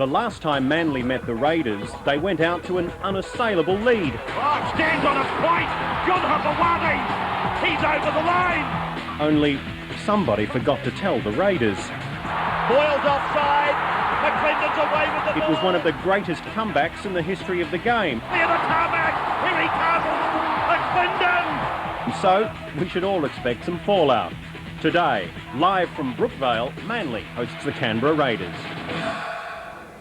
The last time Manly met the Raiders, they went out to an unassailable lead. Oh, stands on a point. John Hopewadi. He's over the line. Only somebody forgot to tell the Raiders. Boyle's offside. McClendon's away with the ball. It was one of the greatest comebacks in the history of the game. Near the tarmac. Here he comes. McClendon. So, we should all expect some fallout. Today, live from Brookvale, Manly hosts the Canberra Raiders.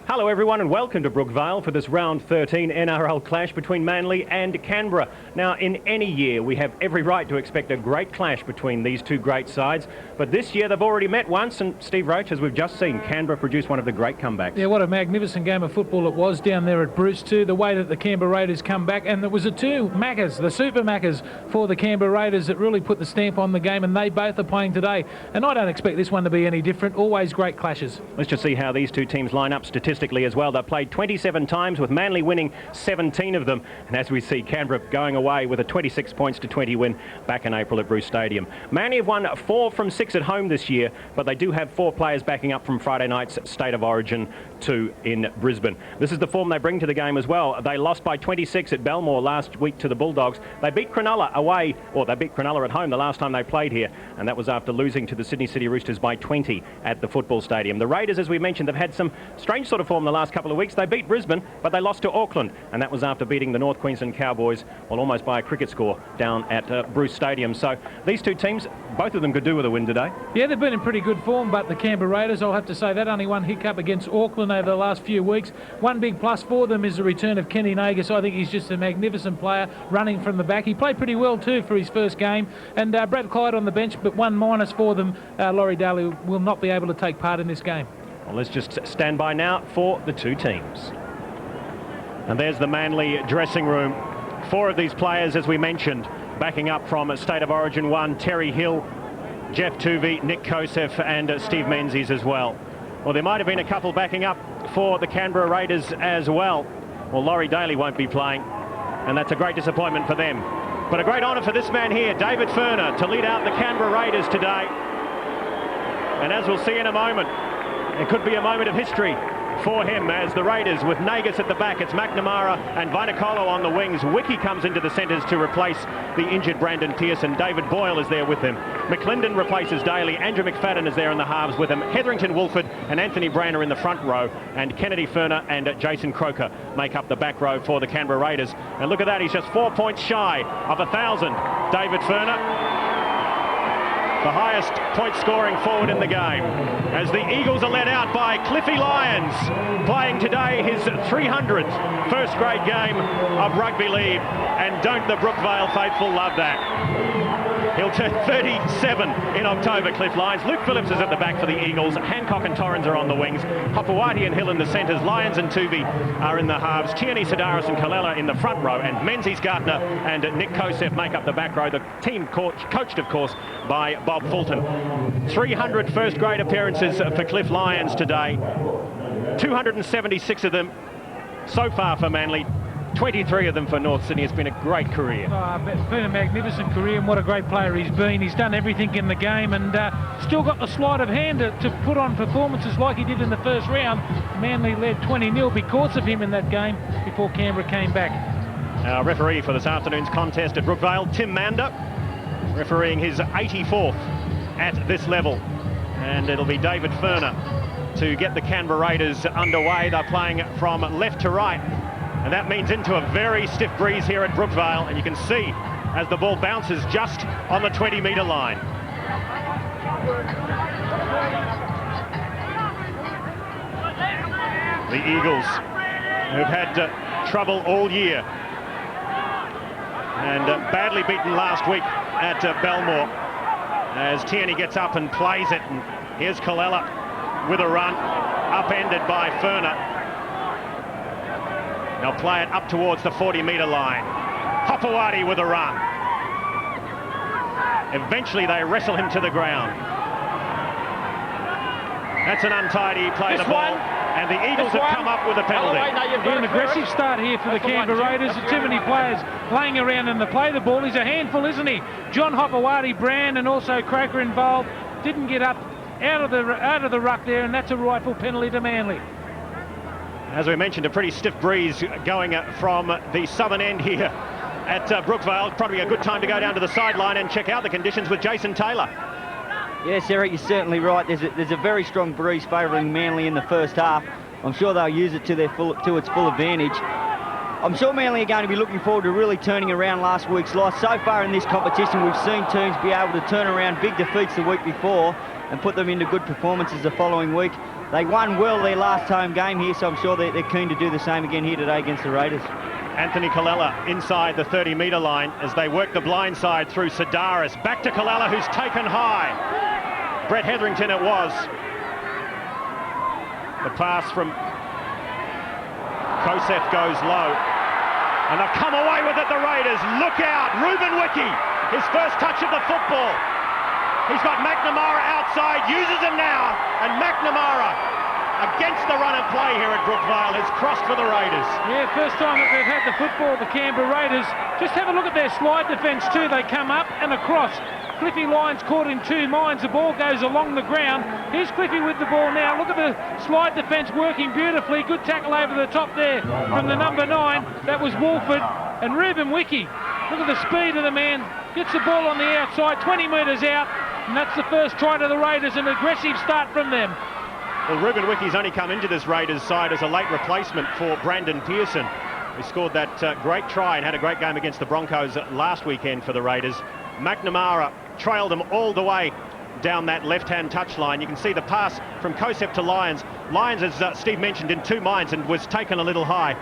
Hello everyone and welcome to Brookvale for this round 13 NRL clash between Manly and Canberra. Now, in any year we have every right to expect a great clash between these two great sides, but this year they've already met once, and Steve Roach, as we've just seen, Canberra produced one of the great comebacks. Yeah, what a magnificent game of football it was down there at Bruce too, the way that the Canberra Raiders come back, and there was the two Maccas, the super Maccas for the Canberra Raiders that really put the stamp on the game, and they both are playing today, and I don't expect this one to be any different. Always great clashes. Let's just see how these two teams line up statistically as well. They played 27 times, with Manly winning 17 of them, and as we see, Canberra going away with a 26 points to 20 win back in April at Bruce Stadium. Manly have won 4 from 6 at home this year, but they do have 4 players backing up from Friday night's State of Origin 2 in Brisbane. This is the form they bring to the game as well. They lost by 26 at Belmore last week to the Bulldogs. They beat Cronulla away, or they beat Cronulla at home the last time they played here, and that was after losing to the Sydney City Roosters by 20 at the football stadium. The Raiders, as we mentioned, have had some strange sort of form the last couple of weeks. They beat Brisbane, but they lost to Auckland, and that was after beating the North Queensland Cowboys, well, almost by a cricket score down at Bruce Stadium. So these two teams, both of them could do with a win today. Yeah, they've been in pretty good form, but the Canberra Raiders, I'll have to say that only one hiccup against Auckland over the last few weeks. One big plus for them is the return of Kenny Nagus. I think he's just a magnificent player running from the back. He played pretty well too for his first game, and Brad Clyde on the bench, but one minus for them. Laurie Daly will not be able to take part in this game. Well, let's just stand by now for the two teams. And there's the Manly dressing room. 4 of these players, as we mentioned, backing up from State of Origin 1, Terry Hill, Jeff Tuvey, Nick Kosef and Steve Menzies as well. Well, there might have been a couple backing up for the Canberra Raiders as well. Well, Laurie Daly won't be playing, and that's a great disappointment for them. But a great honour for this man here, David Furner, to lead out the Canberra Raiders today. And as we'll see in a moment, it could be a moment of history for him as the Raiders, with Nagus at the back, it's McNamara and Vainikolo on the wings. Wiki comes into the centres to replace the injured Brandon Pearson. David Boyle is there with him. McClendon replaces Daly. Andrew McFadden is there in the halves with him. Hetherington Woolford and Anthony Branner in the front row, and Kennedy Furner and Jason Croker make up the back row for the Canberra Raiders. And look at that, he's just 4 points shy of 1,000. David Furner, the highest point-scoring forward in the game, as the Eagles are led out by Cliffy Lyons, playing today his 300th first-grade game of rugby league, and don't the Brookvale faithful love that? He'll turn 37 in October, Cliff Lyons. Luke Phillips is at the back for the Eagles. Hancock and Torrens are on the wings. Hopewadi and Hill in the centres. Lyons and Tuvey are in the halves. Tierney, Sidaris and Kallela in the front row. And Menzies, Gardner and Nick Kosef make up the back row. The team coached, of course, by Bob Fulton. 300 first-grade appearances for Cliff Lyons today. 276 of them so far for Manly. 23 of them for North Sydney. It's been a great career. It's been a magnificent career, and what a great player he's been. He's done everything in the game, and still got the sleight of hand to put on performances like he did in the first round. Manly led 20-0 because of him in that game before Canberra came back. Our referee for this afternoon's contest at Brookvale, Tim Mander, refereeing his 84th at this level. And it'll be David Furner to get the Canberra Raiders underway. They're playing from left to right. And that means into a very stiff breeze here at Brookvale, and you can see as the ball bounces just on the 20-metre line. The Eagles, who've had trouble all year and badly beaten last week at Belmore, as Tierney gets up and plays it, and here's Kallela with a run, upended by Furner. They'll play it up towards the 40-metre line. Hopewadi with a run. Eventually they wrestle him to the ground. That's an untidy play of the ball, and the Eagles have come up with a penalty. An aggressive start here for the Canberra Raiders. Too many players laying around in the play the ball. He's a handful, isn't he? John Hopewadi, Brand and also Croker involved. Didn't get up out of the ruck there, and that's a rightful penalty to Manly. As we mentioned, a pretty stiff breeze going from the southern end here at Brookvale. Probably a good time to go down to the sideline and check out the conditions with Jason Taylor. Yes, Eric, you're certainly right. There's a very strong breeze favouring Manly in the first half. I'm sure they'll use it to its full advantage. I'm sure Manly are going to be looking forward to really turning around last week's loss. So far in this competition, we've seen teams be able to turn around big defeats the week before and put them into good performances the following week. They won well their last home game here, so I'm sure they're keen to do the same again here today against the Raiders. Anthony Kallela inside the 30-metre line as they work the blind side through Sidaris. Back to Kallela, who's taken high. Brett Hetherington it was. The pass from Kosef goes low. And they've come away with it, the Raiders. Look out, Ruben Wiki, his first touch of the football. He's got McNamara outside, uses him now, and McNamara, against the run and play here at Brookvale, has crossed for the Raiders. Yeah, first time that they've had the football, the Canberra Raiders. Just have a look at their slide defence too. They come up and across. Cliffy Lyons caught in two minds. The ball goes along the ground. Here's Cliffy with the ball now. Look at the slide defence working beautifully. Good tackle over the top there from the number 9. That was Wolford. And Ruben Wiki, look at the speed of the man. Gets the ball on the outside, 20 metres out. And that's the first try to the Raiders. An aggressive start from them. Well, Ruben Wiki's only come into this Raiders side as a late replacement for Brandon Pearson, who scored that great try and had a great game against the Broncos last weekend for the Raiders. McNamara trailed them all the way down that left-hand touchline. You can see the pass from Kosef to Lyons. Lyons, as Steve mentioned, in two minds and was taken a little high.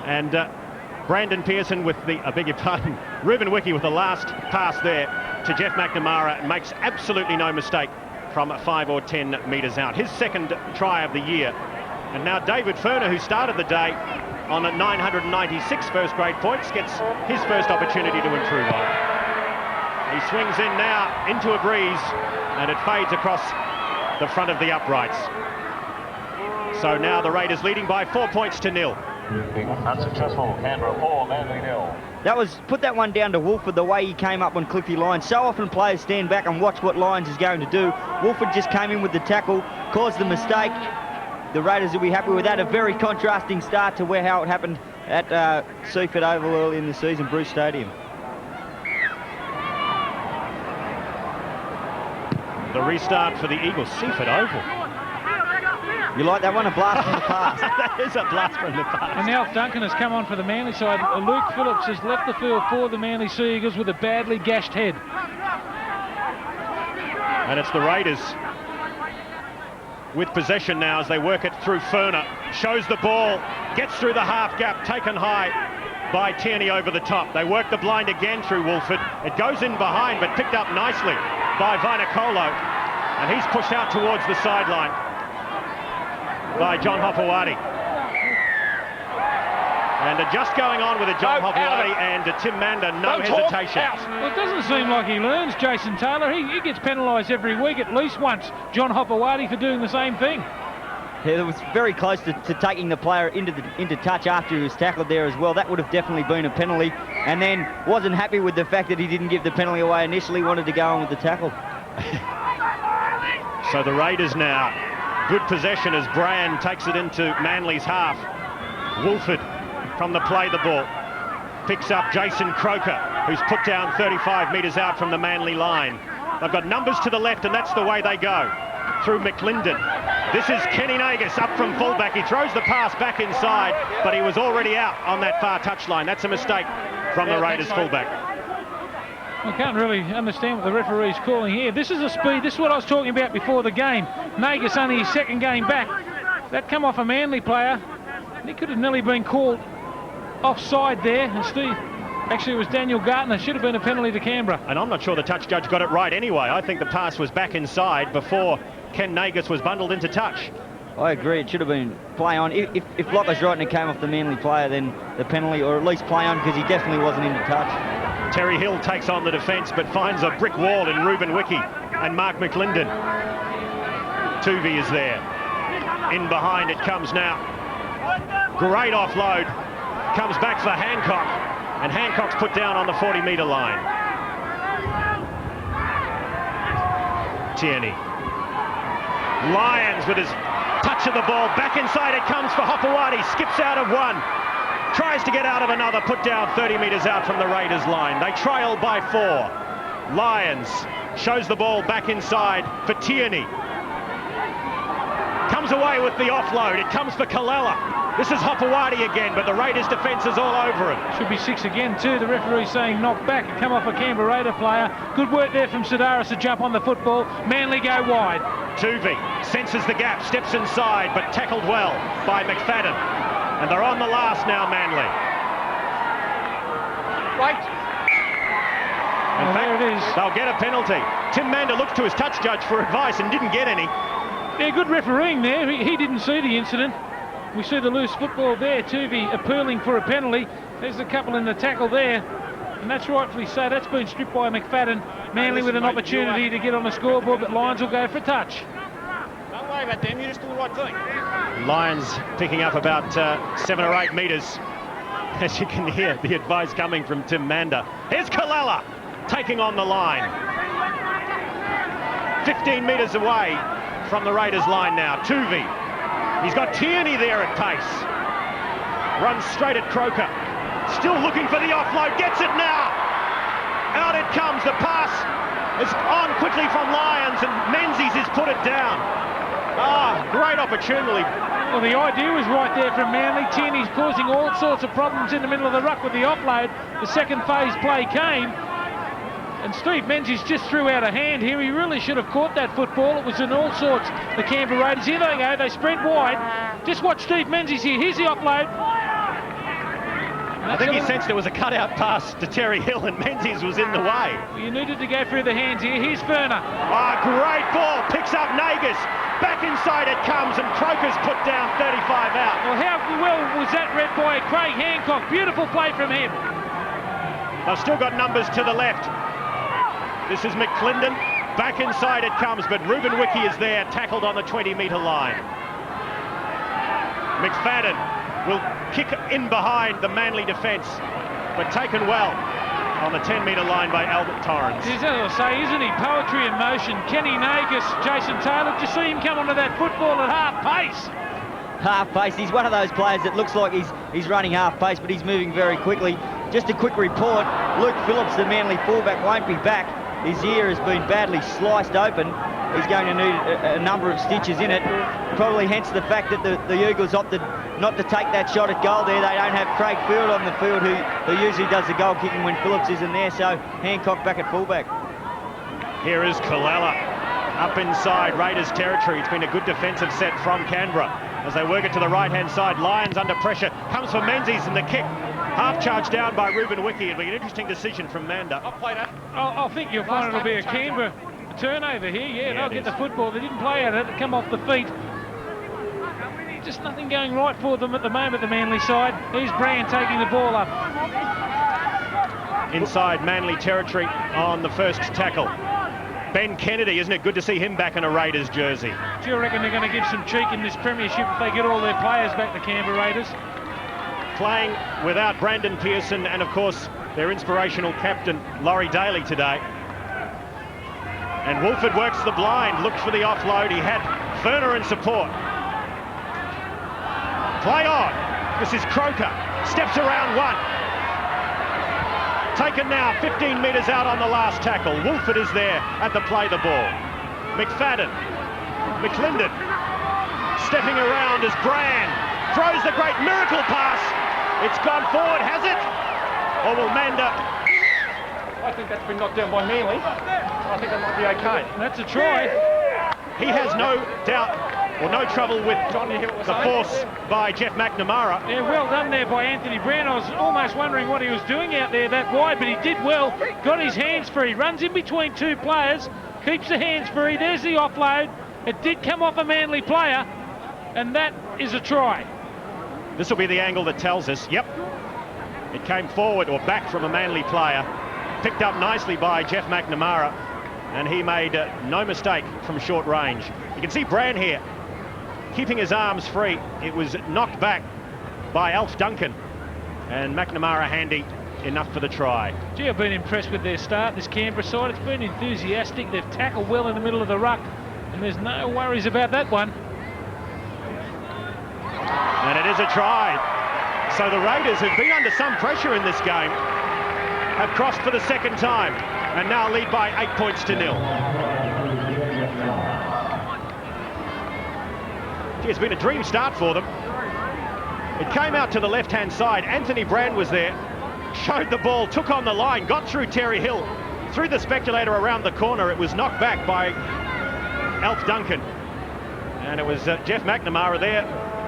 And Brandon Pearson with the, I beg your pardon, Ruben Wiki with the last pass there to Jeff McNamara, makes absolutely no mistake from 5 or 10 metres out. His second try of the year. And now David Furner, who started the day on 996 first-grade points, gets his first opportunity to improve on it. He swings in now into a breeze and it fades across the front of the uprights. So now the Raiders leading by 4 points to 0. Unsuccessful, Canberra 4, Manly 0. Put that one down to Wolford, the way he came up on Cliffy Lyons. So often players stand back and watch what Lyons is going to do. Wolford just came in with the tackle, caused the mistake. The Raiders will be happy with that. A very contrasting start to how it happened at Seaford Oval early in the season, Bruce Stadium. The restart for the Eagles, Seaford Oval. You like that one? A blast from the past. That is a blast from the past. And Alf Duncan has come on for the Manly side. Luke Phillips has left the field for the Manly Sea Eagles with a badly gashed head. And it's the Raiders with possession now as they work it through Furner. Shows the ball, gets through the half gap, taken high by Tierney over the top. They work the blind again through Wolford. It goes in behind, but picked up nicely by Vainikolo. And he's pushed out towards the sideline by John Hopewadi. And just going on with a John Hopewadi and Tim Mander, no hesitation. Well, it doesn't seem like he learns, Jason Taylor. He gets penalised every week at least once, John Hopewadi, for doing the same thing. Yeah, it was very close to taking the player into touch after he was tackled there as well. That would have definitely been a penalty. And then wasn't happy with the fact that he didn't give the penalty away initially, wanted to go on with the tackle. So the Raiders now, good possession as Brand takes it into Manly's half. Wolford from the play the ball. Picks up Jason Croker, who's put down 35 metres out from the Manly line. They've got numbers to the left and that's the way they go. Through McLinden. This is Kenny Nagus up from fullback. He throws the pass back inside, but he was already out on that far touchline. That's a mistake from the Raiders fullback. I can't really understand what the referee's calling here. This is a speed. This is what I was talking about before the game. Nagus only his second game back. That come off a Manly player. He could have nearly been called offside there. And Steve, actually it was Daniel Gartner. Should have been a penalty to Canberra. And I'm not sure the touch judge got it right anyway. I think the pass was back inside before Ken Nagus was bundled into touch. I agree, it should have been play on. If Locker's right and it came off the Manly player, then the penalty, or at least play on, because he definitely wasn't into touch. Terry Hill takes on the defence but finds a brick wall in Ruben Wiki and Mark McLinden. Tuvey is there. In behind it comes now. Great offload. Comes back for Hancock. And Hancock's put down on the 40-metre line. Tierney. Lyons with his touch touch of the ball. Back inside it comes for Hopewadi. Skips out of one. Tries to get out of another. Put down 30 metres out from the Raiders line. They trail by 4. Lyons shows the ball back inside for Tierney. Comes away with the offload. It comes for Kalala. This is Hopewadi again, but the Raiders' defence is all over him. Should be 6 again too. The referee saying knock back. It come off a Canberra Raider player. Good work there from Sidaris to jump on the football. Manly go wide. Tuvey senses the gap, steps inside, but tackled well by McFadden. And they're on the last now, Manly. Right. In fact, there it is. They'll get a penalty. Tim Mander looks to his touch judge for advice and didn't get any. Yeah, good refereeing there. He didn't see the incident. We see the loose football there. Tuvey appealing for a penalty. There's a couple in the tackle there. And that's rightfully so. That's been stripped by McFadden. Manly with an opportunity to get on the scoreboard, but Lions will go for a touch. Don't worry about them, you just do the right thing. Lions picking up about 7 or 8 metres. As you can hear, the advice coming from Tim Mander. Here's Kalala taking on the line. 15 metres away from the Raiders line now. Tuvey. He's got Tierney there at pace. Runs straight at Croker. Still looking for the offload. Gets it now. Out it comes. The pass is on quickly from Lyons, and Menzies has put it down. Great opportunity. Well, the idea was right there from Manly. Tierney's causing all sorts of problems in the middle of the ruck with the offload. The second phase play came. And Steve Menzies just threw out a hand here. He really should have caught that football. It was in all sorts. The Canberra Raiders, here they go. They spread wide. Just watch Steve Menzies here. Here's the offload. I think he sensed there was a cutout pass to Terry Hill, and Menzies was in the way. You needed to go through the hands here. Here's Ferner. Great ball. Picks up Nagas. Back inside it comes, and Croker's put down 35 out. Well, how well was that read by Craig Hancock? Beautiful play from him. They've still got numbers to the left. This is McClendon. Back inside it comes, but Ruben Wiki is there, tackled on the 20-metre line. McFadden will kick in behind the Manly defence, but taken well on the 10-metre line by Albert Torrens. As I say, isn't he? Poetry in motion. Kenny Nagas, Jason Taylor, just see him come onto that football at half pace. Half pace. He's one of those players that looks like he's running half pace, but he's moving very quickly. Just a quick report. Luke Phillips, the Manly fullback, won't be back. His ear has been badly sliced open. He's going to need a number of stitches in it. Probably hence the fact that the Eagles opted not to take that shot at goal there. They don't have Craig Field on the field, who usually does the goal kicking when Phillips isn't there. So Hancock back at fullback. Here is Kalala up inside Raiders territory. It's been a good defensive set from Canberra as they work it to the right-hand side. Lions under pressure. Comes for Menzies, and the kick half charged down by Ruben Wiki. It'll be an interesting decision from Mander. I think you'll find it'll be a Canberra turnover here. Yeah, they'll get the football. They didn't play at it. They come off the feet. Just nothing going right for them at the moment, the Manly side. Here's Brand taking the ball up. Inside Manly territory on the first tackle. Ben Kennedy, isn't it good to see him back in a Raiders jersey? Do you reckon they're going to give some cheek in this premiership if they get all their players back, the Canberra Raiders? Playing without Brandon Pearson and, of course, their inspirational captain, Laurie Daly, today. And Wolford works the blind, looks for the offload. He had Ferner in support. Play on. This is Croker. Steps around one. Taken now 15 metres out on the last tackle. Wolford is there at the play the ball. McFadden. McClendon. Stepping around is Brand. Throws the great miracle pass. It's gone forward, has it? Or will Mander? I think that's been knocked down by Manly. I think that might be okay. That's a try. He has no doubt or no trouble with the force by Jeff McNamara. Yeah, well done there by Anthony Brand. I was almost wondering what he was doing out there that wide, but he did well. Got his hands free. Runs in between two players. Keeps the hands free. There's the offload. It did come off a Manly player, and that is a try. This will be the angle that tells us, yep, it came forward or back from a Manly player. Picked up nicely by Jeff McNamara, and he made no mistake from short range. You can see Brand here keeping his arms free. It was knocked back by Alf Duncan, and McNamara handy enough for the try. Gee, I've been impressed with their start, this Canberra side. It's been enthusiastic. They've tackled well in the middle of the ruck, and there's no worries about that one. And it is a try. So the Raiders, who've been under some pressure in this game, have crossed for the second time and now lead by 8 points to 0. Gee, it's been a dream start for them. It came out to the left-hand side. Anthony Brand was there, showed the ball, took on the line, got through Terry Hill, threw the speculator around the corner. It was knocked back by Alf Duncan. And it was Jeff McNamara there,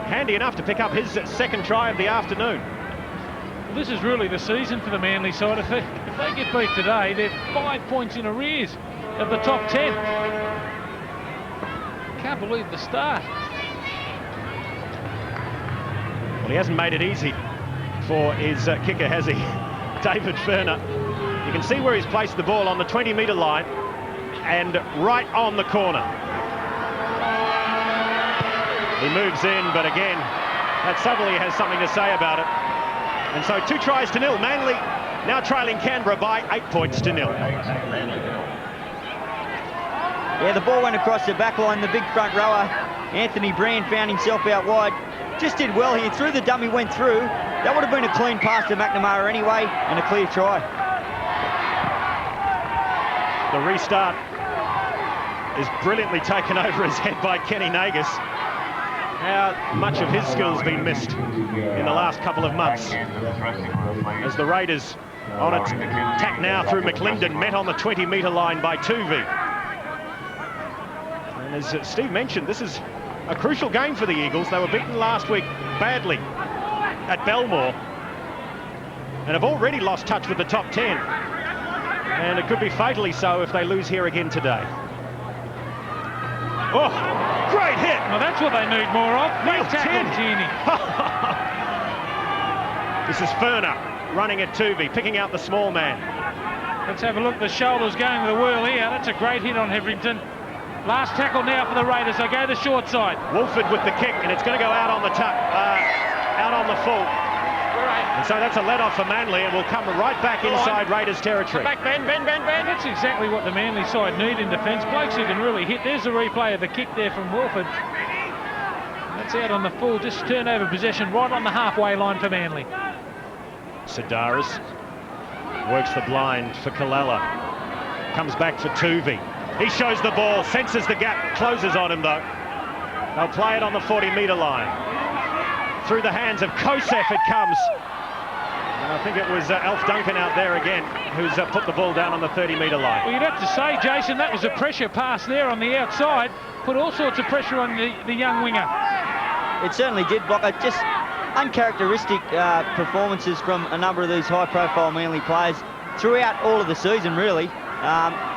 handy enough to pick up his second try of the afternoon. Well, this is really the season for the Manly side. If they get beat today, they're 5 points in arrears of the top 10. Can't believe the start. Well, he hasn't made it easy for his kicker, has he? David Ferner. You can see where he's placed the ball on the 20-metre line and right on the corner. He moves in, but again, that suddenly has something to say about it. And so 2 tries to 0. Manly now trailing Canberra by 8 points to 0. Yeah, the ball went across the back line. The big front rower, Anthony Brand, found himself out wide. Just did well here. Through the dummy, went through. That would have been a clean pass to McNamara anyway, and a clear try. The restart is brilliantly taken over his head by Kenny Nagus. How much of his skills been missed in the last couple of months, as the Raiders on attack now through McLinden, met on the 20-metre line by Tuvey. And as Steve mentioned, this is a crucial game for the Eagles. They were beaten last week badly at Belmore and have already lost touch with the top 10. And it could be fatally so if they lose here again today. Oh, great hit! Well, that's what they need more of. Great tackle, Tierney. This is Ferner running at Tuvey, picking out the small man. Let's have a look. The shoulders going to the whirl here. That's a great hit on Hetherington. Last tackle now for the Raiders. They go the short side. Wolford with the kick, and it's going to go out on the out on the full. And so that's a let-off for Manly, and will come right back inside Raiders territory. Back, Ben. That's exactly what the Manly side need in defence. Blokes who can really hit. There's a replay of the kick there from Wolford. That's out on the full. Just turnover possession right on the halfway line for Manly. Sidaris works the blind for Kalala. Comes back for Tuvey. He shows the ball, senses the gap, closes on him though. They'll play it on the 40-metre line. Through the hands of Kosef it comes. And I think it was Alf Duncan out there again who's put the ball down on the 30-metre line. Well, you'd have to say, Jason, that was a pressure pass there on the outside. Put all sorts of pressure on the young winger. It certainly did, Blocker. Just uncharacteristic performances from a number of these high-profile Manly players throughout all of the season, really.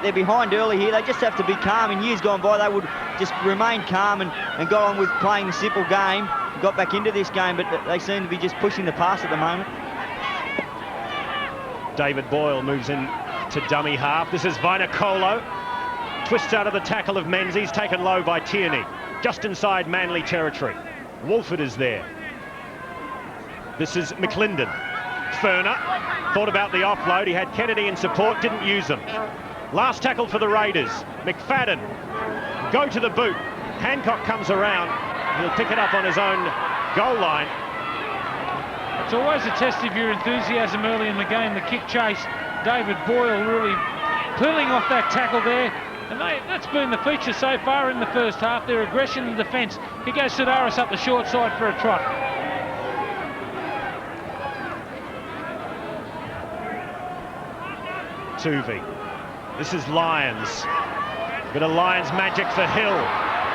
They're behind early here. They just have to be calm. In years gone by, they would just remain calm and go on with playing the simple game. Got back into this game, but they seem to be just pushing the pass at the moment. David Boyle moves in to dummy half. This is Vainikolo. Twists out of the tackle of Menzies, taken low by Tierney. Just inside Manly territory. Wolford is there. This is McLinden. Ferner thought about the offload. He had Kennedy in support, didn't use them. Last tackle for the Raiders. McFadden go to the boot. Hancock comes around. He'll pick it up on his own goal line. It's always a test of your enthusiasm early in the game. The kick chase. David Boyle really pulling off that tackle there. And that's been the feature so far in the first half. Their aggression and defence. Here goes Sidaris up the short side for a trot. Tuvey. This is Lyons. Bit of Lyons magic for Hill.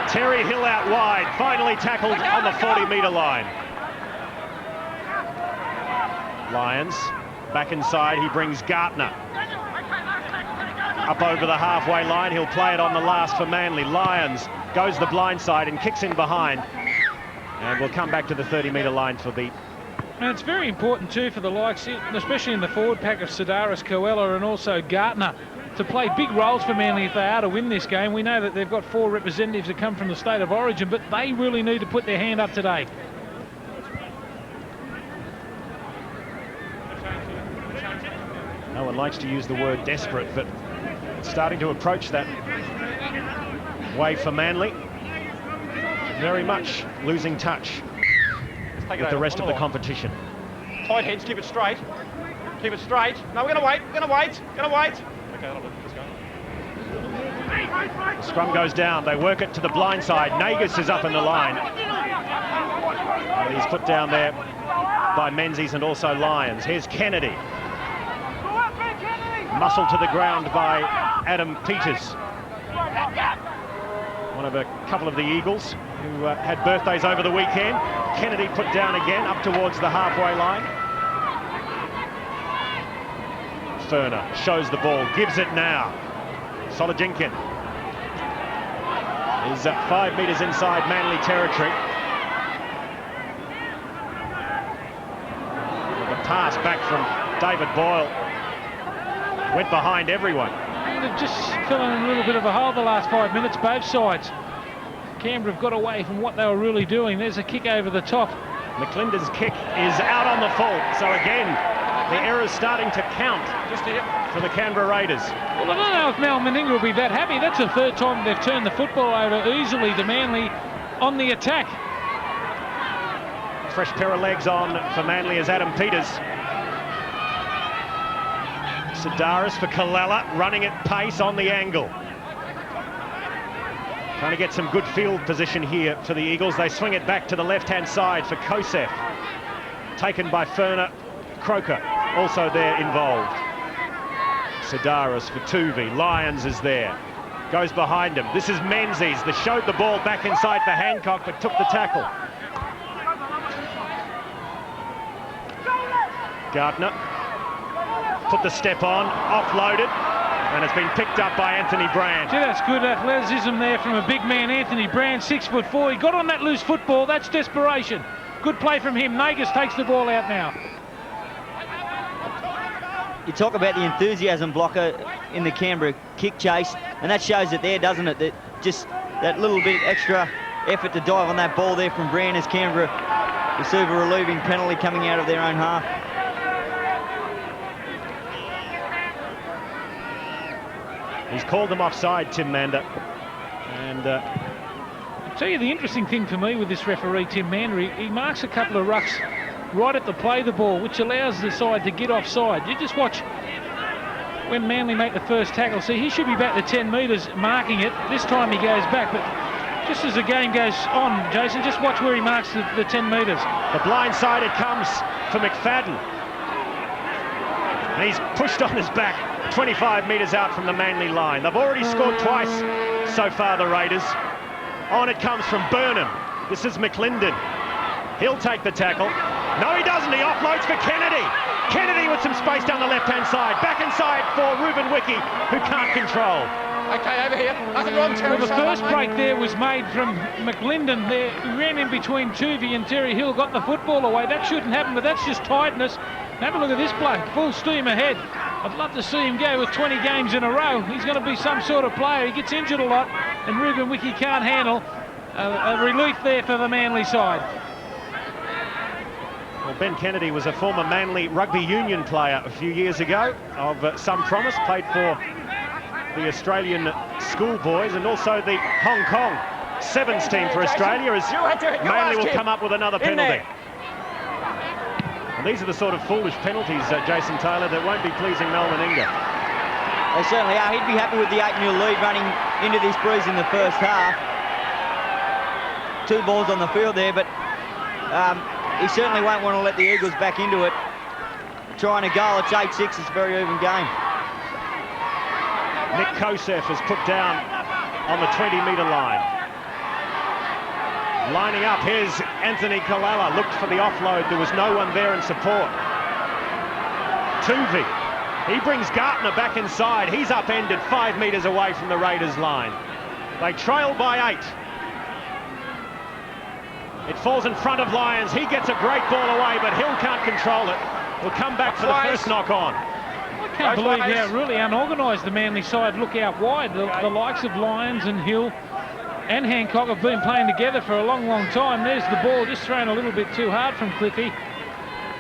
Terry Hill out wide, finally tackled on the 40-metre line. Lyons back inside, he brings Gartner up over the halfway line. He'll play it on the last for Manly. Lyons goes the blind side and kicks in behind. And we'll come back to the 30-metre line for the... And it's very important too for the likes, especially in the forward pack of Sidaris, Coella and also Gartner, to play big roles for Manly if they are to win this game. We know that they've got 4 representatives that come from the state of origin, but they really need to put their hand up today. No one likes to use the word desperate, but it's starting to approach that way for Manly. Very much losing touch Take it with the over, rest on of the line. competition. Tight heads, keep it straight. Keep it straight. No, we're going to wait. We're going to wait. Going to wait. Okay, that'll do. Let's go. The scrum goes down. They work it to the blind side. Nagus is up in the line. And he's put down there by Menzies and also Lyons. Here's Kennedy. Muscled to the ground by Adam Peters. One of a couple of the Eagles who had birthdays over the weekend. Kennedy put down again up towards the halfway line. Ferner shows the ball, gives it now. Solodjinkin is 5 metres inside Manly territory. The pass back from David Boyle went behind everyone. They've just fell in a little bit of a hole the last 5 minutes, both sides. Canberra have got away from what they were really doing. There's a kick over the top. McClinton's kick is out on the full. So again, the error's starting to count for the Canberra Raiders. Well, I don't know if Mal Meninga will be that happy. That's the third time they've turned the football over easily to Manly on the attack. Fresh pair of legs on for Manly as Adam Peters. Sidaris for Kalala, running at pace on the angle. Trying to get some good field position here for the Eagles. They swing it back to the left-hand side for Kosef. Taken by Ferner. Croker also there involved. Sidaris for Tuvi. Lyons is there. Goes behind him. This is Menzies. They showed the ball back inside for Hancock, but took the tackle. Gardner put the step on, offloaded, and it's been picked up by Anthony Brand. Gee, that's good athleticism there from a big man, Anthony Brand, 6'4". He got on that loose football. That's desperation. Good play from him. Nagus takes the ball out now. You talk about the enthusiasm, Blocker, in the Canberra kick chase, and that shows it there, doesn't it? That just that little bit extra effort to dive on that ball there from Brand as Canberra receive a relieving penalty coming out of their own half. He's called them offside, Tim Mander. And I'll tell you the interesting thing for me with this referee, Tim Mander, he marks a couple of rucks right at the play of the ball, which allows the side to get offside. You just watch when Manly make the first tackle. See, he should be back to 10 metres marking it. This time he goes back, but just as the game goes on, Jason, just watch where he marks the 10 metres. the blind side it comes for McFadden. And he's pushed on his back 25 metres out from the Manly line. They've already scored twice so far, the Raiders. On it comes from Burnham. This is McClendon. He'll take the tackle. No, he doesn't. He offloads for Kennedy. Kennedy with some space down the left-hand side. Back inside for Ruben Wiki, who can't control. Okay, over here. Nothing wrong, Terry. Well, the first break there was made from McLinden there, who ran in between Tuvey and Terry Hill, got the football away. That shouldn't happen, but that's just tiredness. Have a look at this bloke, full steam ahead. I'd love to see him go with 20 games in a row. He's going to be some sort of player. He gets injured a lot, and Ruben Wiki can't handle a relief there for the Manly side. Well, Ben Kennedy was a former Manly rugby union player a few years ago of some promise, played for the Australian schoolboys and also the Hong Kong Sevens team for Australia, as Manly will come up with another penalty. And these are the sort of foolish penalties, Jason Taylor, that won't be pleasing Mal Meninga. They certainly are. He'd be happy with the 8-0 lead running into this breeze in the first half. 2 balls on the field there, but he certainly won't want to let the Eagles back into it. Trying a goal, it's 8-6, it's a very even game. Nick Kosef has put down on the 20-metre line. Lining up, here's Anthony Kalala, looked for the offload, there was no one there in support. Tuvey, he brings Gartner back inside, he's upended 5 metres away from the Raiders line. They trail by 8. It falls in front of Lyons, he gets a great ball away, but Hill can't control it. He'll come back for the first knock on. I can't believe how really unorganised the Manly side look out wide. The likes of Lyons and Hill and Hancock have been playing together for a long, long time. There's the ball just thrown a little bit too hard from Cliffy.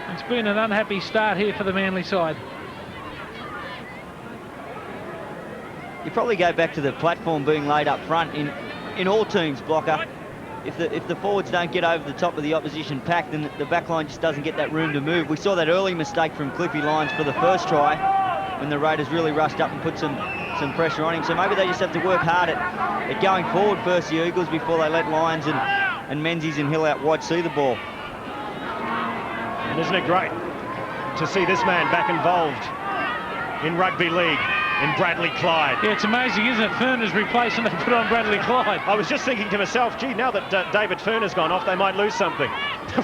It's been an unhappy start here for the Manly side. You probably go back to the platform being laid up front in all teams, Blocker. if the forwards don't get over the top of the opposition pack, then the back line just doesn't get that room to move. We saw that early mistake from Cliffy Lyons for the first try, when the Raiders really rushed up and put some pressure on him. So maybe they just have to work hard at going forward first, the Eagles, before they let Lyons and Menzies and Hill out wide see the ball. And isn't it great to see this man back involved in rugby league, in Bradley Clyde? Yeah, it's amazing, isn't it? Furner's replaced and they put on Bradley Clyde. I was just thinking to myself, gee, now that David Furner's gone off, they might lose something.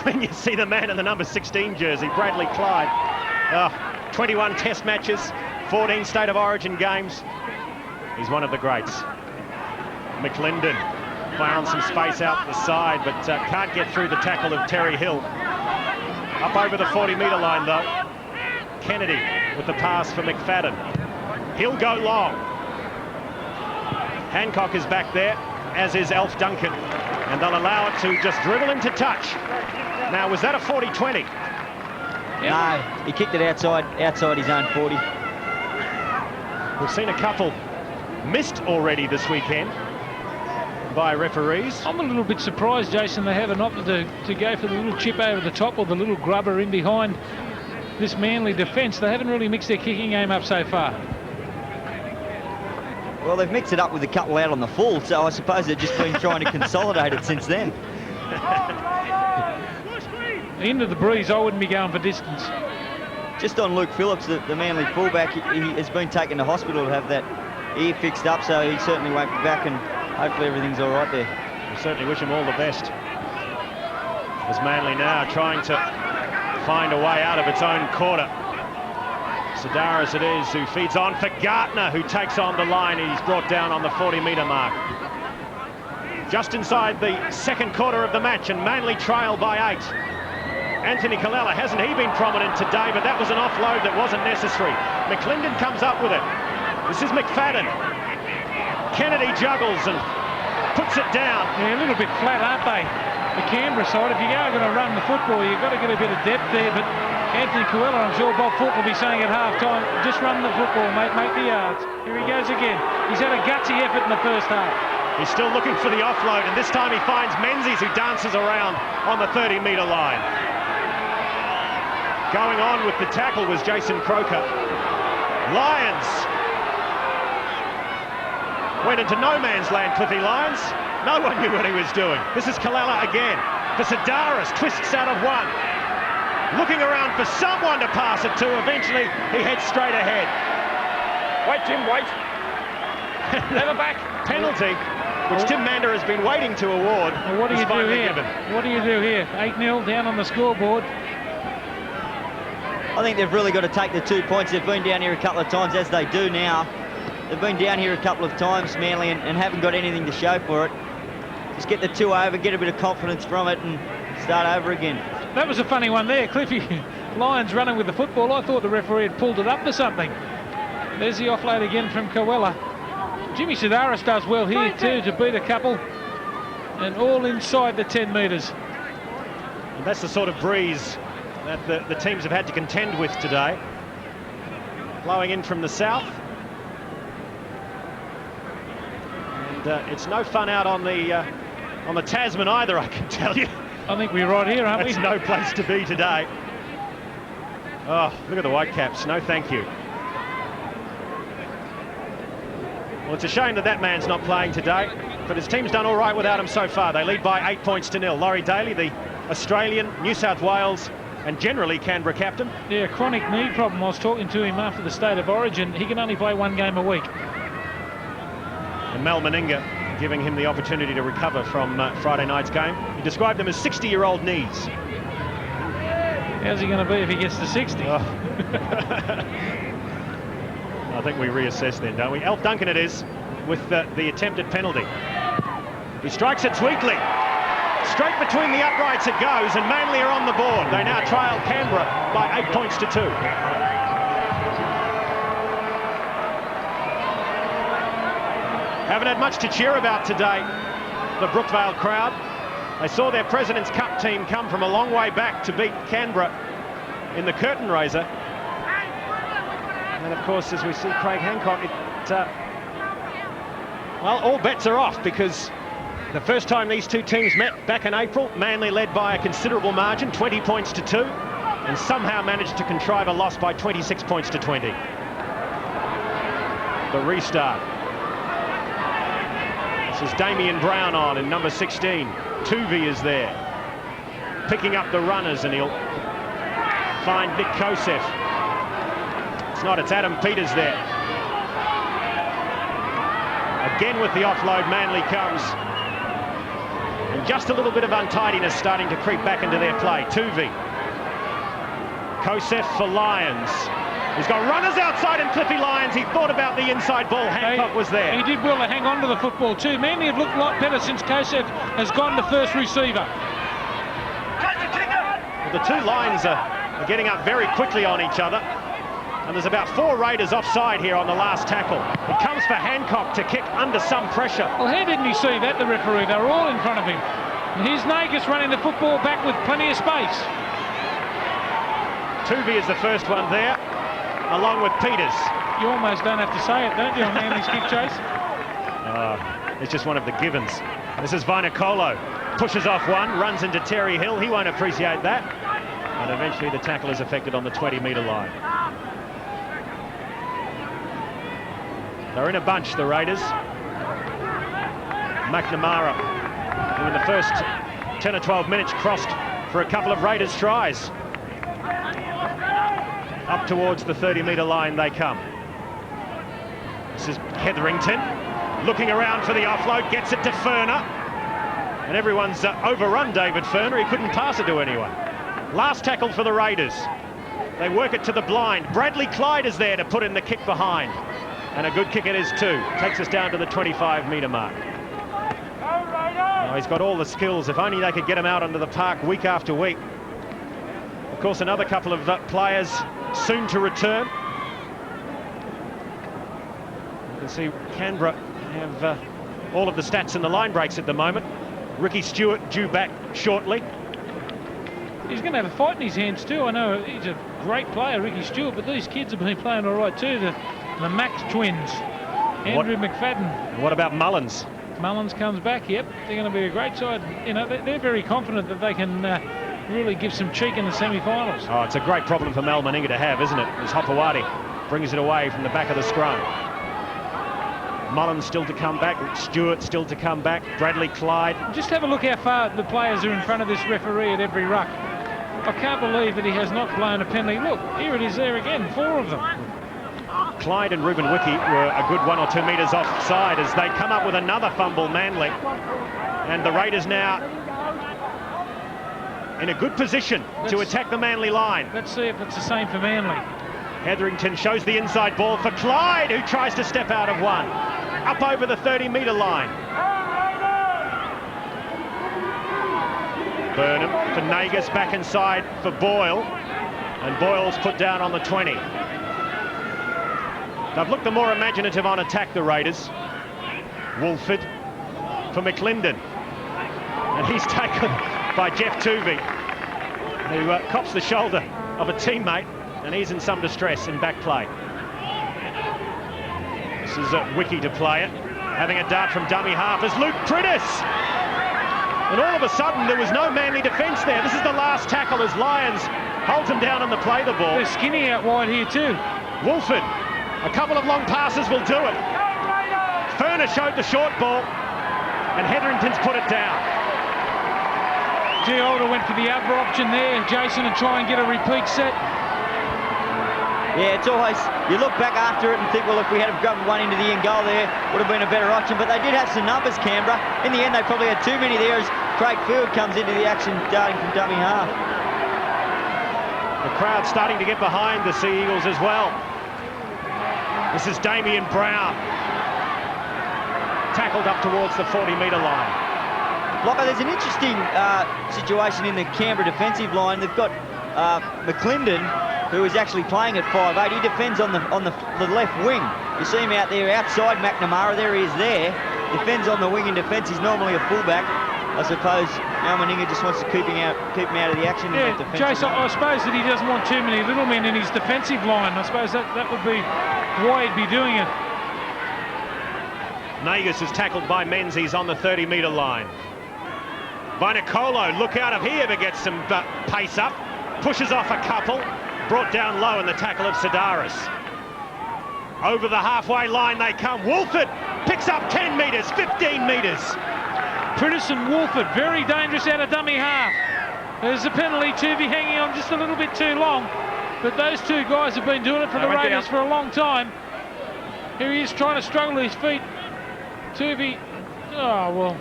When you see the man in the number 16 jersey, Bradley Clyde, 21 test matches, 14 State of Origin games. He's one of the greats. McLinden found some space out the side, but can't get through the tackle of Terry Hill. Up over the 40-metre line, though. Kennedy with the pass for McFadden. He'll go long. Hancock is back there, as is Alf Duncan, and they'll allow it to just dribble him to touch. Now, was that a 40-20? No, he kicked it outside his own 40. We've seen a couple missed already this weekend by referees. I'm a little bit surprised, Jason, they haven't opted to go for the little chip over the top or the little grubber in behind this Manly defence. They haven't really mixed their kicking game up so far. Well, they've mixed it up with a couple out on the full, so I suppose they've just been trying to consolidate it since then. Into the breeze, I wouldn't be going for distance. Just on Luke Phillips, the Manly fullback, he has been taken to hospital to have that ear fixed up, so he certainly won't be back, and hopefully everything's all right there. We certainly wish him all the best. As Manly now trying to find a way out of its own quarter. Sedaris it is who feeds on for Gartner, who takes on the line. He's brought down on the 40-metre mark. Just inside the second quarter of the match, and Manly trail by 8. Anthony Colella, hasn't he been prominent today? But that was an offload that wasn't necessary. McLinden comes up with it. This is McFadden. Kennedy juggles and puts it down. Yeah, a little bit flat, aren't they? The Canberra side, if you are going to run the football, you've got to get a bit of depth there. But Anthony Colella, I'm sure Bob Foote will be saying at half-time, just run the football, mate, make the yards. Here he goes again. He's had a gutsy effort in the first half. He's still looking for the offload, and this time he finds Menzies, who dances around on the 30-metre line. Going on with the tackle was Jason Croker. Lyons went into no man's land, Cliffy Lyons. No one knew what he was doing. This is Colella again. For Sedaris, twists out of one. Looking around for someone to pass it to. Eventually, he heads straight ahead. Wait, Tim, wait. Never back. Penalty, which Tim Mander has been waiting to award. Well, what do you do here? What do you do here? 8-0 down on the scoreboard. I think they've really got to take the 2 points. They've been down here a couple of times, as they do now. They've been down here a couple of times, Manly, and haven't got anything to show for it. Just get the 2 over, get a bit of confidence from it, and start over again. That was a funny one there. Cliffy Lyons running with the football. I thought the referee had pulled it up for something. There's the offload again from Coella. Jimmy Sedaris does well here too to beat a couple, and all inside the 10 metres. And that's the sort of breeze that the teams have had to contend with today. Blowing in from the south. And it's no fun out on the Tasman either, I can tell you. I think we're right here, aren't we? It's no place to be today. Oh, look at the Whitecaps. No, thank you. Well, it's a shame that man's not playing today, but his team's done all right without him so far. They lead by 8 points to 0. Laurie Daly, the Australian, New South Wales, and generally Canberra captain. Yeah, chronic knee problem. I was talking to him after the State of Origin. He can only play 1 game a week. And Mal Meninga giving him the opportunity to recover from Friday night's game. He described them as 60-year-old knees. How's he going to be if he gets to 60? Oh. I think we reassess then, don't we? Alf Duncan it is, with the attempted penalty. He strikes it sweetly. Straight between the uprights it goes, and Manly are on the board. They now trail Canberra by 8 points to 2. Haven't had much to cheer about today, the Brookvale crowd. They saw their President's Cup team come from a long way back to beat Canberra in the curtain raiser. And of course, as we see Craig Hancock, well, all bets are off, because The first time these two teams met back in April, Manly led by a considerable margin, 20 points to 2, and somehow managed to contrive a loss by 26 points to 20. The restart. This is Damien Brown on in number 16. Tuvey is there, picking up the runners, and he'll find Nick Kosef. It's not, it's Adam Peters there. Again with the offload, Manly comes. And just a little bit of untidiness starting to creep back into their play. Tuvey. Kosef for Lyons. He's got runners outside and Cliffy Lyons. He thought about the inside ball. Hancock was there. He did well to hang on to the football too. Manly have looked a lot better since Kosef has gone to first receiver. The two lines are getting up very quickly on each other. And there's about 4 Raiders offside here on the last tackle. It comes for Hancock to kick under some pressure. Well, how didn't he see that, the referee? They were all in front of him. And here's Nagus running the football back with plenty of space. Tuvey is the first one there, along with Peters. You almost don't have to say it, don't you, on Manly's kick chase? It's just one of the givens. This is Vinacolo. Pushes off one, runs into Terry Hill. He won't appreciate that. And eventually the tackle is effected on the 20-metre line. They're in a bunch, the Raiders. McNamara, who in the first 10 or 12 minutes crossed for a couple of Raiders tries. Up towards the 30-metre line they come. This is Hetherington, looking around for the offload, gets it to Furner. And everyone's overrun David Furner. He couldn't pass it to anyone. Last tackle for the Raiders. They work it to the blind. Bradley Clyde is there to put in the kick behind. And a good kick it is too. Takes us down to the 25-metre mark. Oh, he's got all the skills. If only they could get him out onto the park week after week. Of course, another couple of players soon to return. You can see Canberra have all of the stats in the line breaks at the moment. Ricky Stewart due back shortly. He's going to have a fight in his hands too. I know he's a great player, Ricky Stewart, but these kids have been playing all right too. The Max twins, Andrew McFadden. What about Mullins? Mullins comes back, yep. They're going to be a great side. You know, they're very confident that they can really give some cheek in the semi-finals. Oh, it's a great problem for Mal Meninga to have, isn't it? As Hopewadi brings it away from the back of the scrum. Mullins still to come back, Stewart still to come back, Bradley Clyde. Just have a look how far the players are in front of this referee at every ruck. I can't believe that he has not blown a penalty. Look, here it is there again, 4 of them. Clyde and Ruben Wiki were a good 1 or 2 metres offside as they come up with another fumble, Manly. And the Raiders now in a good position to attack the Manly line. Let's see if it's the same for Manly. Hetherington shows the inside ball for Clyde, who tries to step out of one. Up over the 30-metre line. Burnham for Nagus, back inside for Boyle. And Boyle's put down on the 20. They've looked the more imaginative on attack, the Raiders. Wolford for McLinden. And he's taken by Jeff Tuvey, who cops the shoulder of a teammate, and he's in some distress in back play. This is Wiki to play it. Having a dart from dummy half is Luke Priddis. And all of a sudden, there was no Manly defence there. This is the last tackle as Lyons holds him down and they play the ball. They're skinny out wide here too. Wolford, a couple of long passes will do it. Furner showed the short ball, and Hetherington's put it down. Gee, I would have went for the other option there, Jason, and try and get a repeat set. Yeah, it's always, you look back after it and think, well, if we had grabbed one into the end goal there, would have been a better option. But they did have some numbers, Canberra. In the end, they probably had too many there as Craig Field comes into the action, darting from dummy half. The crowd starting to get behind the Sea Eagles as well. This is Damien Brown. Tackled up towards the 40-metre line. Locker, there's an interesting situation in the Canberra defensive line. They've got McLinden, who is actually playing at 5'8". He defends on the left wing. You see him out there outside McNamara. There he is there. Defends on the wing in defence. He's normally a fullback. I suppose Mal Meninga just wants to keep him out of the action. Yeah, Jace, I suppose that he doesn't want too many little men in his defensive line. I suppose that would be why he'd be doing it. Nagus is tackled by Menzies on the 30-metre line. Vainikolo, look out if he ever gets some pace up. Pushes off a couple. Brought down low in the tackle of Sidaris. Over the halfway line they come. Wolford picks up 10 metres, 15 metres. Priddis and Wolford, very dangerous out of dummy half. There's a penalty, Tuvey hanging on just a little bit too long. But those two guys have been doing it for the Raiders for a long time. Here he is trying to struggle to his feet. Tuvey, oh, well.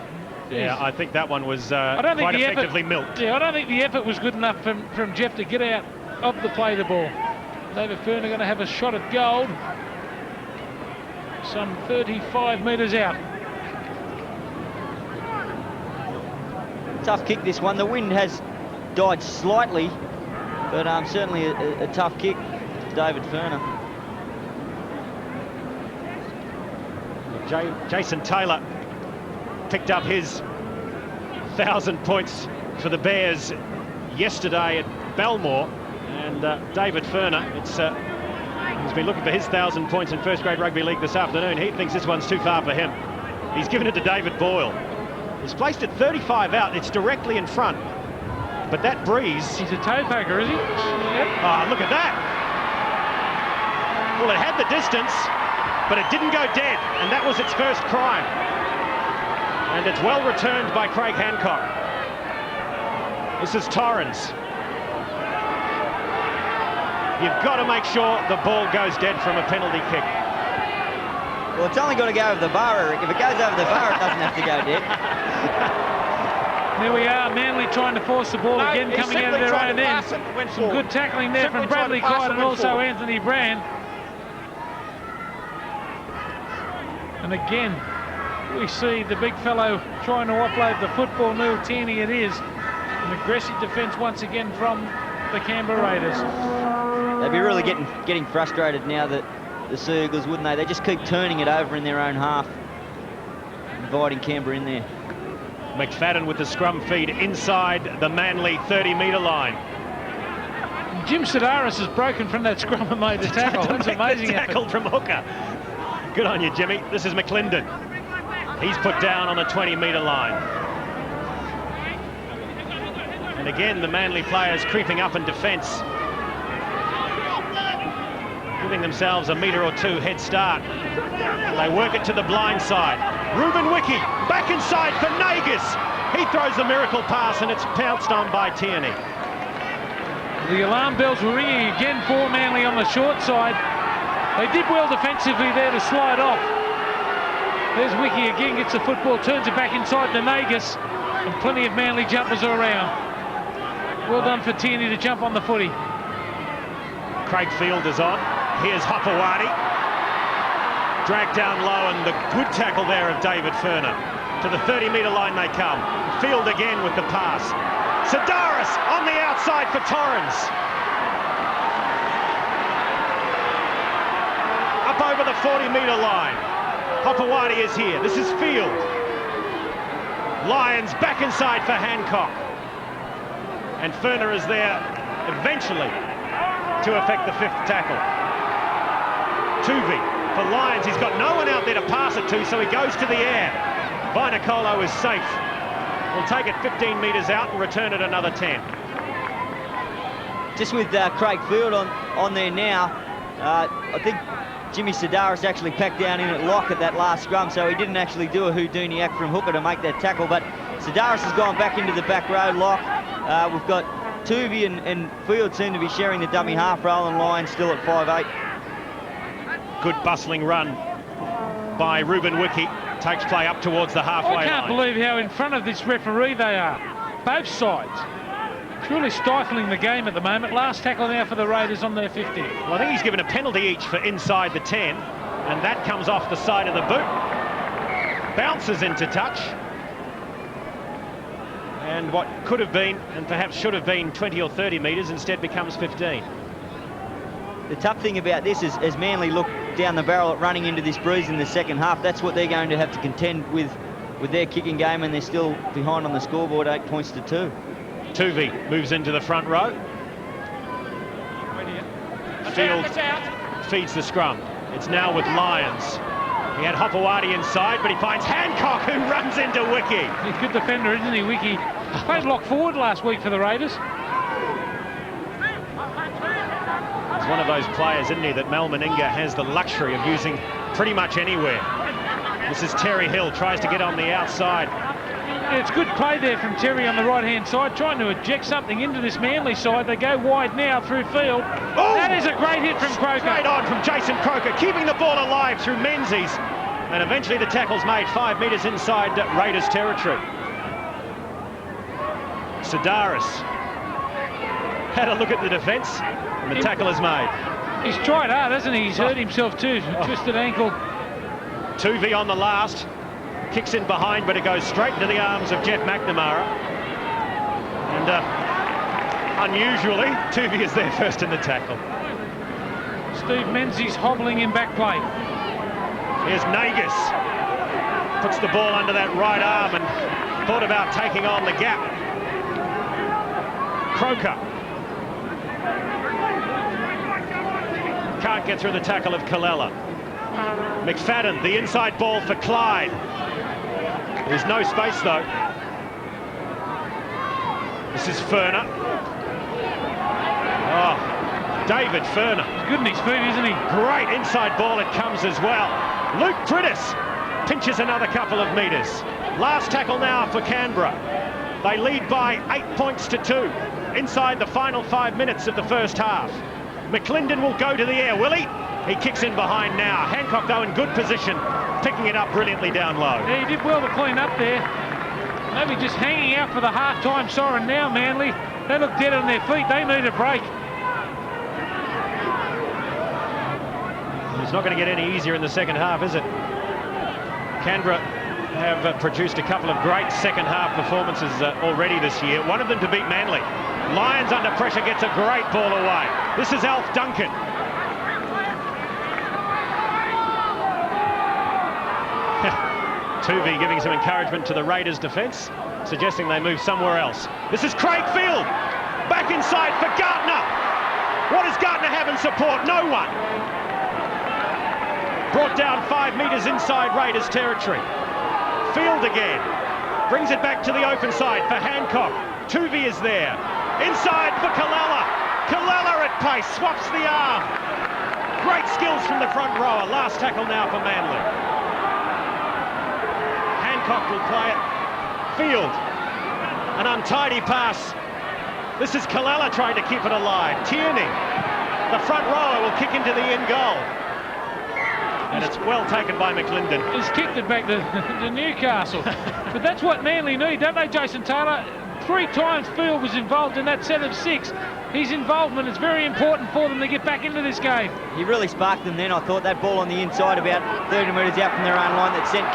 Yeah, I think that one was quite effectively milked. Yeah, I don't think the effort was good enough from Jeff to get out of the play the ball. David Furner going to have a shot at gold. Some 35 metres out. Tough kick, this one. The wind has died slightly, but certainly a tough kick to David Furner. Jason Taylor picked up his 1,000 points for the Bears yesterday at Belmore, and David Furner, he's been looking for his 1,000 points in first grade rugby league this afternoon. He thinks this one's too far for him. He's given it to David Boyle. He's placed it 35 out. It's directly in front, but that breeze. He's a toe poker, is he? Yep. Oh, look at that. Well, it had the distance, but it didn't go dead, and that was its first crime. And it's well returned by Craig Hancock. This is Torrens. You've got to make sure the ball goes dead from a penalty kick. Well, it's only got to go over the bar, Eric. If it goes over the bar, it doesn't have to go dead. There we are, Manly trying to force the ball again, coming out of their own end. Some good tackling there from Bradley Clyde and also Anthony Brand. And again, we see the big fellow trying to offload the football. Neil Tierney it is. An aggressive defence once again from the Canberra Raiders. They'd be really getting frustrated now, that the Sea Eagles, wouldn't they? They just keep turning it over in their own half, inviting Canberra in there. McFadden with the scrum feed inside the Manly 30-metre line. Jim Sidaris has broken from that scrum and made the tackle. That's amazing. Tackle from hooker. Good on you, Jimmy. This is McClendon. He's put down on the 20-metre line. And again, the Manly players creeping up in defence, giving themselves a metre or two head start. They work it to the blind side. Ruben Wiki back inside for Nagus. He throws the miracle pass and it's pounced on by Tierney. The alarm bells were ringing again for Manly on the short side. They did well defensively there to slide off. There's Wiki again, gets the football, turns it back inside to Nagus, and plenty of Manly jumpers are around. Well done for Tierney to jump on the footy. Craig Field is on. Here's Hopewadi. Dragged down low, and the good tackle there of David Furner. To the 30-metre line they come. Field again with the pass. Sidaris on the outside for Torrens. Up over the 40-metre line. Hopewadi is here. This is Field. Lyons back inside for Hancock. And Furner is there eventually to effect the fifth tackle. Tuvey for Lyons. He's got no one out there to pass it to, so he goes to the air. Vainikolo is safe. We'll take it 15 metres out and return it another 10. Just with Craig Field on there now, I think Jimmy Sidaris actually packed down in at lock at that last scrum, so he didn't actually do a Houdini act from hooker to make that tackle, but Sidaris has gone back into the back row lock. We've got Tuvey and Field seem to be sharing the dummy half role, and Lyons still at 5'8". Good bustling run by Ruben Wiki. Takes play up towards the halfway line. I can't believe how in front of this referee they are. Both sides. Truly stifling the game at the moment. Last tackle now for the Raiders on their 50. Well, I think he's given a penalty each for inside the 10, and that comes off the side of the boot. Bounces into touch. And what could have been, and perhaps should have been, 20 or 30 metres instead becomes 15. The tough thing about this is, as Manly look down the barrel at running into this breeze in the second half, that's what they're going to have to contend with their kicking game, and they're still behind on the scoreboard, 8 points to 2. Tuvey moves into the front row. Field feeds the scrum. It's now with Lyons. He had Hopewadi inside, but he finds Hancock, who runs into Wiki. He's a good defender, isn't he, Wiki? Played lock forward last week for the Raiders. He's one of those players, isn't he, that Mal Meninga has the luxury of using pretty much anywhere. This is Terry Hill, tries to get on the outside. Yeah, it's good play there from Terry on the right-hand side, trying to eject something into this Manly side. They go wide now through field. Oh! That is a great hit from Croker. Straight on from Jason Croker, keeping the ball alive through Menzies. And eventually the tackle's made 5 metres inside Raiders territory. Sidaris had a look at the defence, and the tackle is made. He's tried hard, hasn't he? He's hurt himself too, twisted ankle. Tuvey on the last, kicks in behind, but it goes straight into the arms of Jeff McNamara. And unusually, Tuvey is there first in the tackle. Steve Menzies hobbling in back play. Here's Nagus, puts the ball under that right arm and thought about taking on the gap. Croker can't get through the tackle of Kallela. McFadden, the inside ball for Clyde. There's no space though. This is Furner. Oh, David Furner. He's good in his feet, isn't he? Great inside ball, it comes as well. Luke Critis pinches another couple of metres. Last tackle now for Canberra. They lead by 8 points to 2 inside the final 5 minutes of the first half. McClendon will go to the air, will he? He kicks in behind now. Hancock, though, in good position, picking it up brilliantly down low. Yeah, he did well to clean up there. Maybe just hanging out for the half-time siren now, Manly. They look dead on their feet. They need a break. It's not going to get any easier in the second half, is it? Canberra have produced a couple of great second half performances already this year. One of them to beat Manly. Lions under pressure, gets a great ball away. This is Alf Duncan. Tuvey giving some encouragement to the Raiders defence, suggesting they move somewhere else. This is Craig Field, back inside for Gartner. What does Gartner have in support? No one. Brought down 5 metres inside Raiders territory. Field again, brings it back to the open side for Hancock. Tuvey is there, inside for Kallela. Kallela at pace, swaps the arm. Great skills from the front rower. Last tackle now for Manly. Hancock will play it. Field, an untidy pass. This is Kallela trying to keep it alive. Tierney, the front rower, will kick into the end goal. And it's well taken by McClendon. He's kicked it back to Newcastle. But that's what Manly need, don't they, Jason Taylor? 3 times Field was involved in that set of 6. His involvement is very important for them to get back into this game. He really sparked them then. I thought that ball on the inside about 30 metres out from their own line that sent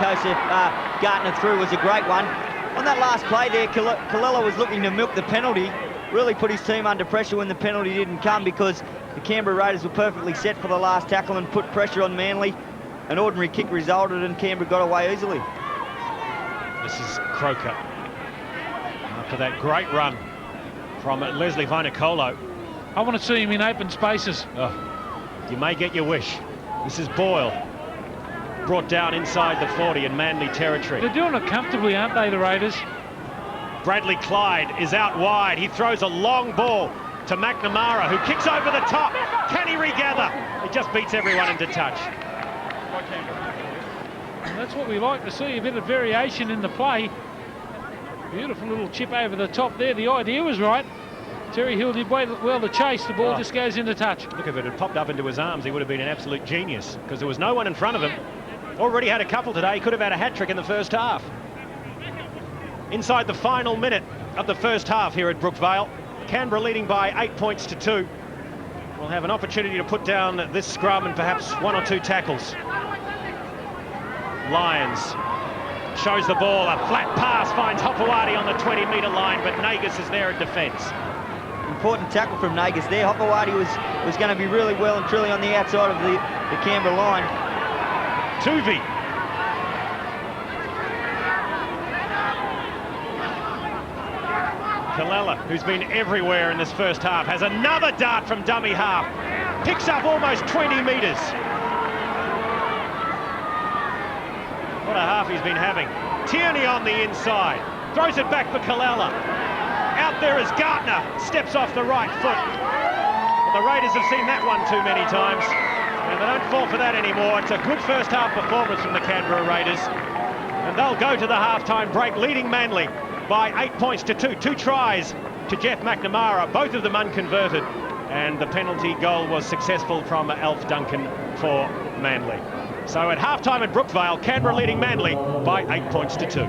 Gartner through was a great one. On that last play there, Kallela was looking to milk the penalty. Really put his team under pressure when the penalty didn't come, because the Canberra Raiders were perfectly set for the last tackle and put pressure on Manly. An ordinary kick resulted and Canberra got away easily. This is Croker. After that great run from Leslie Vainicolo. I want to see him in open spaces. Oh, you may get your wish. This is Boyle. Brought down inside the 40 in Manly territory. They're doing it comfortably, aren't they, the Raiders? Bradley Clyde is out wide. He throws a long ball to McNamara, who kicks over the top. Can he regather? He just beats everyone into touch. And that's what we like to see, a bit of variation in the play. Beautiful little chip over the top there. The idea was right. Terry Hill did well to chase. The ball just goes into touch. Look, if it had popped up into his arms, he would have been an absolute genius, because there was no one in front of him. Already had a couple today. He could have had a hat-trick in the first half. Inside the final minute of the first half here at Brookvale, Canberra leading by 8 points to 2. We'll have an opportunity to put down this scrum and perhaps 1 or 2 tackles. Lions shows the ball, a flat pass, finds Hopewadi on the 20-metre line, but Nagus is there in defence. Important tackle from Nagus there. Hopewadi was going to be really well and truly on the outside of the Canberra line. Tuvey. Kallela, who's been everywhere in this first half, has another dart from dummy half. Picks up almost 20 metres. What a half he's been having. Tierney on the inside. Throws it back for Kalala. Out there is Gartner. Steps off the right foot. But the Raiders have seen that one too many times. And they don't fall for that anymore. It's a good first half performance from the Canberra Raiders. And they'll go to the half-time break, leading Manly by 8 points to 2. 2 tries to Jeff McNamara, both of them unconverted. And the penalty goal was successful from Alf Duncan for Manly. So at half-time at Brookvale, Canberra leading Manly by 8 points to 2.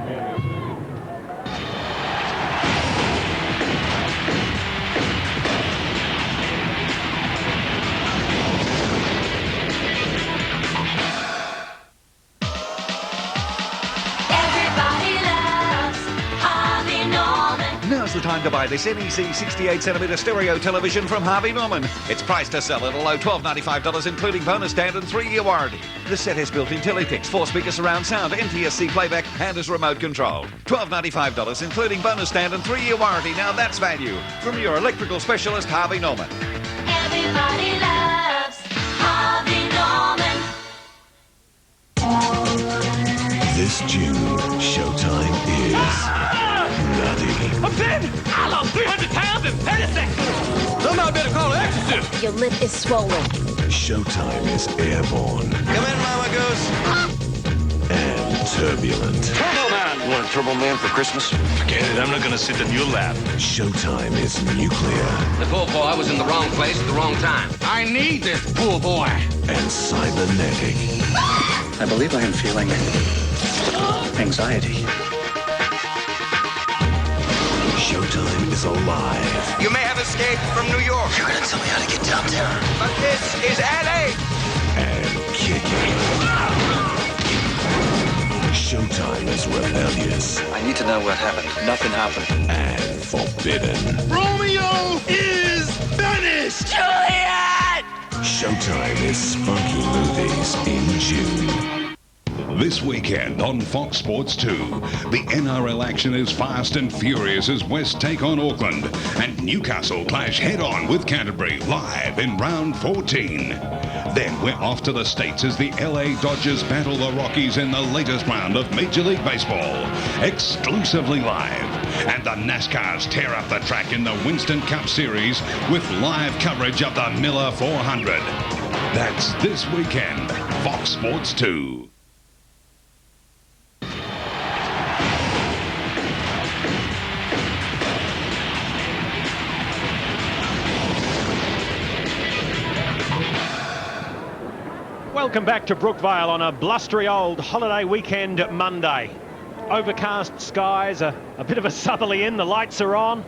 Now's the time to buy this NEC 68cm stereo television from Harvey Norman. It's priced to sell at a low $12.95, including bonus stand and 3-year warranty. The set has built-in Telepix, 4-speaker surround sound, NTSC playback, and is remote controlled. $12.95, including bonus stand and 3-year warranty. Now that's value from your electrical specialist, Harvey Norman. Everybody loves Harvey Norman. This June, Showtime is nutty. I'm dead! I lost 300 pounds in 30 seconds! Somebody better call an exorcist! Your lip is swollen. Showtime is airborne. Come in, Mama Goose. And turbulent. Turbo Man! You want a Turbo Man for Christmas? Forget it, I'm not gonna sit in your lap. Showtime is nuclear. The pool boy was in the wrong place at the wrong time. I need this pool boy. And cybernetic. I believe I am feeling anxiety. Showtime is alive. You may have escaped from New York. You're gonna tell me how to get downtown. But this is L.A. And kicking. Showtime is rebellious. I need to know what happened. Nothing happened. And forbidden. Romeo is finished! Juliet! Showtime is spunky movies in June. This weekend on Fox Sports 2, the NRL action is fast and furious as West take on Auckland and Newcastle clash head-on with Canterbury live in round 14. Then we're off to the States as the LA Dodgers battle the Rockies in the latest round of Major League Baseball, exclusively live. And the NASCARs tear up the track in the Winston Cup Series with live coverage of the Miller 400. That's this weekend, Fox Sports 2. Welcome back to Brookvale on a blustery old holiday weekend Monday. Overcast skies, a bit of a southerly in, the lights are on.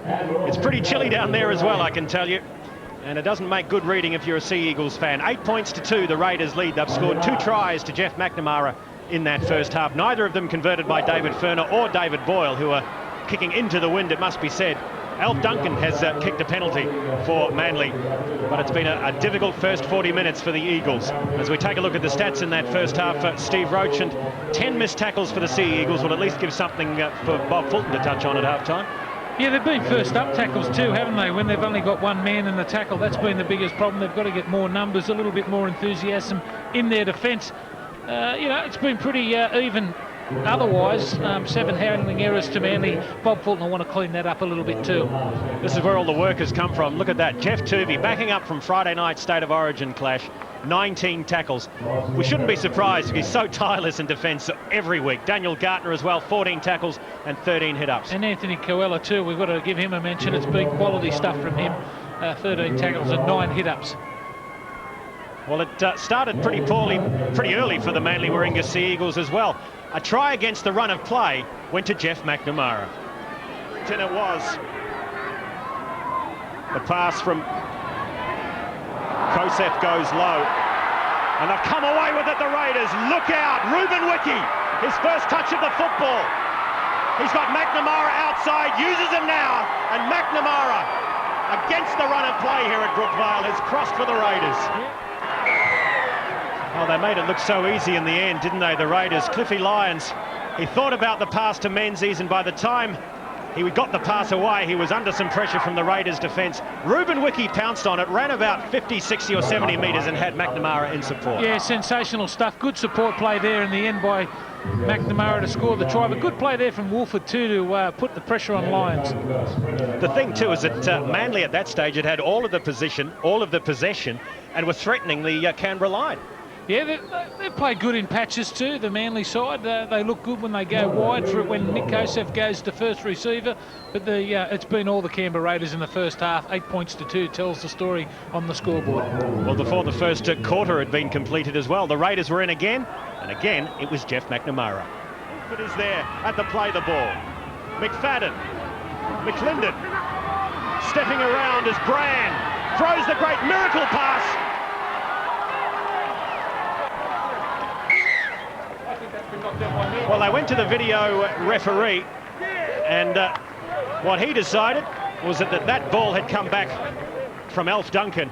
It's pretty chilly down there as well, I can tell you. And it doesn't make good reading if you're a Sea Eagles fan. 8 points to 2, the Raiders lead. They've scored 2 tries to Jeff McNamara in that first half. Neither of them converted by David Furner or David Boyle, who are kicking into the wind, it must be said. Alf Duncan has kicked a penalty for Manly, but it's been a difficult first 40 minutes for the Eagles. As we take a look at the stats in that first half, Steve Roach, and 10 missed tackles for the Sea Eagles will at least give something for Bob Fulton to touch on at half-time. Yeah, they've been first up tackles too, haven't they? When they've only got one man in the tackle, that's been the biggest problem. They've got to get more numbers, a little bit more enthusiasm in their defence. It's been pretty even. Otherwise, 7 handling errors to Manly. Bob Fulton will want to clean that up a little bit too. This is where all the work has come from. Look at that. Jeff Tuvey backing up from Friday night's State of Origin clash. 19 tackles. We shouldn't be surprised if he's so tireless in defence every week. Daniel Gartner as well, 14 tackles and 13 hit-ups. And Anthony Coella too. We've got to give him a mention. It's been quality stuff from him. 13 tackles and 9 hit-ups. Well, it started pretty poorly, pretty early for the Manly Warringah Sea Eagles as well. A try against the run of play went to Jeff McNamara. And it was. The pass from Kosef goes low. And they've come away with it, the Raiders. Look out, Ruben Wiki, his first touch of the football. He's got McNamara outside, uses him now, and McNamara, against the run of play here at Brookvale, has crossed for the Raiders. Oh, they made it look so easy in the end, didn't they, the Raiders? Cliffy Lyons, he thought about the pass to Menzies, and by the time He got the pass away. He was under some pressure from the Raiders defence. Ruben Wiki pounced on it, ran about 50, 60 or 70 metres and had McNamara in support. Yeah, sensational stuff. Good support play there in the end by McNamara to score the try. But good play there from Wolford too to put the pressure on Lions. The thing too is that Manly at that stage had all of the possession, and were threatening the Canberra line. Yeah, they play good in patches too, the Manly side. They look good when they go wide for it, when Nick Kosef goes to first receiver. But it's been all the Canberra Raiders in the first half. 8 points to 2 tells the story on the scoreboard. Well, before the first quarter had been completed as well, the Raiders were in again, and again it was Jeff McNamara. But is there at the play the ball. McFadden, McLinden, stepping around as Brand throws the great miracle pass. Well, they went to the video referee, and what he decided was that ball had come back from Alf Duncan,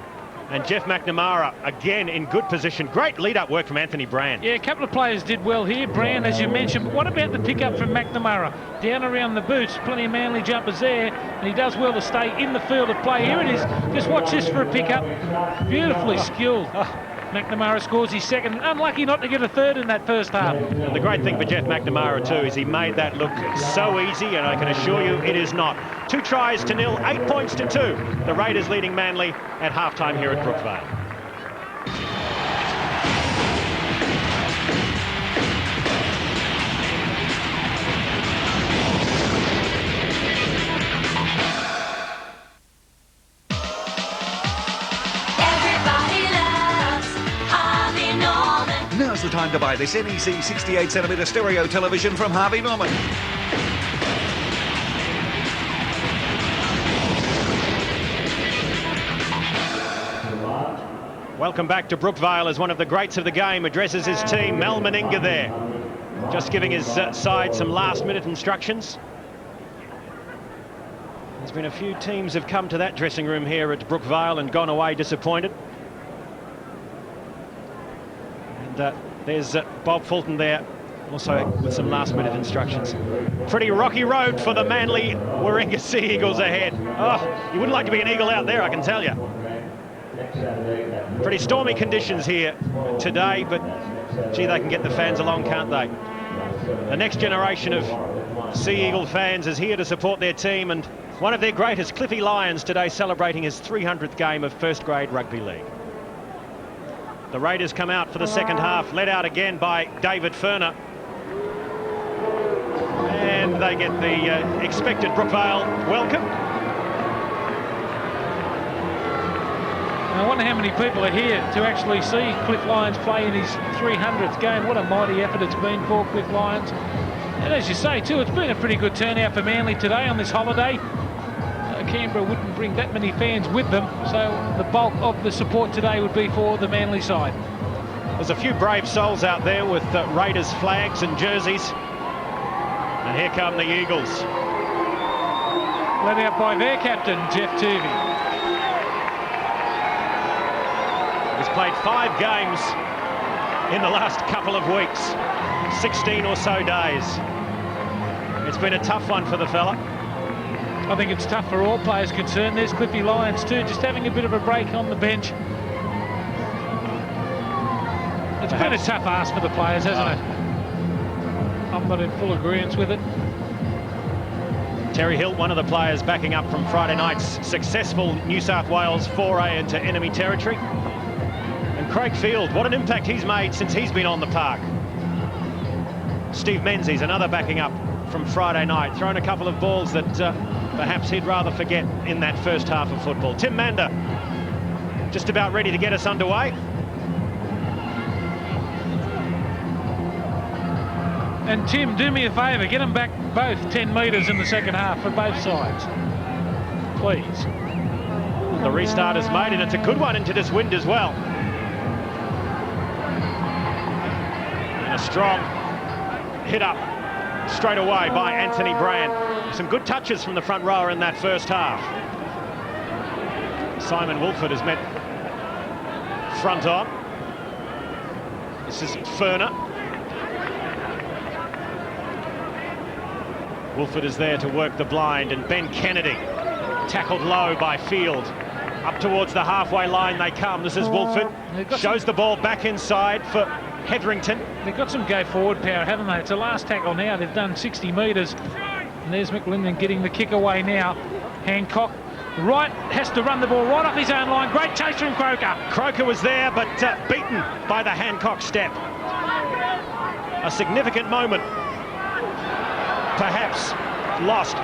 and Jeff McNamara again in good position. Great lead-up work from Anthony Brand. Yeah, a couple of players did well here. Brand, as you mentioned, but what about the pick-up from McNamara? Down around the boots, plenty of Manly jumpers there, and he does well to stay in the field of play. Here it is. Just watch this for a pick-up. Beautifully skilled. McNamara scores his second. Unlucky not to get a third in that first half. And the great thing for Jeff McNamara too is he made that look so easy, and I can assure you it is not. 2 tries to 0, 8 points to 2. The Raiders leading Manly at halftime here at Brookvale. Now's the time to buy this NEC 68cm stereo television from Harvey Norman. Welcome back to Brookvale as one of the greats of the game addresses his team. Mel Meninga there, just giving his side some last-minute instructions. There's been a few teams have come to that dressing room here at Brookvale and gone away disappointed. And there's Bob Fulton there, also with some last-minute instructions. Pretty rocky road for the Manly Warringah Sea Eagles ahead. Oh, you wouldn't like to be an Eagle out there, I can tell you. Pretty stormy conditions here today, but gee, they can get the fans along, can't they? The next generation of Sea Eagle fans is here to support their team, and one of their greatest, Cliffy Lyons, today celebrating his 300th game of first-grade rugby league. The Raiders come out for the second half, led out again by David Furner. And they get the expected Brookvale welcome. I wonder how many people are here to actually see Cliff Lyons play in his 300th game. What a mighty effort it's been for Cliff Lyons. And as you say too, it's been a pretty good turnout for Manly today on this holiday. Canberra wouldn't bring that many fans with them, so the bulk of the support today would be for the Manly side. There's a few brave souls out there with Raiders flags and jerseys. And here come the Eagles. Led out by their captain, Jeff Tuvey. He's played 5 games in the last couple of weeks, 16 or so days. It's been a tough one for the fella. I think it's tough for all players concerned. There's Cliffy Lyons too, just having a bit of a break on the bench. It's been a tough ask for the players, hasn't it? I'm not in full agreement with it. Terry Hill, one of the players backing up from Friday night's successful New South Wales foray into enemy territory. And Craig Field, what an impact he's made since he's been on the park. Steve Menzies, another backing up from Friday night, thrown a couple of balls that perhaps he'd rather forget in that first half of football. Tim Mander, just about ready to get us underway. And Tim, do me a favour, get them back both 10 metres in the second half for both sides, please. The restart is made, and it's a good one into this wind as well. And a strong hit up straight away by Anthony Brand. Some good touches from the front rower in that first half. Simon Wolford has met front on. This is Furner. Wolford is there to work the blind, and Ben Kennedy tackled low by Field. Up towards the halfway line they come. This is Wolford. Shows the ball back inside for Hetherington. They've got some go-forward power, haven't they? It's the last tackle now. They've done 60 metres. And there's McLinden getting the kick away now. Hancock right, has to run the ball right off his own line. Great chase from Croker. Croker was there, but beaten by the Hancock step. A significant moment, perhaps lost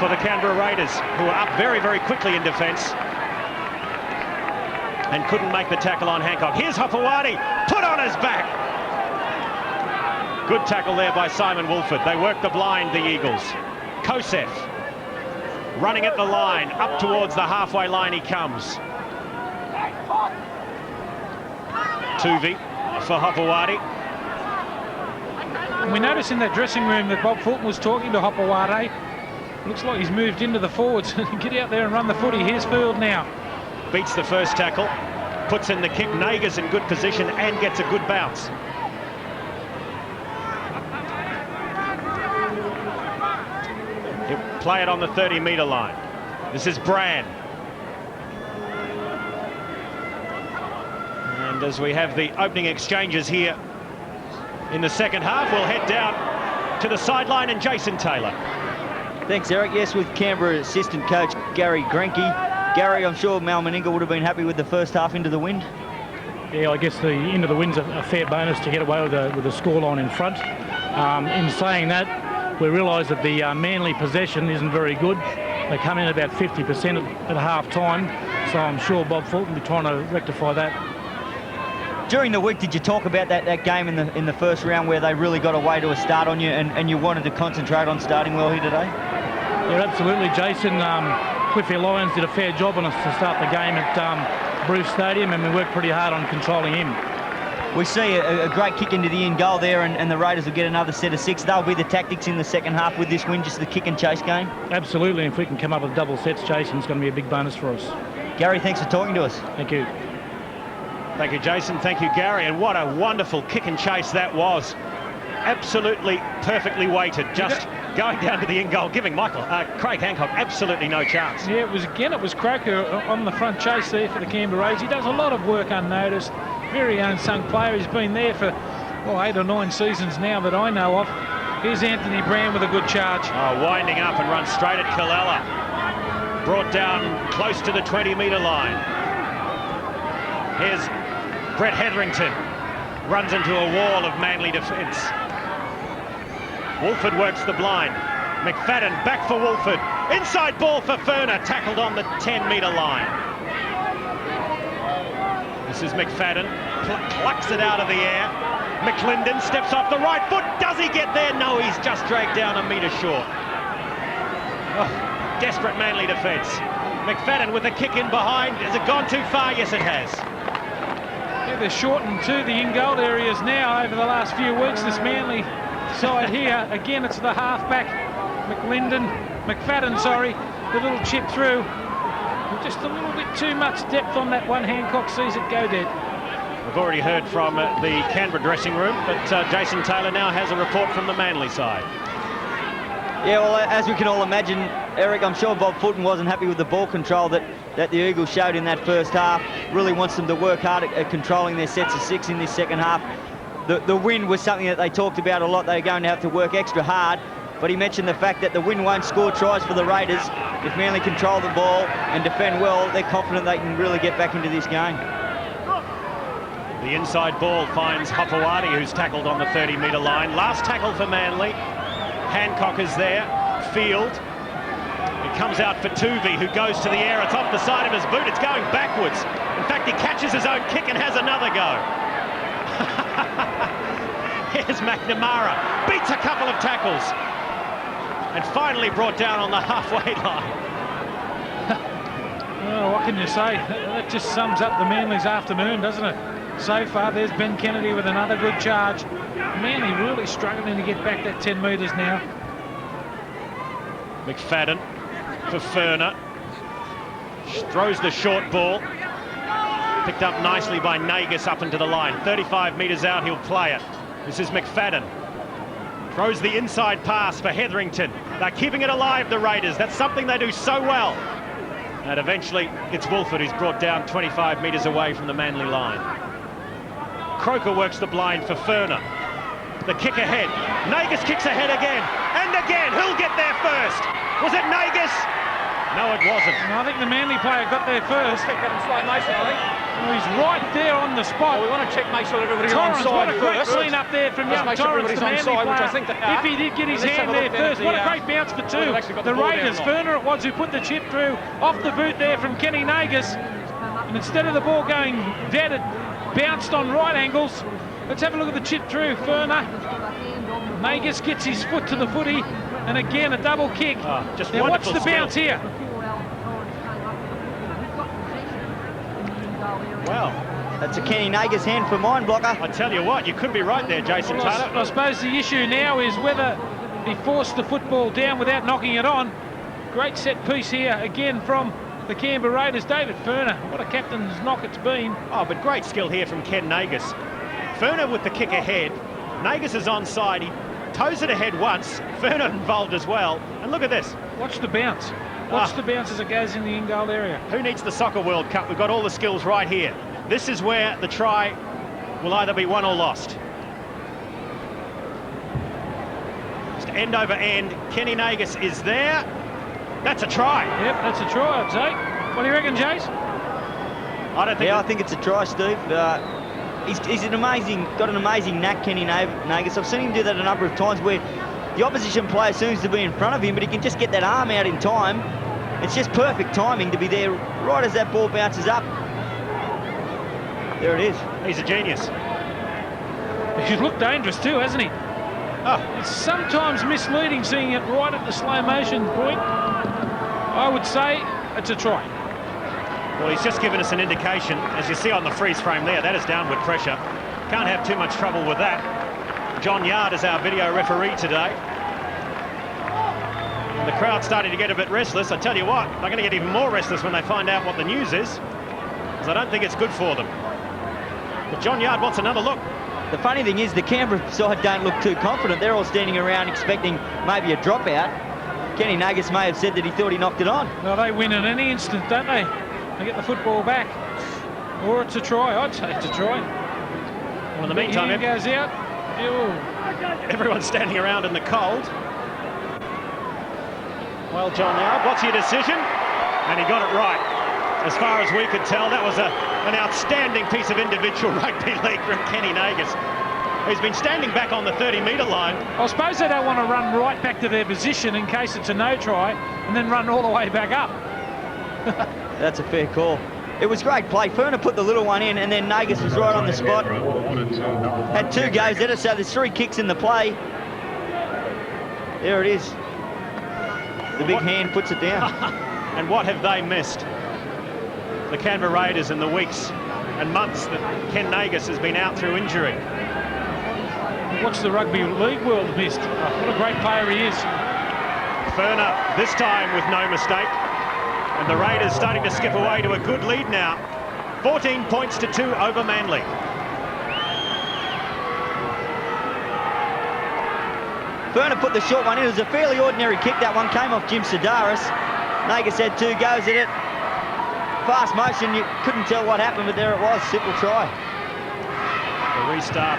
for the Canberra Raiders, who are up very, very quickly in defence and couldn't make the tackle on Hancock. Here's Hopewadi, put on his back. Good tackle there by Simon Wolford. They work the blind, the Eagles. Kosef running at the line, up towards the halfway line he comes. Tuvey for Hopewadi. We noticed in that dressing room that Bob Fulton was talking to Hopewadi. Looks like he's moved into the forwards. Get out there and run the footy. Here's Field now. Beats the first tackle, puts in the kick. Nagas in good position and gets a good bounce. He'll play it on the 30-metre line. This is Brand. And as we have the opening exchanges here in the second half, we'll head down to the sideline and Jason Taylor. Thanks, Eric. Yes, with Canberra assistant coach Gary Grenke. Gary, I'm sure Mal Meninga would have been happy with the first half into the wind. Yeah, I guess the into the wind's a fair bonus to get away with the scoreline in front. In saying that, we realise that the Manly possession isn't very good. They come in about 50% at half-time, so I'm sure Bob Fulton will be trying to rectify that. During the week, did you talk about that game in the first round where they really got away to a start on you and you wanted to concentrate on starting well here today? Yeah, absolutely, Jason. Cliffy Lyons did a fair job on us to start the game at Bruce Stadium, and we worked pretty hard on controlling him. We see a great kick into the in goal there, and the Raiders will get another set of 6. They'll be the tactics in the second half with this win, just the kick and chase game. Absolutely, and if we can come up with double sets, Jason, it's going to be a big bonus for us. Gary, thanks for talking to us. Thank you. Thank you, Jason. Thank you, Gary. And what a wonderful kick and chase that was. Absolutely perfectly weighted, just going down to the in goal, giving Craig Hancock absolutely no chance. Yeah, it was Croker on the front chase there for the Canberra Raiders. He does a lot of work unnoticed. Very unsung player. He's been there for 8 or 9 seasons now that I know of. Here's Anthony Brand with a good charge. Winding up and runs straight at Kalella. Brought down close to the 20-metre line. Here's Brett Hetherington. Runs into a wall of Manly defence. Wolford works the blind. McFadden back for Wolford. Inside ball for Ferner, tackled on the 10-metre line. This is McFadden, plucks it out of the air. McLinden steps off the right foot. Does he get there? No, he's just dragged down a metre short. Desperate Manly defence. McFadden with a kick in behind. Has it gone too far? Yes, it has. Yeah, they're shortened to the in-goal areas now over the last few weeks. This Manly side here. Again, it's the halfback, McFadden, the little chip through. Just a little bit too much depth on that one. Hancock sees it go dead. We've already heard from the Canberra dressing room, but Jason Taylor now has a report from the Manly side. Yeah, well, as we can all imagine, Eric, I'm sure Bob Fulton wasn't happy with the ball control that the Eagles showed in that first half. Really wants them to work hard at controlling their sets of 6 in this second half. The win was something that they talked about a lot. They're going to have to work extra hard, but he mentioned the fact that the win won't score tries for the Raiders. If Manly control the ball and defend well, they're confident they can really get back into this game. The inside ball finds Hopewadi, who's tackled on the 30-metre line. Last tackle for Manly. Hancock is there. Field. It comes out for Tuvey, who goes to the air. It's off the side of his boot. It's going backwards. In fact, he catches his own kick and has another go. Here's McNamara. Beats a couple of tackles. And finally brought down on the halfway line. Oh, what can you say? That just sums up the Manly's afternoon, doesn't it? So far, there's Ben Kennedy with another good charge. Manly really struggling to get back that 10 metres now. McFadden for Ferner. Throws the short ball. Picked up nicely by Nagas up into the line. 35 metres out, he'll play it. This is McFadden. Throws the inside pass for Hetherington. They're keeping it alive, the Raiders. That's something they do so well. And eventually, it's Wolford who's brought down 25 metres away from the Manly line. Croker works the blind for Furner. The kick ahead. Nagus kicks ahead again. And again, who'll get there first? Was it Nagus? No, it wasn't. No, I think the Manly player got there first. Check that in slow motion, I think. Well, he's right there on the spot. Well, we want to check, make sure everybody's Torrance, onside what a great first. clean up there from young Let's make sure Torrance, the everybody's Manly onside, which I player. think they are. If he did get his Let's have hand a there look then at first, the, what a great bounce for two. they've actually got The the ball Raiders, down, Furner it was who put the chip through off the boot there from Kenny Nagus. And instead of the ball going dead, it bounced on right angles. Let's have a look at the chip through, Furner. Nagus gets his foot to the footy, and again a double kick. Just now watch the skill. bounce here. Well, that's a Kenny Nagus hand for mine blocker. I tell you what, you could be right there, Jason Well, Taylor. I suppose the issue now is whether he forced the football down without knocking it on. Great set piece here again from the Canberra Raiders. David Furner, what a captain's knock it's been. Oh, but great skill here from Ken Nagus. Furner with the kick ahead. Nagus is onside. He toes it ahead once. Furner involved as well. And look at this. Watch the bounce. Watch the bounce as it goes in the in-goal area. Who needs the Soccer World Cup? We've got all the skills right here. This is where the try will either be won or lost. Just end over end. Kenny Nagus is there. That's a try. Yep, that's a try, I'd say. What do you reckon, Jace? I don't think. Yeah, I think it's a try, Steve. He's got an amazing knack, Kenny Nagus. I've seen him do that a number of times where the opposition player seems to be in front of him, but he can just get that arm out in time. It's just perfect timing to be there right as that ball bounces up. There it is. He's a genius. He's looked dangerous too, hasn't he? Oh. It's sometimes misleading seeing it right at the slow motion point. I would say it's a try. Well, he's just given us an indication, as you see on the freeze frame there, that is downward pressure. Can't have too much trouble with that. John Yard is our video referee today. And the crowd's starting to get a bit restless. I tell you what, they're going to get even more restless when they find out what the news is, because I don't think it's good for them. But John Yard wants another look. The funny thing is the Canberra side don't look too confident. They're all standing around expecting maybe a dropout. Kenny Nagus may have said that he thought he knocked it on. Well, they win in any instant, don't they? They get the football back. Or it's a try. I'd say it's a try. Well, in the meantime, it goes out. Everyone's standing around in the cold. Well, John Yard, what's your decision? And he got it right. As far as we could tell, that was an outstanding piece of individual rugby league from Kenny Nagus. He's been standing back on the 30-metre line. I suppose they don't want to run right back to their position in case it's a no try and then run all the way back up. That's a fair call. It was great play. Furner put the little one in and then Nagus was right on the spot. Had two goes at it, so there's 3 kicks in the play. There it is. The big hand puts it down. And what have they missed? The Canberra Raiders in the weeks and months that Ken Nagus has been out through injury. What's the rugby league world missed? What a great player he is. Furner this time with no mistake. And the Raiders starting to skip away to a good lead now. 14 points to 2 over Manly. Furner put the short one in. It was a fairly ordinary kick. That one came off Jim Sedaris. Nagus had 2 goes at it. Fast motion, you couldn't tell what happened, but there it was. Simple try. The restart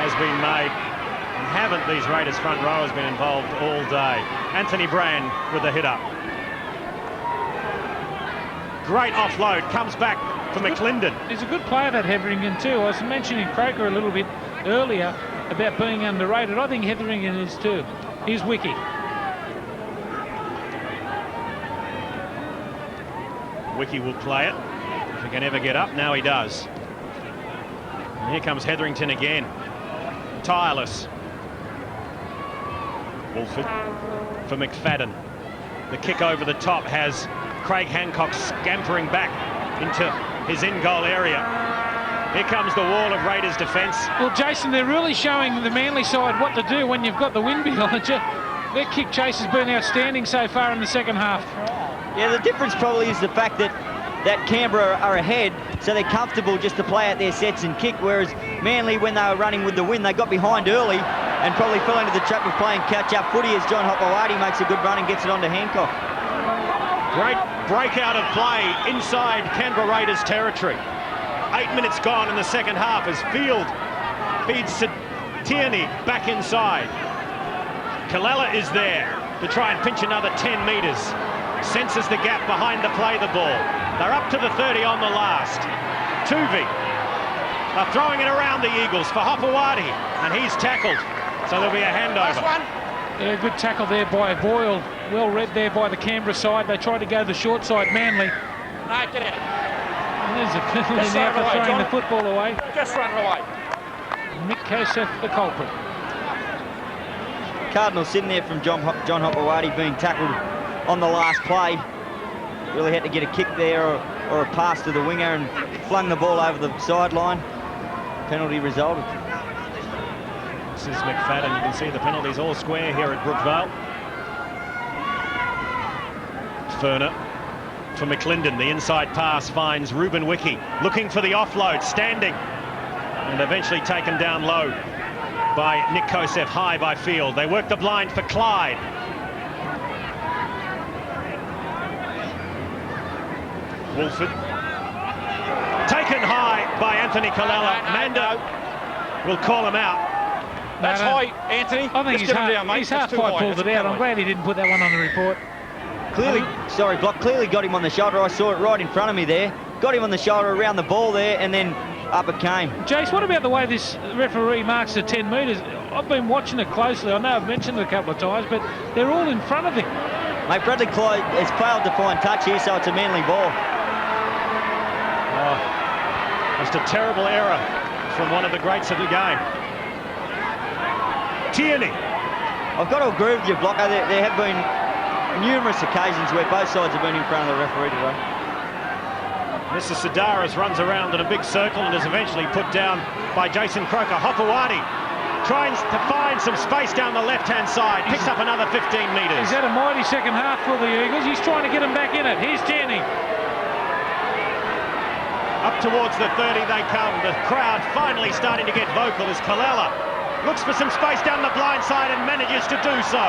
has been made. And haven't these Raiders front rowers been involved all day? Anthony Brand with the hit up. Great offload, comes back for McLinden. He's a good player, that Hetherington too. I was mentioning Croker a little bit earlier about being underrated. I think Hetherington is too. Here's Wiki. Wiki will play it if he can ever get up. Now he does. And here comes Hetherington again. Tireless. Wolford for McFadden. The kick over the top has Craig Hancock scampering back into his in-goal area. Here comes the wall of Raiders defence. Well, Jason, they're really showing the Manly side what to do when you've got the wind behind you. Their kick chase has been outstanding so far in the second half. Yeah, the difference probably is the fact that Canberra are ahead, so they're comfortable just to play out their sets and kick, whereas Manly, when they were running with the wind, they got behind early and probably fell into the trap of playing catch-up footy as John Hopewadi makes a good run and gets it onto Hancock. Great breakout of play inside Canberra Raiders territory. 8 minutes gone in the second half as Field feeds Tierney back inside. Kalala is there to try and pinch another 10 metres. Senses the gap behind the play the ball. They're up to the 30 on the last. Tuvi are throwing it around the Eagles for Hopewadi, and he's tackled. So there'll be a handover. Yeah, good tackle there by Boyle. Well read there by the Canberra side. They tried to go the short side, Manly. No, get out. And there's a penalty Just now throw it for away, throwing John. the football away. Just run it away. Nick Kosef, the culprit. Cardinal sitting there from John Hopewadi being tackled on the last play. Really had to get a kick there or a pass to the winger and flung the ball over the sideline. Penalty resulted. This is McFadden. You can see the penalties all square here at Brookvale. Ferner for McLinden. The inside pass finds Ruben Wiki. Looking for the offload, standing. And eventually taken down low by Nick Kosef, high by Field. They work the blind for Clyde. Wolford. Taken high by Anthony Kalala. Mando will call him out. That's high, Anthony. I think Just get him down, mate. he's That's too half-pipe high. pulled That's it a out. I'm penalty. glad he didn't put that one on the report. Clearly, sorry, Block, clearly got him on the shoulder. I saw it right in front of me there. Got him on the shoulder around the ball there, and then up it came. Jace, what about the way this referee marks the 10 metres? I've been watching it closely. I know I've mentioned it a couple of times, but they're all in front of him. Mate, Bradley Clyde has failed to find touch here, so it's a Manly ball. Oh, just a terrible error from one of the greats of the game. Tierney. I've got to agree with you, Blocker. There have been numerous occasions where both sides have been in front of the referee today. Mr. Sidaris runs around in a big circle and is eventually put down by Jason Croker. Hopewadi trying to find some space down the left-hand side. Picks up another 15 metres. He's had a mighty second half for the Eagles. He's trying to get him back in it. Here's Tierney. Up towards the 30 they come. The crowd finally starting to get vocal as Kalala looks for some space down the blind side and manages to do so.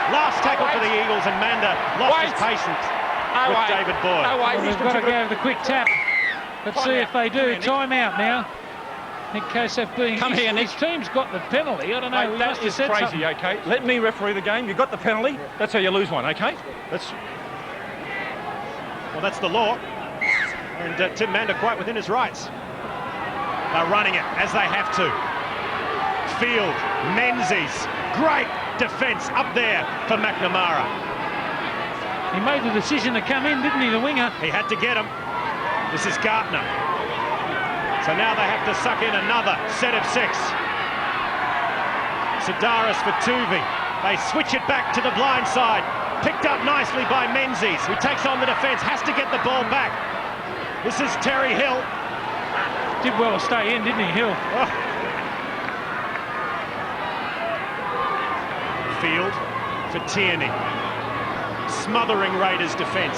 Last tackle for the Eagles, and Manda lost his patience with David Boyd. Well, they've got to go with the quick tap. Let's see if they do. Time out now. Nick Kosef being... Come here, Nick. His team's got the penalty. I don't know. Mate, that is crazy, okay? Let me referee the game. You got the penalty. That's how you lose one, okay? Well, that's the law. And Tim Manda quite within his rights. They're running it as they have to. Field, Menzies, great defence up there for McNamara. He made the decision to come in, didn't he, the winger? He had to get him. This is Gartner. So now they have to suck in another set of 6. Sidaris for Tuvi. They switch it back to the blind side. Picked up nicely by Menzies, who takes on the defence, has to get the ball back. This is Terry Hill. Did well to stay in, didn't he, Hill? Oh. Field for Tierney. Smothering Raiders defence.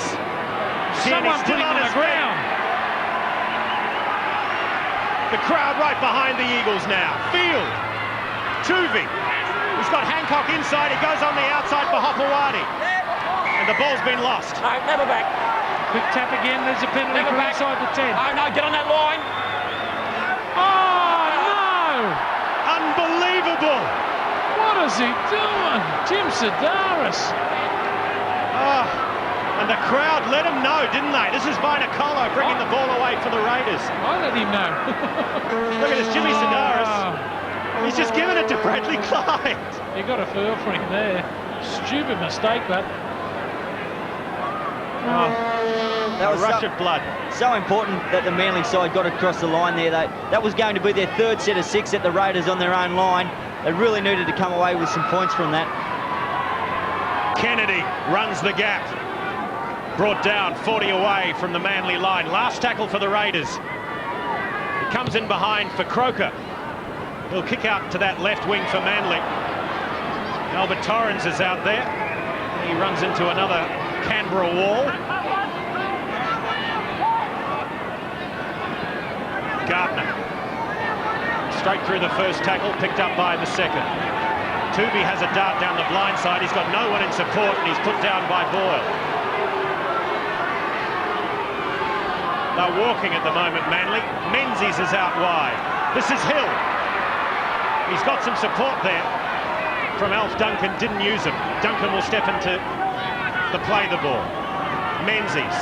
Someone put him on the ground. The crowd right behind the Eagles now. Field. Tuvi. He's got Hancock inside. He goes on the outside for Hopewadi. And the ball's been lost. No, never back. Quick tap again. There's a penalty Never from back. inside the 10. No, get on that line. Oh, no! Unbelievable. What is he doing? Jim Sidaris. Oh, and the crowd let him know, didn't they? This is Vainicolo bringing the ball away for the Raiders. I let him know. Look at this, Jimmy Sidaris. He's just given it to Bradley Clyde. You got a furl for him there. Stupid mistake, but... That was a rush of blood. So important that the Manly side got across the line there. That was going to be their third set of 6 at the Raiders on their own line. They really needed to come away with some points from that. Kennedy runs the gap. Brought down 40 away from the Manly line. Last tackle for the Raiders. He comes in behind for Croker. He'll kick out to that left wing for Manly. Albert Torrens is out there. He runs into another Canberra wall. Gartner Straight through the first tackle, picked up by the second. Tooby has a dart down the blind side. He's got no one in support, and he's put down by Boyle. They're walking at the moment, Manly. Menzies is out wide. This is Hill. He's got some support there from Alf Duncan, didn't use him. Duncan will step into the play the ball. Menzies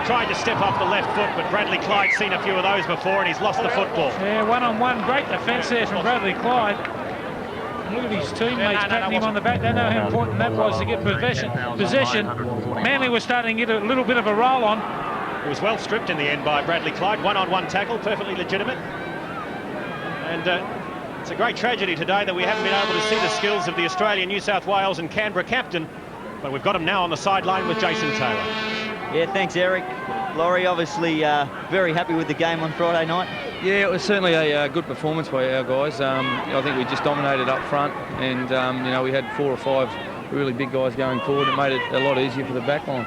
tried to step off the left foot, but Bradley Clyde's seen a few of those before, and he's lost the football. Yeah, one-on-one, great defence there from Bradley Clyde. And look at his teammates patting him on the back. They know how important that was to get possession. Manly was starting to get a little bit of a roll on. It was well stripped in the end by Bradley Clyde. One-on-one tackle, perfectly legitimate. And it's a great tragedy today that we haven't been able to see the skills of the Australian, New South Wales and Canberra captain, but we've got him now on the sideline with Jason Taylor. Yeah, thanks, Eric. Laurie, obviously very happy with the game on Friday night. Yeah, it was certainly a good performance by our guys. I think we just dominated up front, and you know, we had 4 or 5 really big guys going forward. It made it a lot easier for the back line.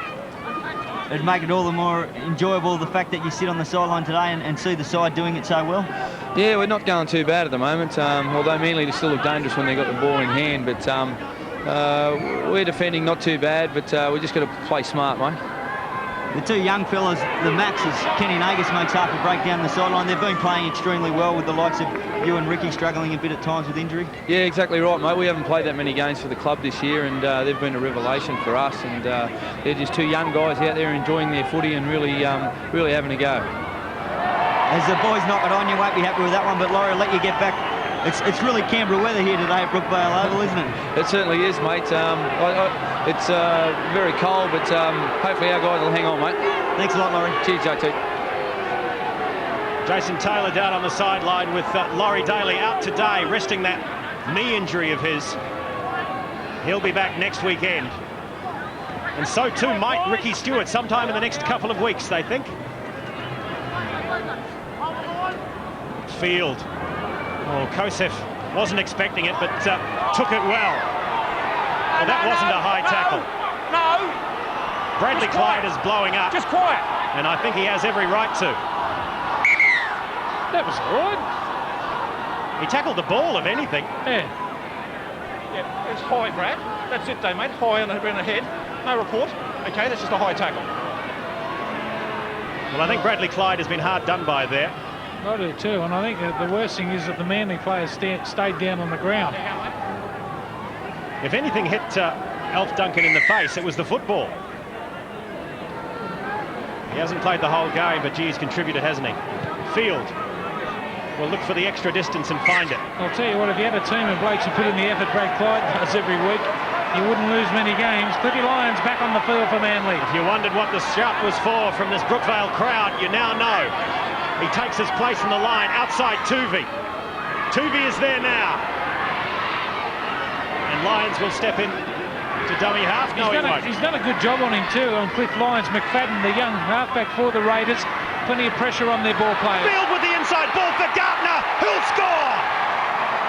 It'd make it all the more enjoyable, the fact that you sit on the sideline today and see the side doing it so well. Yeah, we're not going too bad at the moment, although Manly they still look dangerous when they got the ball in hand, but we're defending not too bad, but we just got to play smart, mate. The two young fellas, the Maxes, Kenny Nagus makes half a break down the sideline. They've been playing extremely well, with the likes of you and Ricky struggling a bit at times with injury. Yeah, exactly right, mate. We haven't played that many games for the club this year, and they've been a revelation for us. And they're just two young guys out there enjoying their footy and really having a go. As the boys knock it on, you won't be happy with that one, but Laurie, I'll let you get back. It's really Canberra weather here today at Brookvale Oval, isn't it? It certainly is, mate. It's very cold, but hopefully our guys will hang on, mate. Thanks a lot, Laurie. Cheers, JT. Jason Taylor down on the sideline with Laurie Daly out today, resting that knee injury of his. He'll be back next weekend. And so too might Ricky Stewart sometime in the next couple of weeks, they think. Field. Oh, Kosef wasn't expecting it, but took it well. Well, that wasn't a high tackle. No! Bradley Clyde is blowing up. Just quiet. And I think he has every right to. That was all right. He tackled the ball, if anything. Yeah. Yeah, it's high, Brad. That's it, though, mate. High on the head. No report. Okay, that's just a high tackle. Well, I think Bradley Clyde has been hard done by there. I do too, and I think the worst thing is that the Manly players stayed down on the ground. If anything hit Alf Duncan in the face, it was the football. He hasn't played the whole game, but gee, he's contributed, hasn't he? Field will look for the extra distance and find it. I'll tell you what, if you had a team of blokes who put in the effort Brad Clyde does every week, you wouldn't lose many games. Cliffy Lyons back on the field for Manly. If you wondered what the shout was for from this Brookvale crowd, you now know. He takes his place in the line outside Tuvey. Tuvey is there now. And Lyons will step in to dummy half. No, he won't. He's done a good job on him too, on Cliff Lyons. McFadden, the young halfback for the Raiders. Plenty of pressure on their ball players. Field with the inside ball for Gartner, who'll score!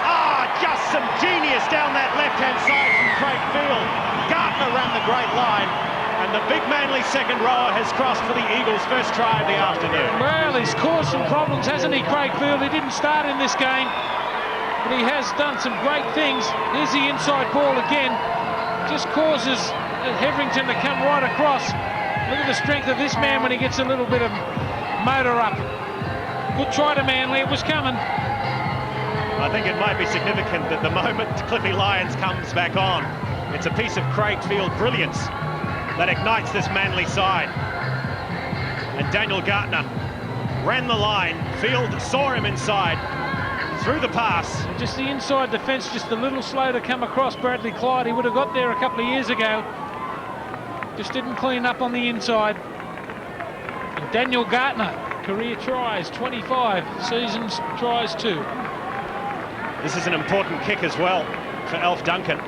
Ah, just some genius down that left-hand side from Craig Field. Gartner ran the great line. And the big Manly second rower has crossed for the Eagles' first try of the afternoon. Well, he's caused some problems, hasn't he, Craig Field? He didn't start in this game, but he has done some great things. Here's the inside ball again. Just causes Heverington to come right across. Look at the strength of this man when he gets a little bit of motor up. Good try to Manly, it was coming. I think it might be significant that the moment Cliffy Lyons comes back on, it's a piece of Craig Field brilliance that ignites this Manly side. And Daniel Gartner ran the line. Field saw him inside, through the pass. Just the inside defence, just a little slow to come across Bradley Clyde. He would have got there a couple of years ago. Just didn't clean up on the inside. And Daniel Gartner, career tries 25, seasons tries 2. This is an important kick as well for Alf Duncan.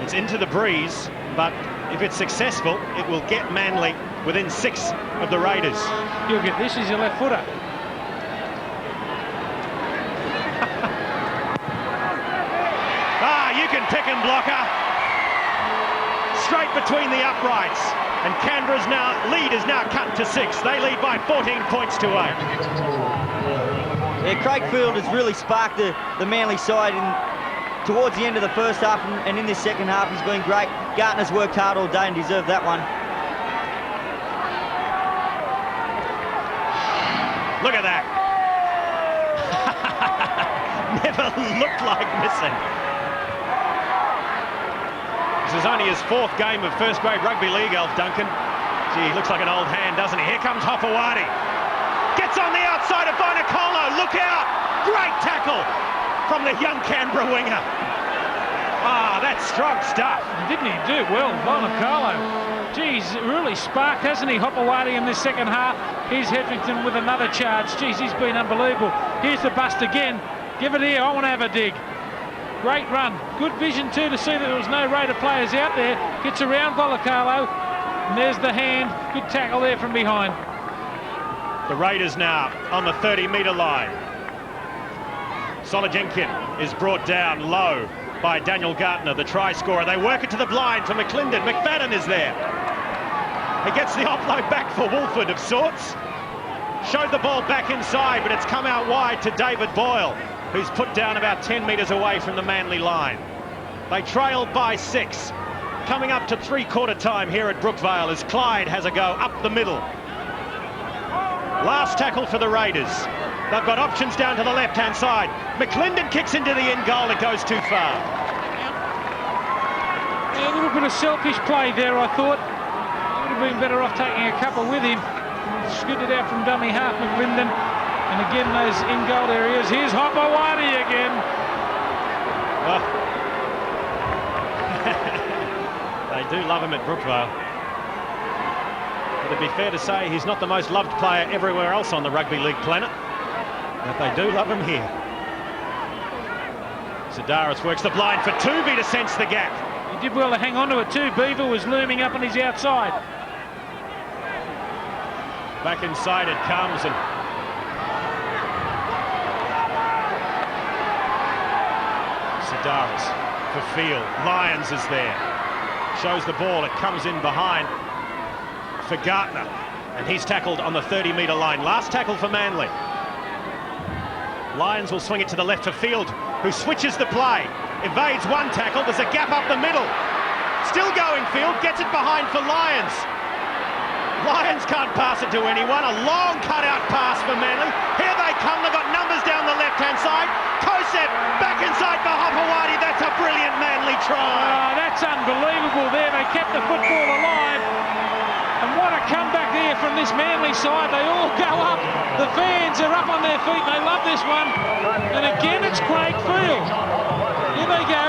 It's into the breeze, but if it's successful, it will get Manly within 6 of the Raiders. You'll get this as your left footer. You can pick and blocker. Straight between the uprights. And Canberra's lead is now cut to 6. They lead by 14 points to 8. Yeah, Craig Field has really sparked the Manly side towards the end of the first half, and in this second half he's been great. Gartner's worked hard all day and deserved that one. Look at that. Never looked like missing. This is only his 4th game of first-grade rugby league, Alf Duncan. Gee, he looks like an old hand, doesn't he? Here comes Hopewadi. Gets on the outside of Bonacolo. Look out! Great tackle from the young Canberra winger. Ah, that's strong stuff. Didn't he do well, Bonacolo? Geez, really sparked, hasn't he, Hopewadi, in this second half? Here's Hedrington with another charge. Geez, he's been unbelievable. Here's the bust again. Give it here, I want to have a dig. Great run. Good vision too to see that there was no Raider players out there. Gets around Bonacolo. And there's the hand. Good tackle there from behind. The Raiders now on the 30-metre line. Solijenkin is brought down low by Daniel Gartner, the try scorer. They work it to the blind for McClendon. McFadden is there. He gets the offload back for Wolford of sorts. Showed the ball back inside, but it's come out wide to David Boyle, who's put down about 10 metres away from the Manly line. They trail by 6. Coming up to three-quarter time here at Brookvale as Clyde has a go up the middle. Last tackle for the Raiders. They've got options down to the left-hand side. McClendon kicks into the end goal. It goes too far. Yeah, a little bit of selfish play there, I thought. Would have been better off taking a couple with him. Scooted out from dummy half, McClendon. And again, those in-goal areas. Here's Hopewadi again. Oh. They do love him at Brookvale. But it'd be fair to say he's not the most loved player everywhere else on the rugby league planet. But they do love him here. Sidaris works the blind for Tooby to sense the gap. He did well to hang on to it too. Beaver was looming up on his outside. Back inside it comes, and Sidaris for Field. Lyons is there. Shows the ball. It comes in behind for Gartner. And he's tackled on the 30-metre line. Last tackle for Manly. Lyons will swing it to the left to Field, who switches the play. Evades one tackle. There's a gap up the middle. Still going Field. Gets it behind for Lyons. Lyons can't pass it to anyone. A long cut-out pass for Manly. Here they come. They've got numbers down the left-hand side. Kosef back inside for Hopewadi. That's a brilliant Manly try. Oh, that's unbelievable there. They kept the football alive. And what a comeback there from this Manly side. They all go up. The fans are up on their feet. They love this one. And again, it's Craig Field. Here they go.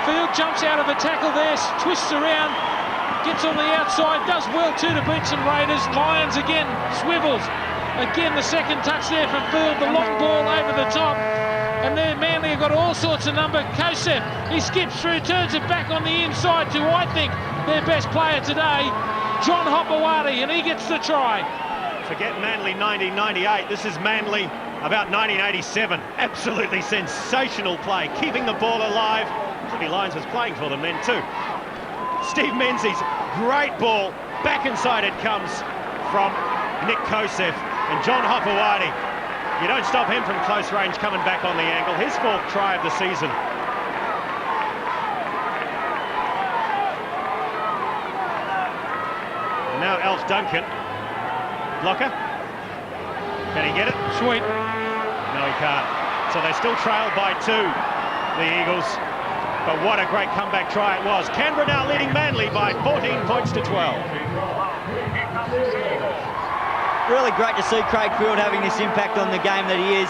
Field jumps out of the tackle there, twists around. Gets on the outside, does well too to beat some Raiders. Lyons again, swivels. Again, the second touch there from Field, the long ball over the top. And there Manly have got all sorts of number. Kosef, he skips through, turns it back on the inside to, I think, their best player today, John Hopewadi, and he gets the try. Forget Manly 1998, this is Manly about 1987. Absolutely sensational play, keeping the ball alive. Jimmy Lyons was playing for them then too. Steve Menzies, great ball. Back inside it comes from Nick Kosef. And John Hopewadi, you don't stop him from close range coming back on the angle. His 4th try of the season. And now Alf Duncan. Blocker. Can he get it? Sweet. No, he can't. So they still trail by 2, the Eagles. But what a great comeback try it was. Canberra now leading Manly by 14 points to 12. Really great to see Craig Field having this impact on the game that he is.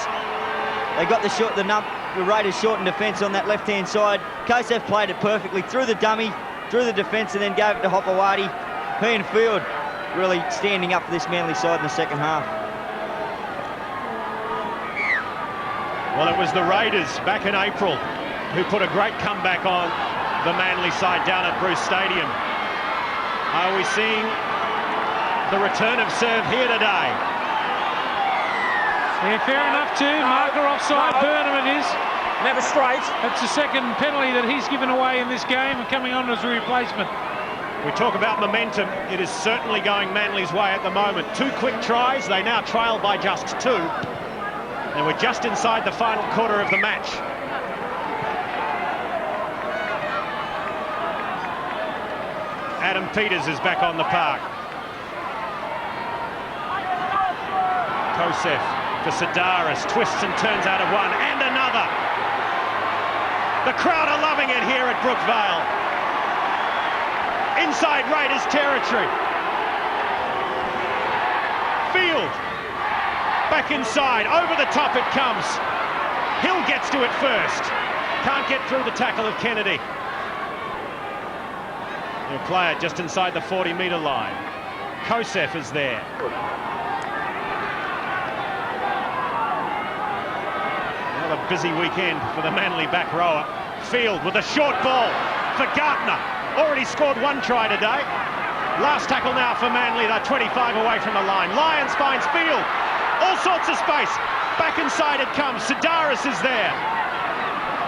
They got the Raiders short in defence on that left-hand side. Kosef played it perfectly through the dummy, through the defence, and then gave it to Hopewadi. He and Field really standing up for this Manly side in the second half. Well, it was the Raiders back in April who put a great comeback on the Manly side down at Bruce Stadium. Are we seeing the return of serve here today? Yeah, fair enough too. Marker offside, Burnham it is. Never straight. That's the second penalty that he's given away in this game, and coming on as a replacement. We talk about momentum. It is certainly going Manly's way at the moment. 2 quick tries. They now trail by just 2. And we're just inside the final quarter of the match. Adam Peters is back on the park. Kosef for Sidaris, twists and turns out of one and another. The crowd are loving it here at Brookvale. Inside Raiders territory. Field. Back inside, over the top it comes. Hill gets to it first. Can't get through the tackle of Kennedy. A player just inside the 40-metre line. Kosef is there. Another busy weekend for the Manly back rower. Field with a short ball for Gartner. Already scored one try today. Last tackle now for Manly. They're 25 away from the line. Lyons finds Field. All sorts of space. Back inside it comes. Sidaris is there.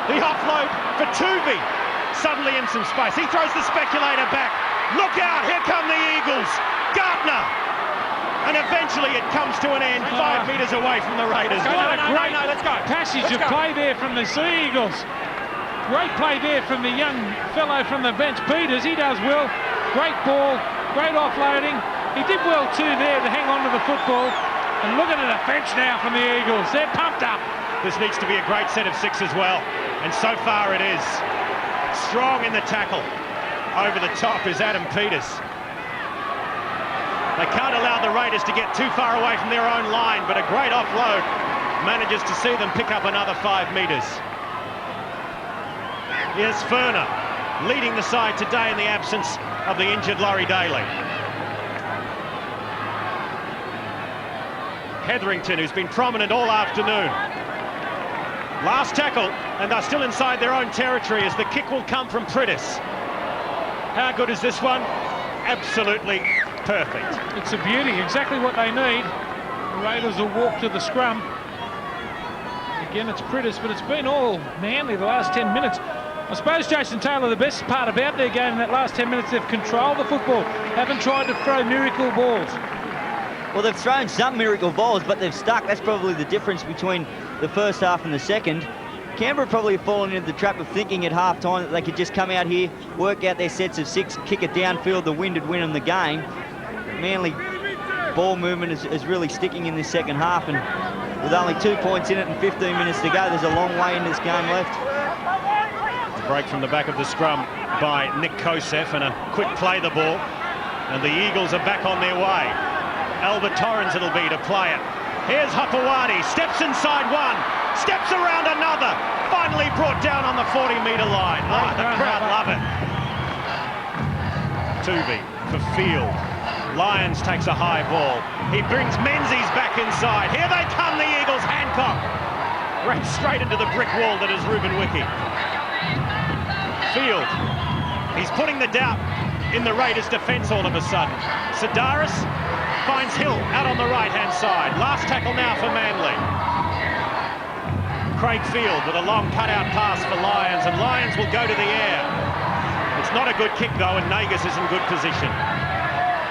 The offload for Tuvey. Suddenly in some space. He throws the speculator back. Look out, here come the Eagles. Gartner. And eventually it comes to an end, 5 metres away from the Raiders. Great let's go. Passage of play there from the Sea Eagles. Great play there from the young fellow from the bench, Peters. He does well. Great ball, great offloading. He did well too there to hang on to the football. And look at the defence now from the Eagles. They're pumped up. This needs to be a great set of six as well. And so far it is. Strong in the tackle. Over the top is Adam Peters. They can't allow the Raiders to get too far away from their own line, but a great offload manages to see them pick up another 5 metres. Here's Ferner leading the side today in the absence of the injured Laurie Daly. Hetherington, who's been prominent all afternoon. Last tackle, and they're still inside their own territory as the kick will come from Pritis. How good is this one? Absolutely perfect. It's a beauty, exactly what they need. The Raiders will walk to the scrum. Again, it's Pritis, but it's been all Manly the last 10 minutes. I suppose Jason Taylor, the best part about their game in that last 10 minutes, they've controlled the football, haven't tried to throw miracle balls. Well, they've thrown some miracle balls, but they've stuck. That's probably the difference between the first half and the second. Canberra probably have fallen into the trap of thinking at half-time that they could just come out here, work out their sets of 6, kick it downfield, the wind would win them the game. Manly ball movement is really sticking in this second half, and with only 2 points in it and 15 minutes to go, there's a long way in this game left. Break from the back of the scrum by Nick Kosef, and a quick play the ball. And the Eagles are back on their way. Albert Torrens it'll be to play it. Here's Hopewadi, steps inside one, steps around another, finally brought down on the 40-metre line. Oh, the crowd love it. Tuvey for Field. Lyons takes a high ball. He brings Menzies back inside. Here they come, the Eagles. Hancock ran straight into the brick wall that is Ruben Wiki. Field. He's putting the doubt in the Raiders' defence all of a sudden. Sidaris finds Hill out on the right-hand side. Last tackle now for Manly. Craig Field with a long cut-out pass for Lyons, and Lyons will go to the air. It's not a good kick, though, and Nagus is in good position.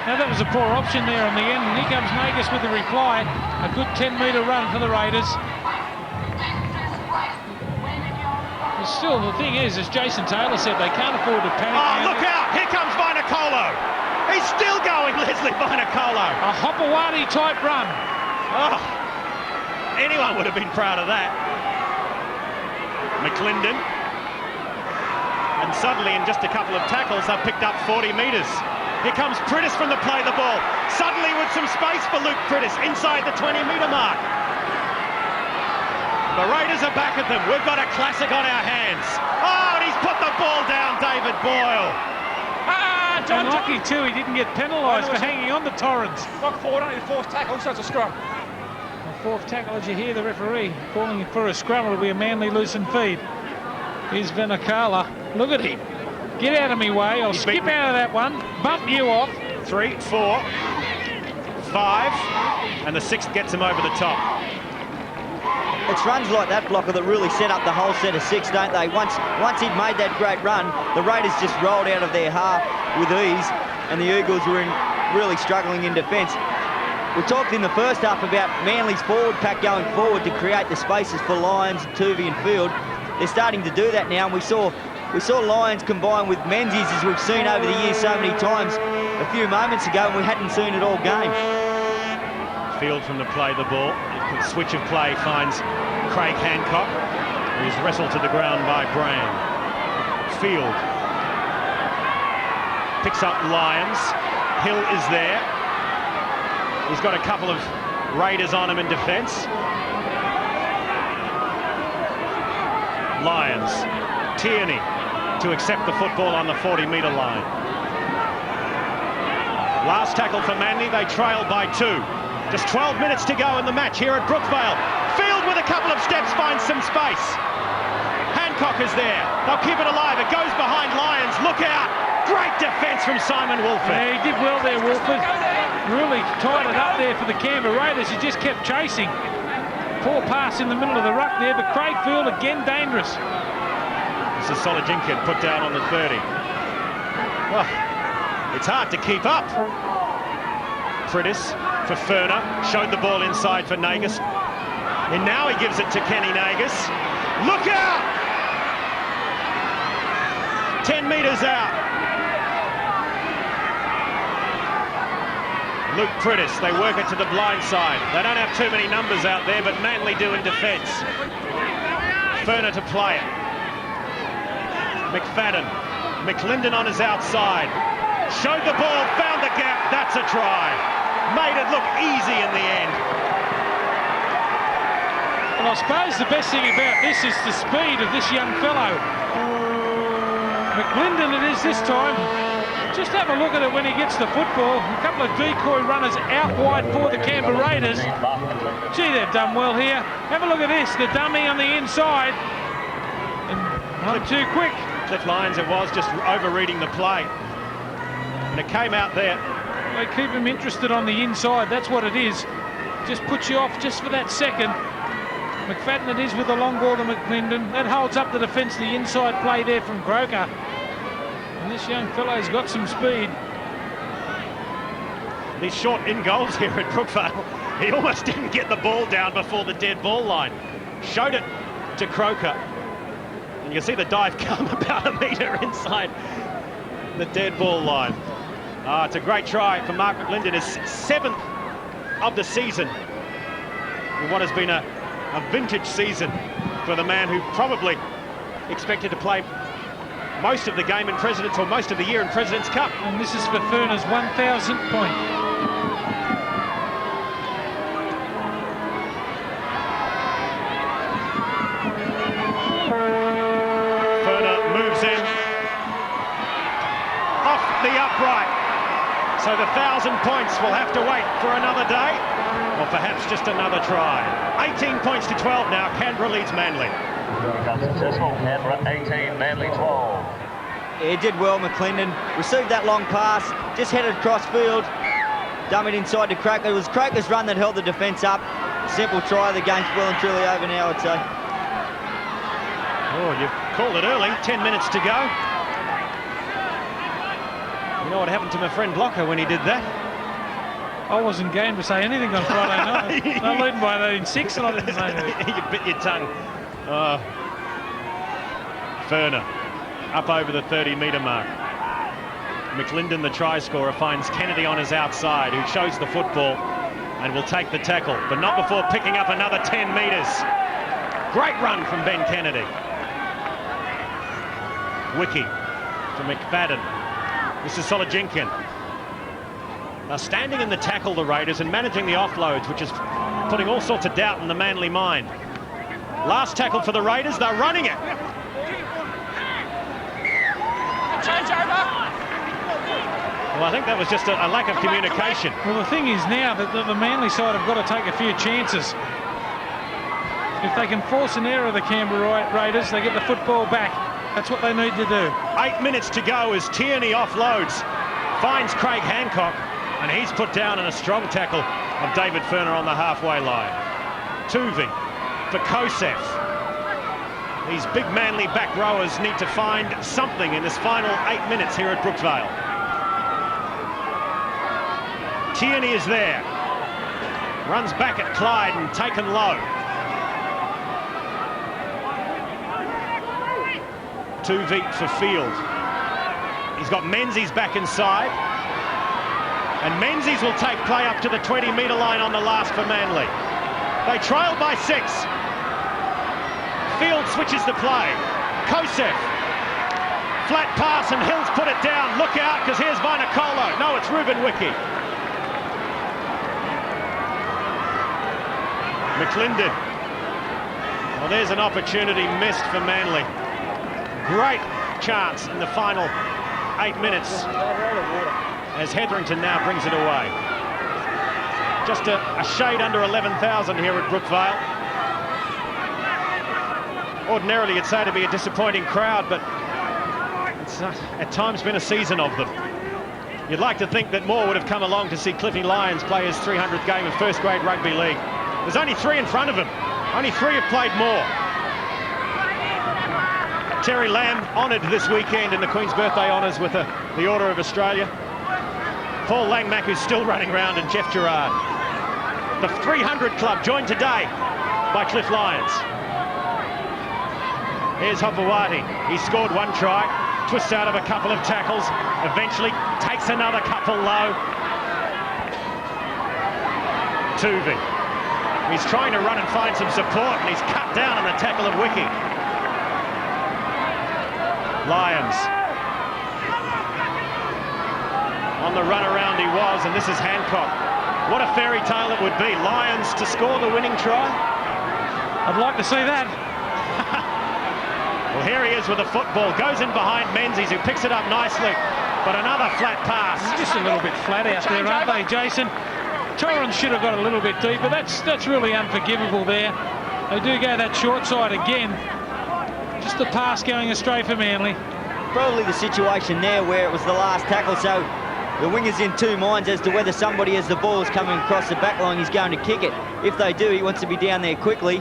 Now, that was a poor option there on the end, and here comes Nagus with the reply. A good 10-metre run for the Raiders. But still, the thing is, as Jason Taylor said, they can't afford to panic. Oh, look out! Here comes Vinacolo. He's still going, Leslie Vinacolo. A Hopewadi type run. Oh, anyone would have been proud of that. McClendon. And suddenly, in just a couple of tackles, they've picked up 40 metres. Here comes Pritis from the play the ball. Suddenly with some space for Luke Pritis inside the 20-metre mark. The Raiders are back at them. We've got a classic on our hands. Oh, and he's put the ball down, David Boyle. And lucky too, he didn't get penalised for hanging on to Torrens. Knock forward, only the fourth tackle, so it's a scrum. The fourth tackle, as you hear the referee calling for a scrum, it'll be a Manly loose and feed. Here's Vinacala. Look at him. Get out of me way. I'll skip out of that one. Bump you off. 3, 4, 5, and the 6th gets him over the top. It's runs like that, Blocker, that really set up the whole set of 6, don't they? Once he'd made that great run, the Raiders just rolled out of their half with ease, and the Eagles were really struggling in defence. We talked in the first half about Manly's forward pack going forward to create the spaces for Lyons, Tuvey and Field. They're starting to do that now, and we saw Lyons combine with Menzies, as we've seen over the years so many times a few moments ago, and we hadn't seen it all game. Field from the play the ball. The switch of play finds Craig Hancock, who's wrestled to the ground by Brown. Field picks up Lyons. Hill is there. He's got a couple of Raiders on him in defence. Lyons, Tierney to accept the football on the 40-metre line. Last tackle for Manly, they trail by 2. Just 12 minutes to go in the match here at Brookvale. Field with a couple of steps finds some space. Hancock is there. They'll keep it alive. It goes behind Lyons. Look out. Great defence from Simon Wolford. Yeah, he did well there, Wolford. Really tied it up there for the Canberra Raiders. He just kept chasing. Poor pass in the middle of the ruck there, but Craig Field again dangerous. This is Solodjinkin put down on the 30. Well, it's hard to keep up. Frittis for Ferner, showed the ball inside for Nagus. And now he gives it to Kenny Nagus. Look out! 10 metres out. Luke Frittis, they work it to the blind side. They don't have too many numbers out there, but Manly do in defence. Ferner to play it. McFadden. McLinden on his outside. Showed the ball, found the gap. That's a try. Made it look easy in the end. Well, I suppose the best thing about this is the speed of this young fellow. McLinden it is this time. Just have a look at it when he gets the football. A couple of decoy runners out wide for the Canberra Raiders. Gee, they've done well here. Have a look at this, the dummy on the inside. And not too quick. Cliff Lyons it was, just over-reading the play. And it came out there. They keep him interested on the inside, that's what it is. Just puts you off just for that second. McFadden it is with the long ball to McLinden. That holds up the defence, the inside play there from Croker. And this young fellow's got some speed. These short in goals here at Brookvale. He almost didn't get the ball down before the dead ball line. Showed it to Croker. And you can see the dive come about a metre inside the dead ball line. It's a great try for Mark McLinden. His 7th of the season. In what has been a vintage season for the man who probably expected to play most of the game in President's, or most of the year in President's Cup. And this is for Ferner's 1,000th point. Ferner moves in off the upright. So the 1,000 points will have to wait for another day, or perhaps just another try. 18 points to 12 now. Canberra leads Manly. Unsuccessful. Canberra 18, Manly 12. Yeah, he did well, McLinden. Received that long pass, just headed across field, dummied inside to Croker. It was Croker's run that held the defence up. Simple try. The game's well and truly over now, I'd say. Oh, you've called it early. 10 minutes to go. You know what happened to my friend Blocker when he did that? I wasn't game to say anything on Friday night. They're leading by 6 and I didn't say anything. You bit your tongue. Ferner up over the 30-metre mark. McLinden, the try scorer, finds Kennedy on his outside, who shows the football and will take the tackle, but not before picking up another 10 metres. Great run from Ben Kennedy. Wiki to McFadden. This is Solodjinkin. Now standing in the tackle, the Raiders, and managing the offloads, which is putting all sorts of doubt in the Manly mind. Last tackle for the Raiders, they're running it. Change over. Well, I think that was just a lack of communication. Well, the thing is now that the Manly side have got to take a few chances. If they can force an error, the Canberra Raiders, they get the football back. That's what they need to do. 8 minutes to go as Tierney offloads, finds Craig Hancock, and he's put down in a strong tackle of David Ferner on the halfway line. Tuvey for Kosef. These big Manly back rowers need to find something in this final 8 minutes here at Brookvale. Tierney is there. Runs back at Clyde and taken low. 2v for Field. He's got Menzies back inside. And Menzies will take play up to the 20-metre line on the last for Manly. They trail by 6. Field switches the play. Kosef. Flat pass and Hill's put it down. Look out, because here's Vinacolo. No, it's Ruben Wiki. McClendon. Well, there's an opportunity missed for Manly. Great chance in the final 8 minutes as Hetherington now brings it away. Just a shade under 11,000 here at Brookvale. Ordinarily, you'd say to be a disappointing crowd, but it's at times been a season of them. You'd like to think that more would have come along to see Cliffy Lyons play his 300th game of first-grade rugby league. There's only 3 in front of him. Only 3 have played more. Terry Lamb honoured this weekend in the Queen's Birthday Honours with the Order of Australia. Paul Langmack, who's still running around, and Jeff Gerard. The 300 club joined today by Cliff Lyons. Here's Hopewadi. He scored 1 try, twists out of a couple of tackles, eventually takes another couple low. Tuvi. He's trying to run and find some support, and he's cut down on the tackle of Wiki. Lyons. On the run around he was, and this is Hancock. What a fairy tale it would be. Lyons to score the winning try. I'd like to see that. Well, here he is with a football. Goes in behind Menzies, who picks it up nicely. But another flat pass. Just a little bit flat out there, aren't they, Jason? Torrens should have got a little bit deeper. That's really unforgivable there. They do go that short side again. Just the pass going astray for Manly. Probably the situation there where it was the last tackle, so the winger's in 2 minds as to whether somebody, as the ball is coming across the back line, is going to kick it. If they do, he wants to be down there quickly.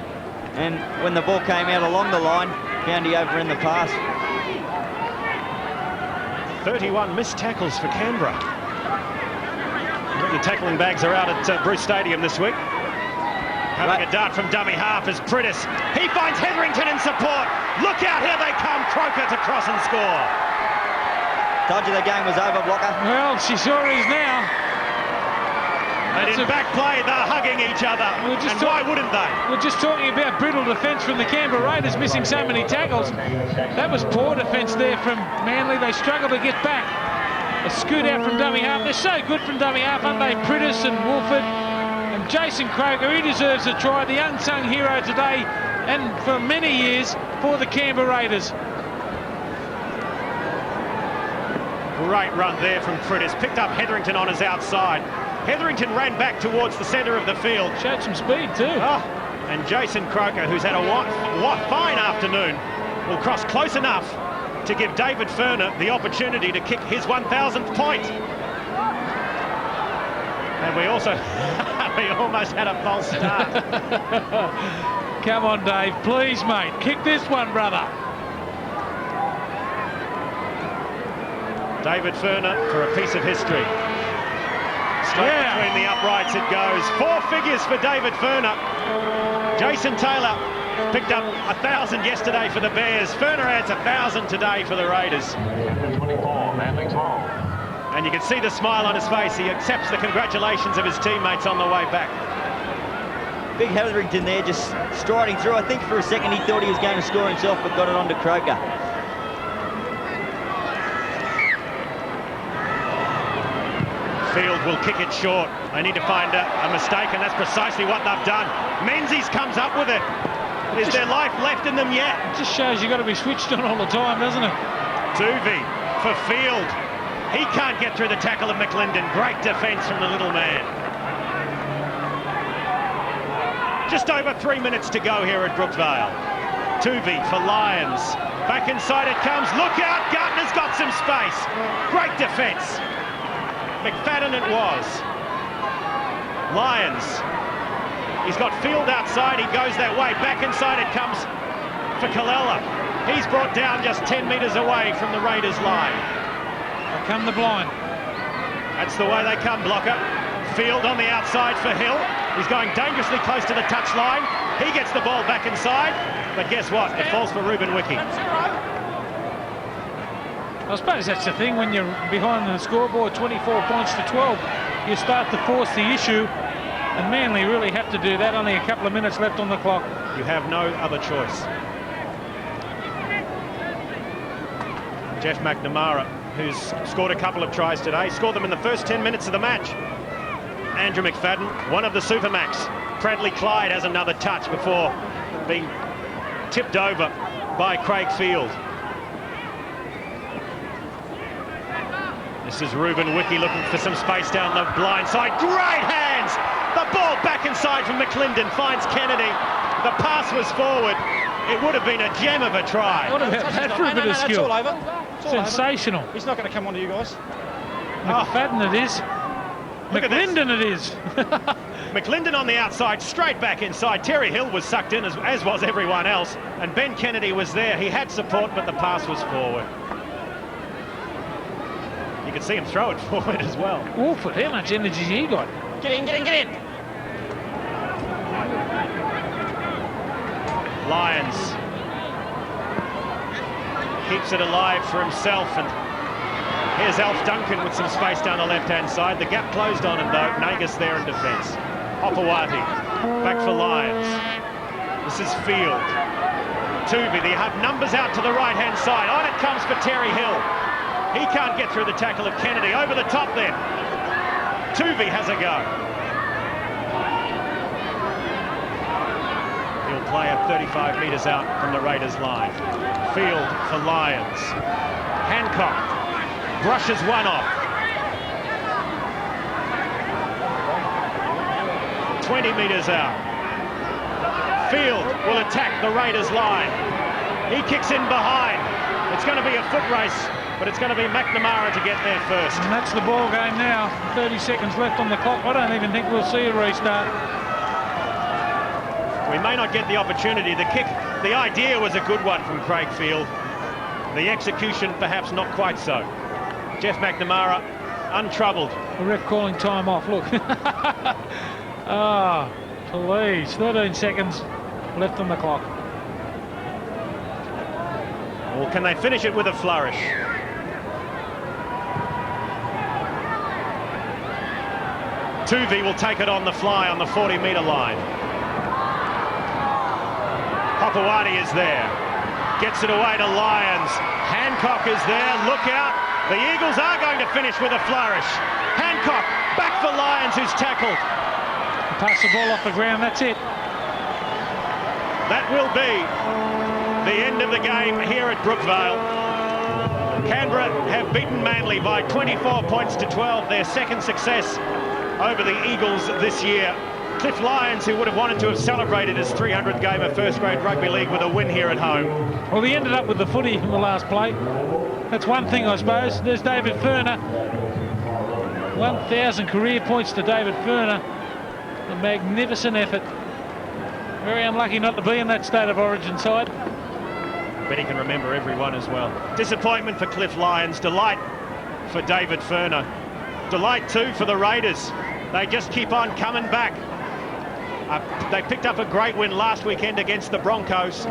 And when the ball came out along the line, found he overran the pass. 31 missed tackles for Canberra. The tackling bags are out at Bruce Stadium this week. Having a dart from dummy half is Prittis. He finds Hetherington in support. Look out, here they come. Croker to cross and score. Told you the game was over, Blocker. Well, she sure is now. And in back play, they're hugging each other. And why wouldn't they? We're just talking about brittle defence from the Canberra Raiders, missing so many tackles. That was poor defence there from Manly. They struggle to get back. A scoot out from dummy half. They're so good from dummy half, aren't they? Prittis and Wolford. And Jason Croker, he deserves a try. The unsung hero today, and for many years, for the Canberra Raiders. Great run there from Prittis. Picked up Hetherington on his outside. Hetherington ran back towards the centre of the field. Showed some speed too. Oh, and Jason Croker, who's had a fine afternoon, will cross close enough to give David Furner the opportunity to kick his 1,000th point. And we also, we almost had a false start. Come on, Dave, please, mate. Kick this one, brother. David Furner for a piece of history. Straight between the uprights it goes. 4 figures for David Furner. Jason Taylor picked up 1,000 yesterday for the Bears. Furner adds 1,000 today for the Raiders. 24, Manly 12. And you can see the smile on his face. He accepts the congratulations of his teammates on the way back. Big Hetherington there, just striding through. I think for a second he thought he was going to score himself, but got it onto Croker. Field will kick it short. They need to find a mistake, and that's precisely what they've done. Menzies comes up with it. Is there life left in them yet? It just shows you've got to be switched on all the time, doesn't it? Tuvi for Field. He can't get through the tackle of McClendon. Great defence from the little man. Just over 3 minutes to go here at Brookvale. Tuvi for Lyons. Back inside it comes. Look out, Gartner's got some space. Great defence. McFadden it was. Lyons. He's got Field outside. He goes that way. Back inside it comes for Kalella. He's brought down just 10 metres away from the Raiders line. Here come the blind. That's the way they come, Blocker. Field on the outside for Hill. He's going dangerously close to the touchline. He gets the ball back inside, but guess what? It falls for Reuben Wiki. I suppose that's the thing when you're behind the scoreboard, 24 points to 12. You start to force the issue, and Manly really have to do that. Only a couple of minutes left on the clock. You have no other choice. Jeff McNamara, who's scored a couple of tries today, scored them in the first 10 minutes of the match. Andrew McFadden, one of the Supermax. Bradley Clyde has another touch before being tipped over by Craig Field. This is Reuben Wiki looking for some space down the blind side. Great hands! The ball back inside from McClendon finds Kennedy. The pass was forward. It would have been a gem of a try. What about that for a bit of skill? It's all over. It's all Sensational. over. He's not going to come onto you guys. McFadden it is. McClendon it is. McClendon on the outside, straight back inside. Terry Hill was sucked in, as was everyone else. And Ben Kennedy was there. He had support, but the pass was forward. You could see him throw it forward as well. Awful, how much energy he got. Get in, get in, get in. Lyons keeps it alive for himself, and here's Alf Duncan with some space down the left-hand side. The gap closed on him though. Nagus there in defence. Hopewati back for Lyons. This is Field. Tuvey, they have numbers out to the right-hand side. On it comes for Terry Hill. He can't get through the tackle of Kennedy. Over the top then. Tuvey has a go. He'll play at 35 metres out from the Raiders line. Field for Lyons. Hancock brushes one off. 20 metres out. Field will attack the Raiders line. He kicks in behind. It's going to be a foot race, but it's going to be McNamara to get there first. And that's the ball game now. 30 seconds left on the clock. I don't even think we'll see a restart. We may not get the opportunity. The kick, the idea was a good one from Craig Field. The execution perhaps not quite so. Jeff McNamara untroubled. The ref calling time off, look. Ah, please. 13 seconds left on the clock. Or can they finish it with a flourish? Tuvey will take it on the fly on the 40-metre line. Hopewati is there. Gets it away to Lyons. Hancock is there. Look out. The Eagles are going to finish with a flourish. Hancock back for Lyons, who's tackled. Pass the ball off the ground, that's it. That will be the end of the game here at Brookvale. Canberra have beaten Manly by 24 points to 12, their second success over the Eagles this year. Cliff Lyons, who would have wanted to have celebrated his 300th game of first-grade rugby league with a win here at home. Well, he ended up with the footy in the last play. That's one thing, I suppose. There's David Furner. 1,000 career points to David Furner. A magnificent effort. Very unlucky not to be in that State of Origin side. Bet he can remember everyone as well. Disappointment for Cliff Lyons. Delight for David Furner. Delight too for the Raiders. They just keep on coming back. They picked up a great win last weekend against the Broncos.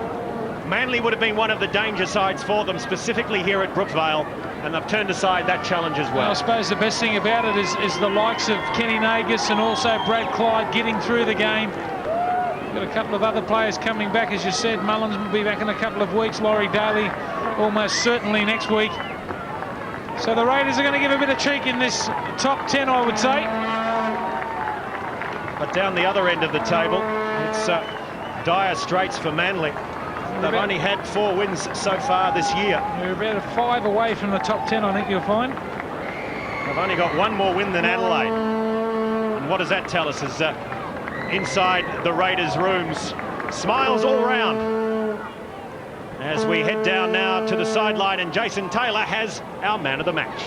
Manly would have been one of the danger sides for them, specifically here at Brookvale, and they've turned aside that challenge as well. I suppose the best thing about it is the likes of Kenny Nagus and also Brad Clyde getting through the game. Got a couple of other players coming back, as you said. Mullins will be back in a couple of weeks. Laurie Daly almost certainly next week. So the Raiders are going to give a bit of cheek in this top 10, I would say. But down the other end of the table, it's dire straits for Manly. They've only had 4 wins so far this year. They're about 5 away from the top 10, I think you'll find. They've only got 1 more win than Adelaide. And what does that tell us? Is inside the Raiders' rooms, smiles all round. As we head down now to the sideline, and Jason Taylor has our man of the match.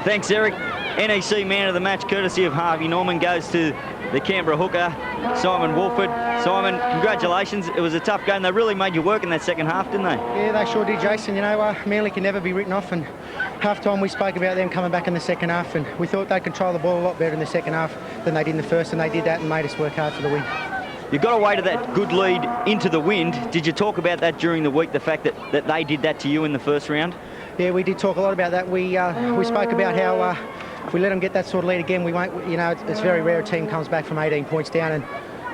Thanks, Eric. NEC Man of the Match, courtesy of Harvey Norman, goes to the Canberra hooker, Simon Wolford. Simon, congratulations. It was a tough game. They really made you work in that second half, didn't they? Yeah, they sure did, Jason. You know, Manly can never be written off, and half-time we spoke about them coming back in the second half, and we thought they'd control the ball a lot better in the second half than they did in the first, and they did that and made us work hard for the win. You got away to that good lead into the wind. Did you talk about that during the week, the fact that they did that to you in the first round? Yeah, we did talk a lot about that. We spoke about how if we let them get that sort of lead again, we won't. You know, it's very rare a team comes back from 18 points down,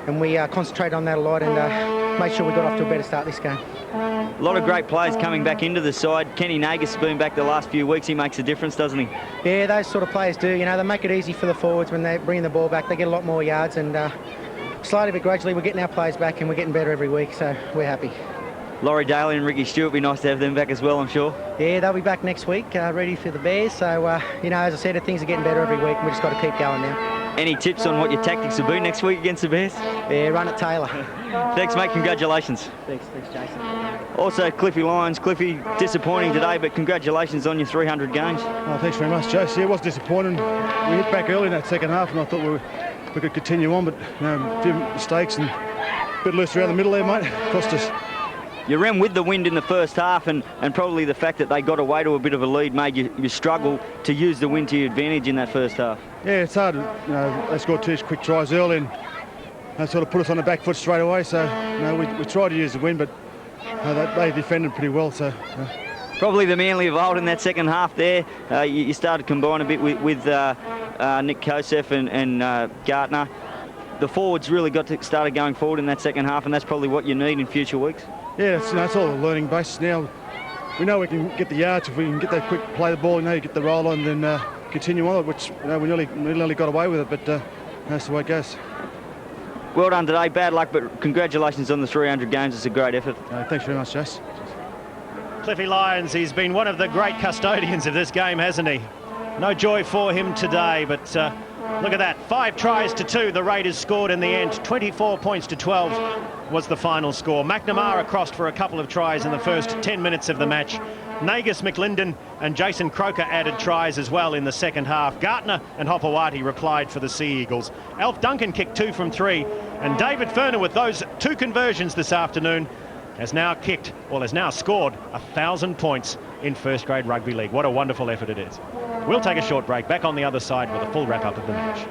and we concentrated on that a lot and made sure we got off to a better start this game. A lot of great players coming back into the side. Kenny Nagus has been back the last few weeks. He makes a difference, doesn't he? Yeah, those sort of players do. You know, they make it easy for the forwards when they're bringing the ball back. They get a lot more yards, and slowly but gradually we're getting our players back and we're getting better every week, so we're happy. Laurie Daly and Ricky Stewart, be nice to have them back as well, I'm sure. Yeah, they'll be back next week, ready for the Bears. So, you know, as I said, things are getting better every week and we just got to keep going now. Any tips on what your tactics will be next week against the Bears? Yeah, run it, Taylor. Thanks, mate. Congratulations. Thanks, Jason. Also, Cliffy Lyons. Cliffy, disappointing today, but congratulations on your 300 games. Oh, thanks very much, Jace. Yeah, it was disappointing. We hit back early in that second half and I thought we could continue on, but you know, a few mistakes and a bit loose around the middle there, mate. Cost us. You ran with the wind in the first half, and probably the fact that they got away to a bit of a lead made you struggle to use the wind to your advantage in that first half. Yeah, it's hard. You know, they scored 2 quick tries early and they sort of put us on the back foot straight away. So, you know, we tried to use the wind, but they defended pretty well. So. Probably the Manly of old in that second half there. You started to combine a bit with Nick Kosef and Gartner. The forwards really started going forward in that second half, and that's probably what you need in future weeks. Yeah, it's all a learning basis now. We know we can get the yards if we can get that quick, play the ball, you know, you get the roll on, then continue on it, which you know, we nearly got away with it, but that's the way it goes. Well done today, bad luck, but congratulations on the 300 games. It's a great effort. Thanks very much, Jess. Cliffy Lyons, he's been one of the great custodians of this game, hasn't he? No joy for him today, but look at that. 5 tries to 2, the Raiders scored in the end. 24 points to 12 was the final score. McNamara crossed for a couple of tries in the first 10 minutes of the match. Nagus, McLinden and Jason Croker added tries as well in the second half. Gartner and Hopewati replied for the Sea Eagles. Alf Duncan kicked 2 from 3, and David Ferner, with those 2 conversions this afternoon, has now scored 1,000 points in first grade rugby league. What a wonderful effort it is. We'll take a short break. Back on the other side with a full wrap-up of the match.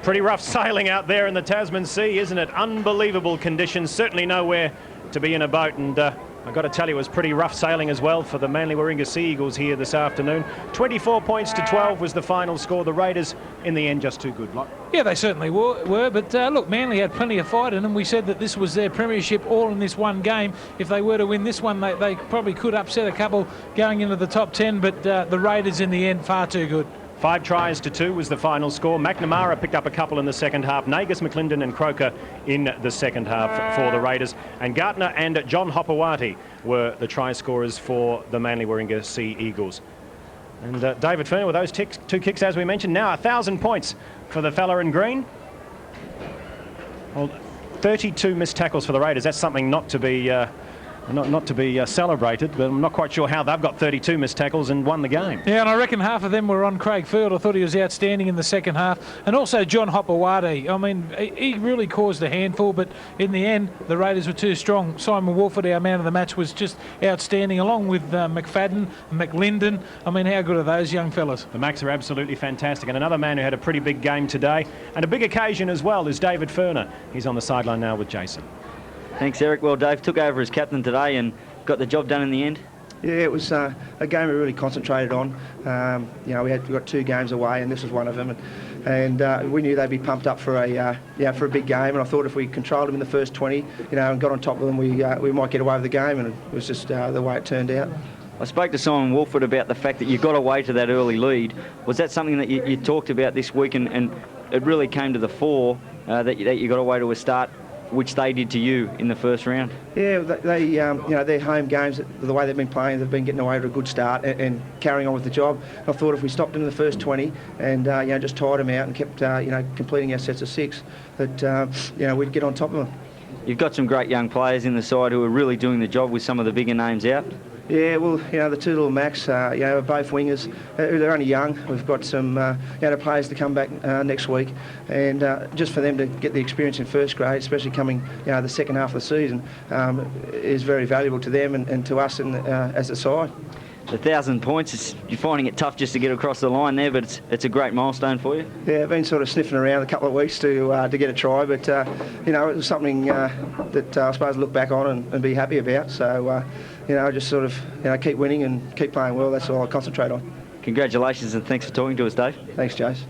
Pretty rough sailing out there in the Tasman Sea, isn't it? Unbelievable conditions, certainly nowhere to be in a boat, and I've got to tell you, it was pretty rough sailing as well for the Manly Warringah Sea Eagles here this afternoon. 24 points to 12 was the final score. The Raiders, in the end, just too good. Yeah, they certainly were, but look, Manly had plenty of fight in them. We said that this was their premiership all in this one game. If they were to win this one, they probably could upset a couple going into the top 10, but the Raiders, in the end, far too good. 5 tries to 2 was the final score. McNamara picked up a couple in the second half. Nagus, McLinden and Croker in the second half for the Raiders. And Gartner and John Hopewati were the try scorers for the Manly Warringah Sea Eagles. And David Ferner with those 2 kicks, as we mentioned. Now 1,000 points for the fella in green. Well, 32 missed tackles for the Raiders. That's something not to be celebrated, but I'm not quite sure how they've got 32 missed tackles and won the game. Yeah, and I reckon half of them were on Craig Field. I thought he was outstanding in the second half. And also John Hopewati. I mean, he really caused a handful, but in the end, the Raiders were too strong. Simon Wolford, our man of the match, was just outstanding, along with McFadden, McLinden. I mean, how good are those young fellas? The Macs are absolutely fantastic. And another man who had a pretty big game today, and a big occasion as well, is David Ferner. He's on the sideline now with Jason. Thanks, Eric. Well, Dave took over as captain today and got the job done in the end. Yeah, it was a game we really concentrated on. You know, we got 2 games away, and this was one of them. And we knew they'd be pumped up for a big game. And I thought if we controlled them in the first 20, you know, and got on top of them, we might get away with the game. And it was just the way it turned out. I spoke to Simon Wolford about the fact that you got away to that early lead. Was that something that you talked about this week, and it really came to the fore that you got away to a start which they did to you in the first round? Yeah, they you know, their home games, the way they've been playing, they've been getting away with a good start and carrying on with the job. I thought if we stopped them in the first 20 and you know, just tired them out and kept you know, completing our sets of 6, that you know, we'd get on top of them. You've got some great young players in the side who are really doing the job with some of the bigger names out. Yeah, well, you know, the two little Macs, you know, are both wingers. They're only young. We've got some you know, players to come back next week, and just for them to get the experience in first grade, especially coming, you know, the second half of the season, is very valuable to them and to us as a side. 1,000 points, you're finding it tough just to get across the line there, but it's a great milestone for you. Yeah, I've been sort of sniffing around a couple of weeks to get a try, but you know, it was something that I suppose to look back on and be happy about. So you know, just sort of, you know, keep winning and keep playing well. That's all I concentrate on. Congratulations and thanks for talking to us, Dave. Thanks, Jace.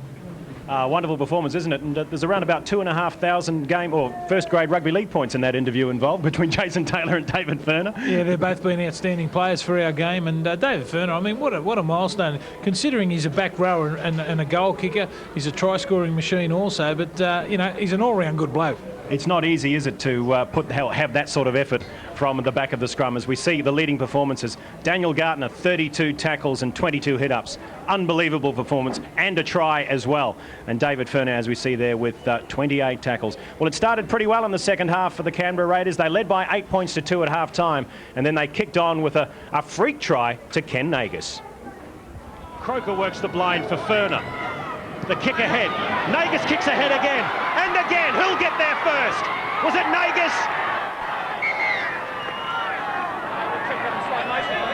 Wonderful performance, isn't it? And there's around about 2,500 game or first grade rugby league points in that interview involved between Jason Taylor and David Ferner. Yeah, they've both been outstanding players for our game. And David Ferner, I mean, what a milestone, considering he's a back rower and a goal kicker. He's a try-scoring machine also, but, you know, he's an all-round good bloke. It's not easy, is it, to have that sort of effort from the back of the scrum, as we see the leading performances. Daniel Gartner, 32 tackles and 22 hit-ups. Unbelievable performance, and a try as well. And David Ferner, as we see there, with 28 tackles. Well, it started pretty well in the second half for the Canberra Raiders. They led by 8 points to 2 at half-time, and then they kicked on with a freak try to Ken Nagus. Croker works the blind for Ferner. The kick ahead. Nagus kicks ahead again. And again. Who'll get there first? Was it Nagus?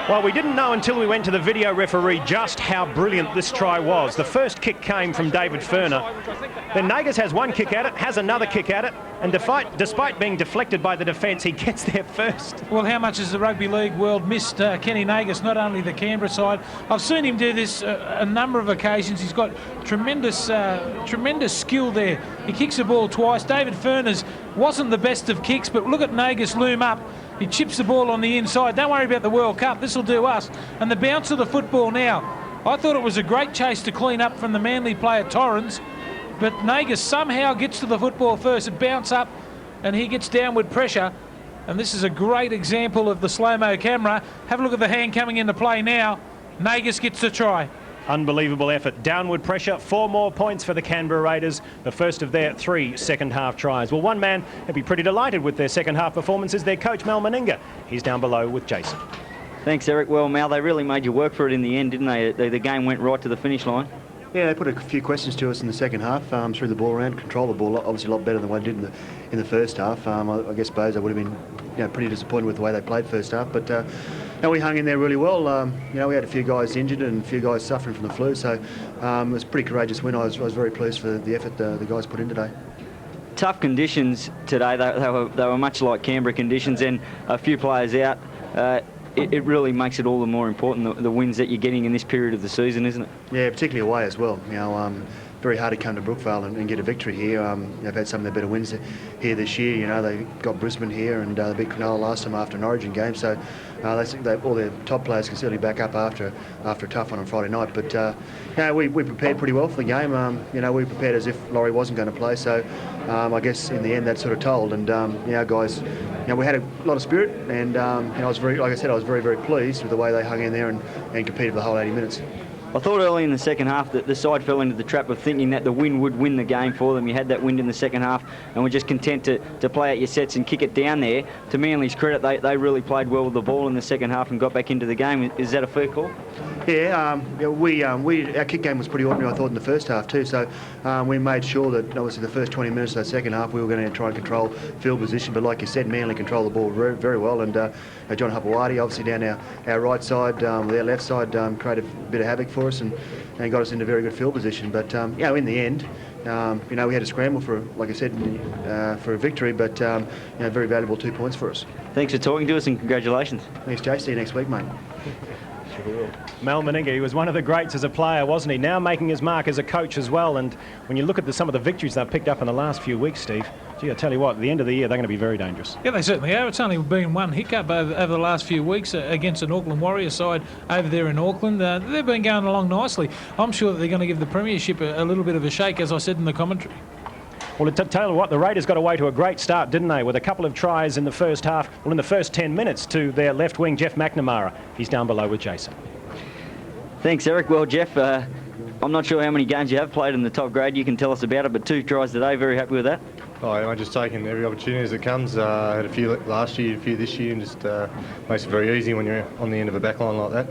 Well, we didn't know until we went to the video referee just how brilliant this try was. The first kick came from David Ferner. Then Nagus has one kick at it, has another kick at it, and despite being deflected by the defence, he gets there first. Well, how much has the rugby league world missed Kenny Nagus, not only the Canberra side? I've seen him do this a number of occasions. He's got tremendous skill there. He kicks the ball twice. David Ferner's wasn't the best of kicks, but look at Nagus loom up. He chips the ball on the inside. Don't worry about the World Cup. This will do us. And the bounce of the football now. I thought it was a great chase to clean up from the Manly player Torrens, but Nagus somehow gets to the football first. It bounces up and he gets downward pressure. And this is a great example of the slow-mo camera. Have a look at the hand coming into play now. Nagus gets the try. Unbelievable effort. Downward pressure. 4 more points for the Canberra Raiders. The first of their 3 second-half tries. Well, one man would be pretty delighted with their second-half performance is their coach, Mel Meninga. He's down below with Jason. Thanks, Eric. Well, Mal, they really made you work for it in the end, didn't they? The game went right to the finish line. Yeah, they put a few questions to us in the second half, threw the ball around, controlled the ball obviously a lot better than what they did in the first half. I guess Bozo would have been, you know, pretty disappointed with the way they played first half, but no, we hung in there really well. You know, we had a few guys injured and a few guys suffering from the flu, so it was a pretty courageous win. I was very pleased for the effort the guys put in today. Tough conditions today. They were much like Canberra conditions, and a few players out. It really makes it all the more important, the wins that you're getting in this period of the season, isn't it? Yeah, particularly away as well. You know, very hard to come to Brookvale and get a victory here. They've had some of their better wins here this year. You know, they got Brisbane here and they beat Cronulla last time after an Origin game. So all their top players can certainly back up after a tough one on Friday night. But you know, we prepared pretty well for the game. You know, we prepared as if Laurie wasn't going to play. So I guess in the end that sort of told. And you know, guys, you know, we had a lot of spirit, and you know, I was very pleased with the way they hung in there and competed for the whole 80 minutes. I thought early in the second half that the side fell into the trap of thinking that the win would win the game for them. You had that wind in the second half and were just content to play out your sets and kick it down there. To Manly's credit, they really played well with the ball in the second half and got back into the game. Is that a fair call? Yeah, our kick game was pretty ordinary, I thought, in the first half too. So we made sure that obviously the first 20 minutes of the second half we were going to try and control field position. But like you said, Manly controlled the ball very, very well. And John Hapawadi, obviously down our right side, their left side, created a bit of havoc for us and got us into very good field position. But you know, in the end, you know, we had to scramble for, like I said, for a victory. But you know, very valuable 2 points for us. Thanks for talking to us and congratulations. Thanks, Jay. See you next week, mate. Mel Meninga, he was one of the greats as a player, wasn't he? Now making his mark as a coach as well. And when you look at some of the victories they've picked up in the last few weeks, Steve, gee, I tell you what, at the end of the year, they're going to be very dangerous. Yeah, they certainly are. It's only been one hiccup over the last few weeks against an Auckland Warriors side over there in Auckland. They've been going along nicely. I'm sure that they're going to give the premiership a little bit of a shake, as I said in the commentary. Well, to tell you what, the Raiders got away to a great start, didn't they, with a couple of tries in the first half, well, in the first 10 minutes to their left wing, Jeff McNamara. He's down below with Jason. Thanks, Eric. Well, Jeff, I'm not sure how many games you have played in the top grade. You can tell us about it, but 2 tries today. Very happy with that. Oh, I'm just taking every opportunity as it comes. I had a few last year, a few this year, and just makes it very easy when you're on the end of a back line like that.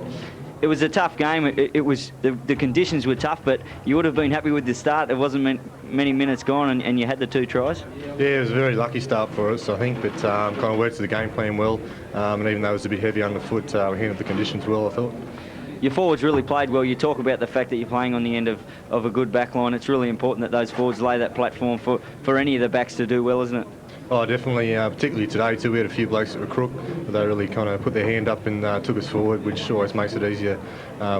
It was a tough game. It was the conditions were tough, but you would have been happy with the start. There wasn't many minutes gone, and you had the 2 tries. Yeah, it was a very lucky start for us, I think, but kind of worked to the game plan well. And even though it was a bit heavy underfoot, we handled the conditions well, I thought. Your forwards really played well. You talk about the fact that you're playing on the end of a good back line. It's really important that those forwards lay that platform for any of the backs to do well, isn't it? Oh, definitely, particularly today too. We had a few blokes that were crook, but they really kind of put their hand up and took us forward, which always makes it easier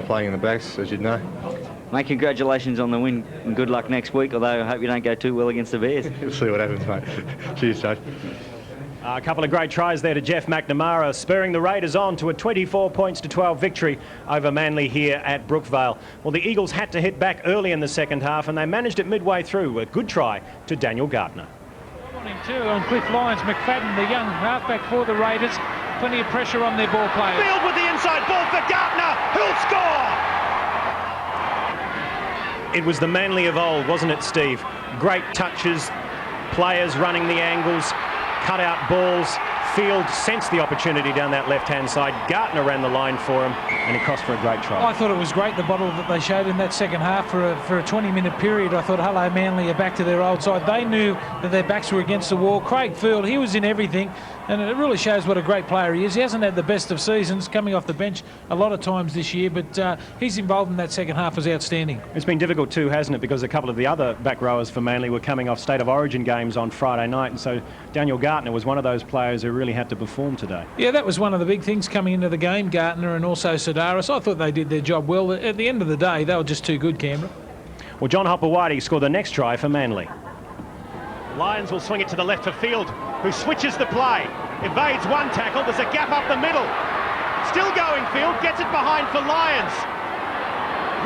playing in the backs, as you'd know. Mate, congratulations on the win and good luck next week, although I hope you don't go too well against the Bears. We'll see what happens, mate. Cheers, Jake. A couple of great tries there to Jeff McNamara, spurring the Raiders on to a 24 points to 12 victory over Manly here at Brookvale. Well, the Eagles had to hit back early in the second half, and they managed it midway through. A good try to Daniel Gardner. On him too, on Cliff Lyons. McFadden, the young halfback for the Raiders. Plenty of pressure on their ball players. Field with the inside ball for Gardner, who'll score! It was the Manly of old, wasn't it, Steve? Great touches, players running the angles, cut out balls. Field sensed the opportunity down that left-hand side. Gardner ran the line for him, and he crossed for a great try. I thought it was great, the bottle that they showed in that second half for a 20-minute period. I thought, hello, Manly are back to their old side. They knew that their backs were against the wall. Craig Field, he was in everything, and it really shows what a great player he is. He hasn't had the best of seasons, coming off the bench a lot of times this year, but he's involved in that second half was outstanding. It's been difficult too, hasn't it, because a couple of the other back rowers for Manly were coming off State of Origin games on Friday night, and so Daniel Gardner was one of those players who really had to perform today. Yeah, that was one of the big things coming into the game, Gardner and also Sidaris. I thought they did their job well. At the end of the day, they were just too good, Canberra. Well, John Hopewadi scored the next try for Manly. Lyons will swing it to the left for Field, who switches the play. Evades one tackle, there's a gap up the middle. Still going Field, gets it behind for Lyons.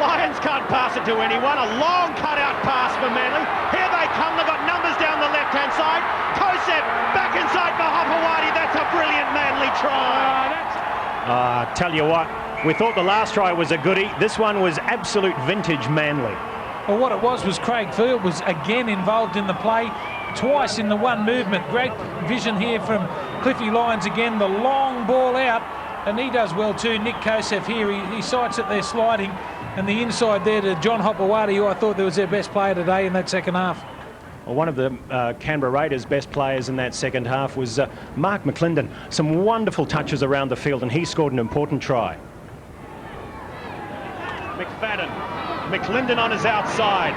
Lyons can't pass it to anyone. A long cut-out pass for Manly. Here they come, they've got numbers down the left-hand side. Kosef back inside for Hopewadi. That's a brilliant Manly try. Tell you what, we thought the last try was a goodie. This one was absolute vintage Manly. Well, what it was Craig Field was again involved in the play, twice in the one movement. Great vision here from Cliffy Lyons again, the long ball out, and he does well too. Nick Kosef here, he sights it there sliding, and the inside there to John Hopewadi, who I thought was their best player today in that second half. Well, one of the Canberra Raiders' best players in that second half was Mark McClendon. Some wonderful touches around the field, and he scored an important try. McFadden, McClendon on his outside,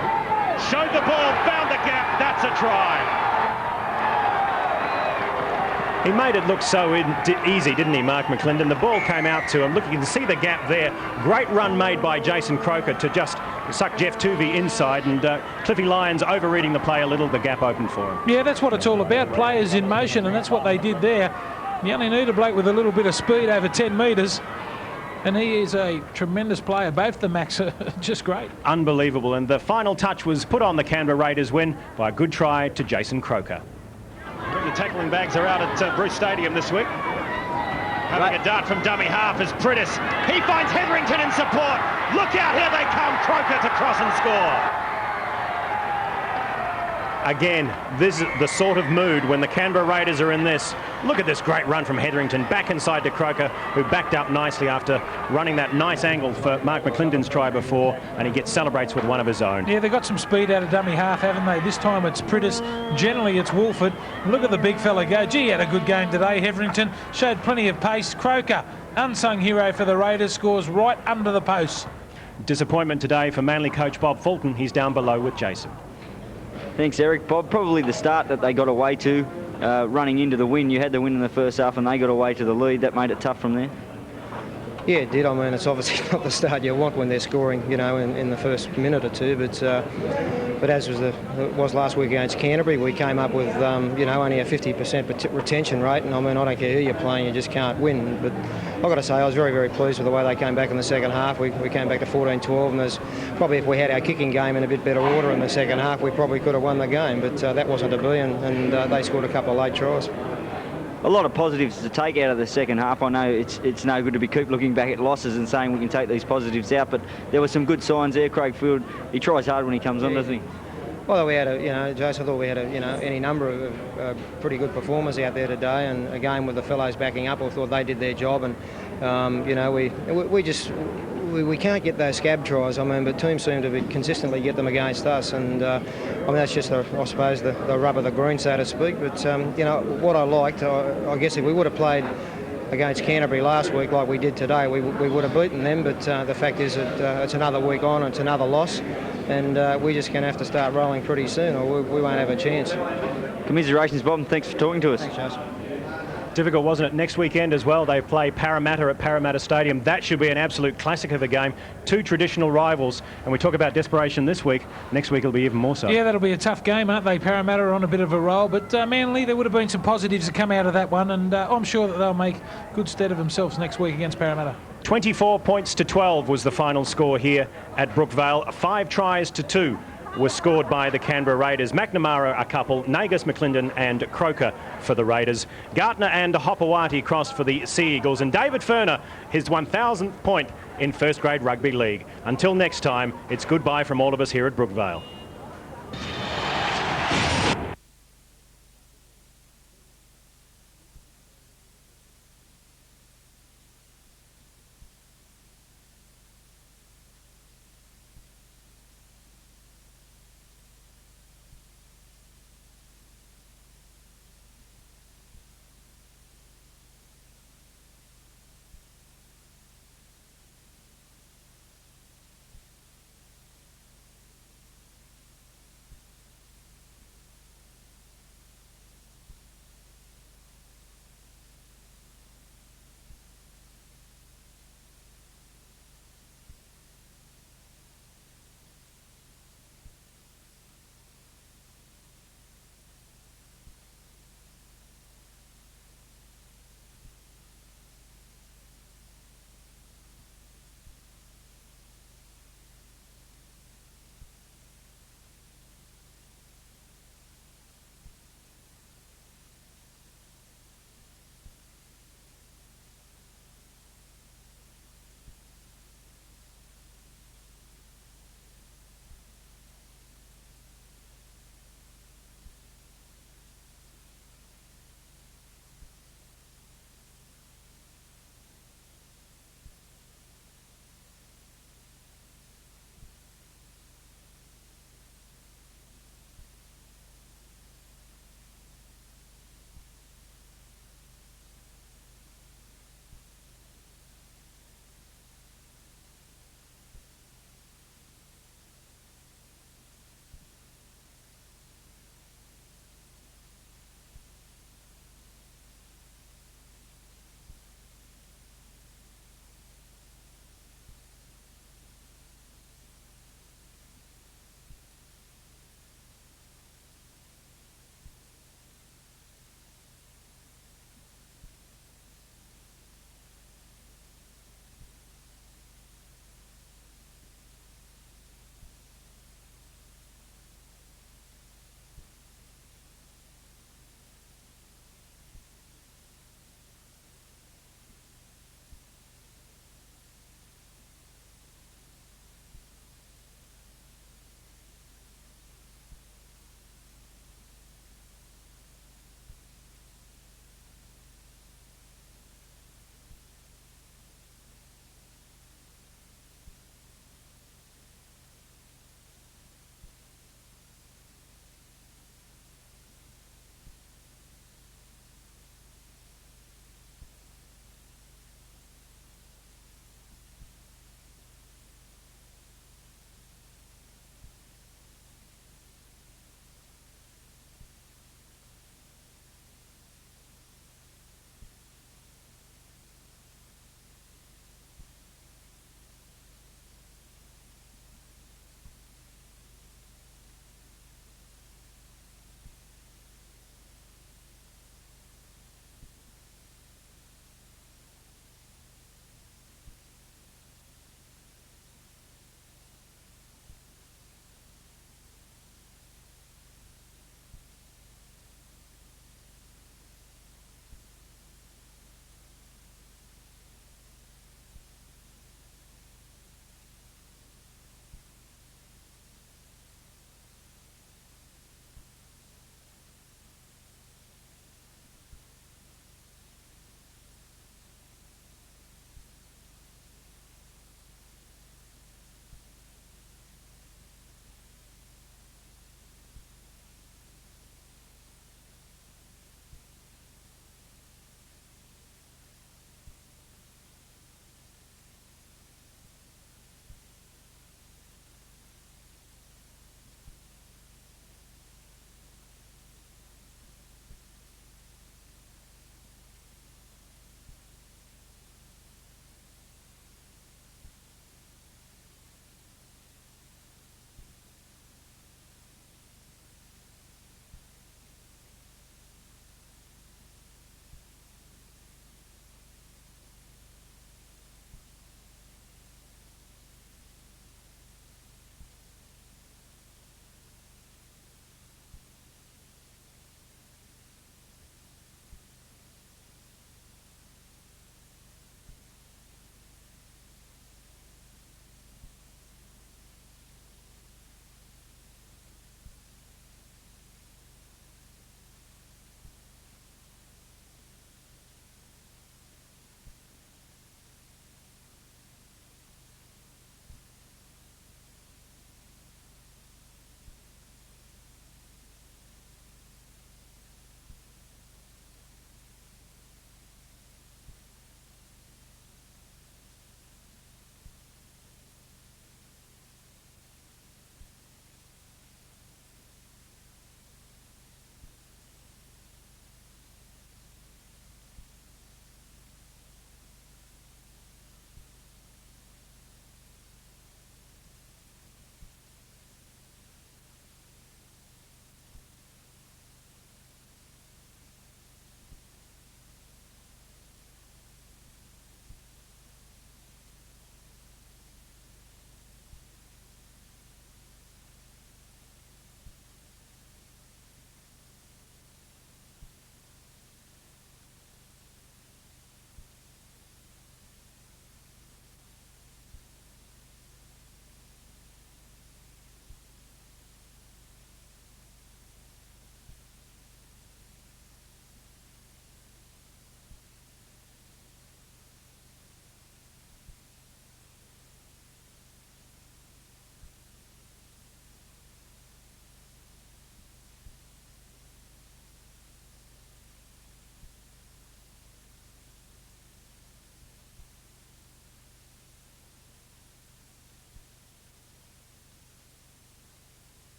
showed the ball, found the gap, that's a try. He made it look so easy, didn't he, Mark McClendon? The ball came out to him. Look, you can see the gap there. Great run made by Jason Croker to just suck Jeff Tuvey inside, and Cliffy Lyons overreading the play a little, the gap open for him. Yeah, that's what it's all about, players in motion, and that's what they did there. You only need a bloke with a little bit of speed over 10 metres, and he is a tremendous player. Both the Macs are just great. Unbelievable, and the final touch was put on the Canberra Raiders win by a good try to Jason Croker. The tackling bags are out at Bruce Stadium this week. Having a dart from dummy half is Pritis. He finds Hetherington in support. Look out, here they come. Croker to cross and score. Again, this is the sort of mood when the Canberra Raiders are in this. Look at this great run from Hetherington, back inside to Croker, who backed up nicely after running that nice angle for Mark McClendon's try before, and he celebrates with one of his own. Yeah, they got some speed out of dummy half, haven't they? This time it's Pritis, generally it's Wolford. Look at the big fella go. Gee, he had a good game today. Hetherington showed plenty of pace. Croker, unsung hero for the Raiders, scores right under the post. Disappointment today for Manly coach Bob Fulton. He's down below with Jason. Thanks, Eric. Bob, probably the start that they got away to, running into the win. You had the win in the first half and they got away to the lead. That made it tough from there. Yeah, it did. I mean, it's obviously not the start you want when they're scoring, you know, in the first minute or two. But as was last week against Canterbury, we came up with, you know, only a 50% retention rate. And I mean, I don't care who you're playing, you just can't win. But got to say I was very, very pleased with the way they came back in the second half. We came back to 14-12, and there's probably, if we had our kicking game in a bit better order in the second half, we probably could have won the game, but that wasn't to be, and they scored a couple of late tries. A lot of positives to take out of the second half. I know it's no good to keep looking back at losses and saying we can take these positives out, but there were some good signs there. Craig Field, he tries hard when he comes on, doesn't he? Well, we had Jace, I thought we had any number of pretty good performers out there today, and again with the fellows backing up, I thought they did their job, and we can't get those scab tries. I mean, but teams seem to consistently get them against us, and I mean that's just I suppose the rub of the green, so to speak. But what I liked, I guess if we would have played against Canterbury last week like we did today, we would have beaten them, but the fact is that it's another week on, it's another loss, and we're just going to have to start rolling pretty soon, or we won't have a chance. Commiserations, Bob, and thanks for talking to us. Thanks, Joseph. Difficult, wasn't it? Next weekend as well, they play Parramatta at Parramatta Stadium. That should be an absolute classic of a game. Two traditional rivals, and we talk about desperation this week. Next week it'll be even more so. Yeah, that'll be a tough game, aren't they? Parramatta are on a bit of a roll, but Manly, there would have been some positives to come out of that one, and I'm sure that they'll make good stead of themselves next week against Parramatta. 24 points to 12 was the final score here at Brookvale. 5 tries to 2 was scored by the Canberra Raiders. McNamara a couple, Nagus, McClendon and Croker for the Raiders. Gartner and Hopewati crossed for the Sea Eagles, and David Furner his 1,000th point in first grade rugby league. Until next time, it's goodbye from all of us here at Brookvale.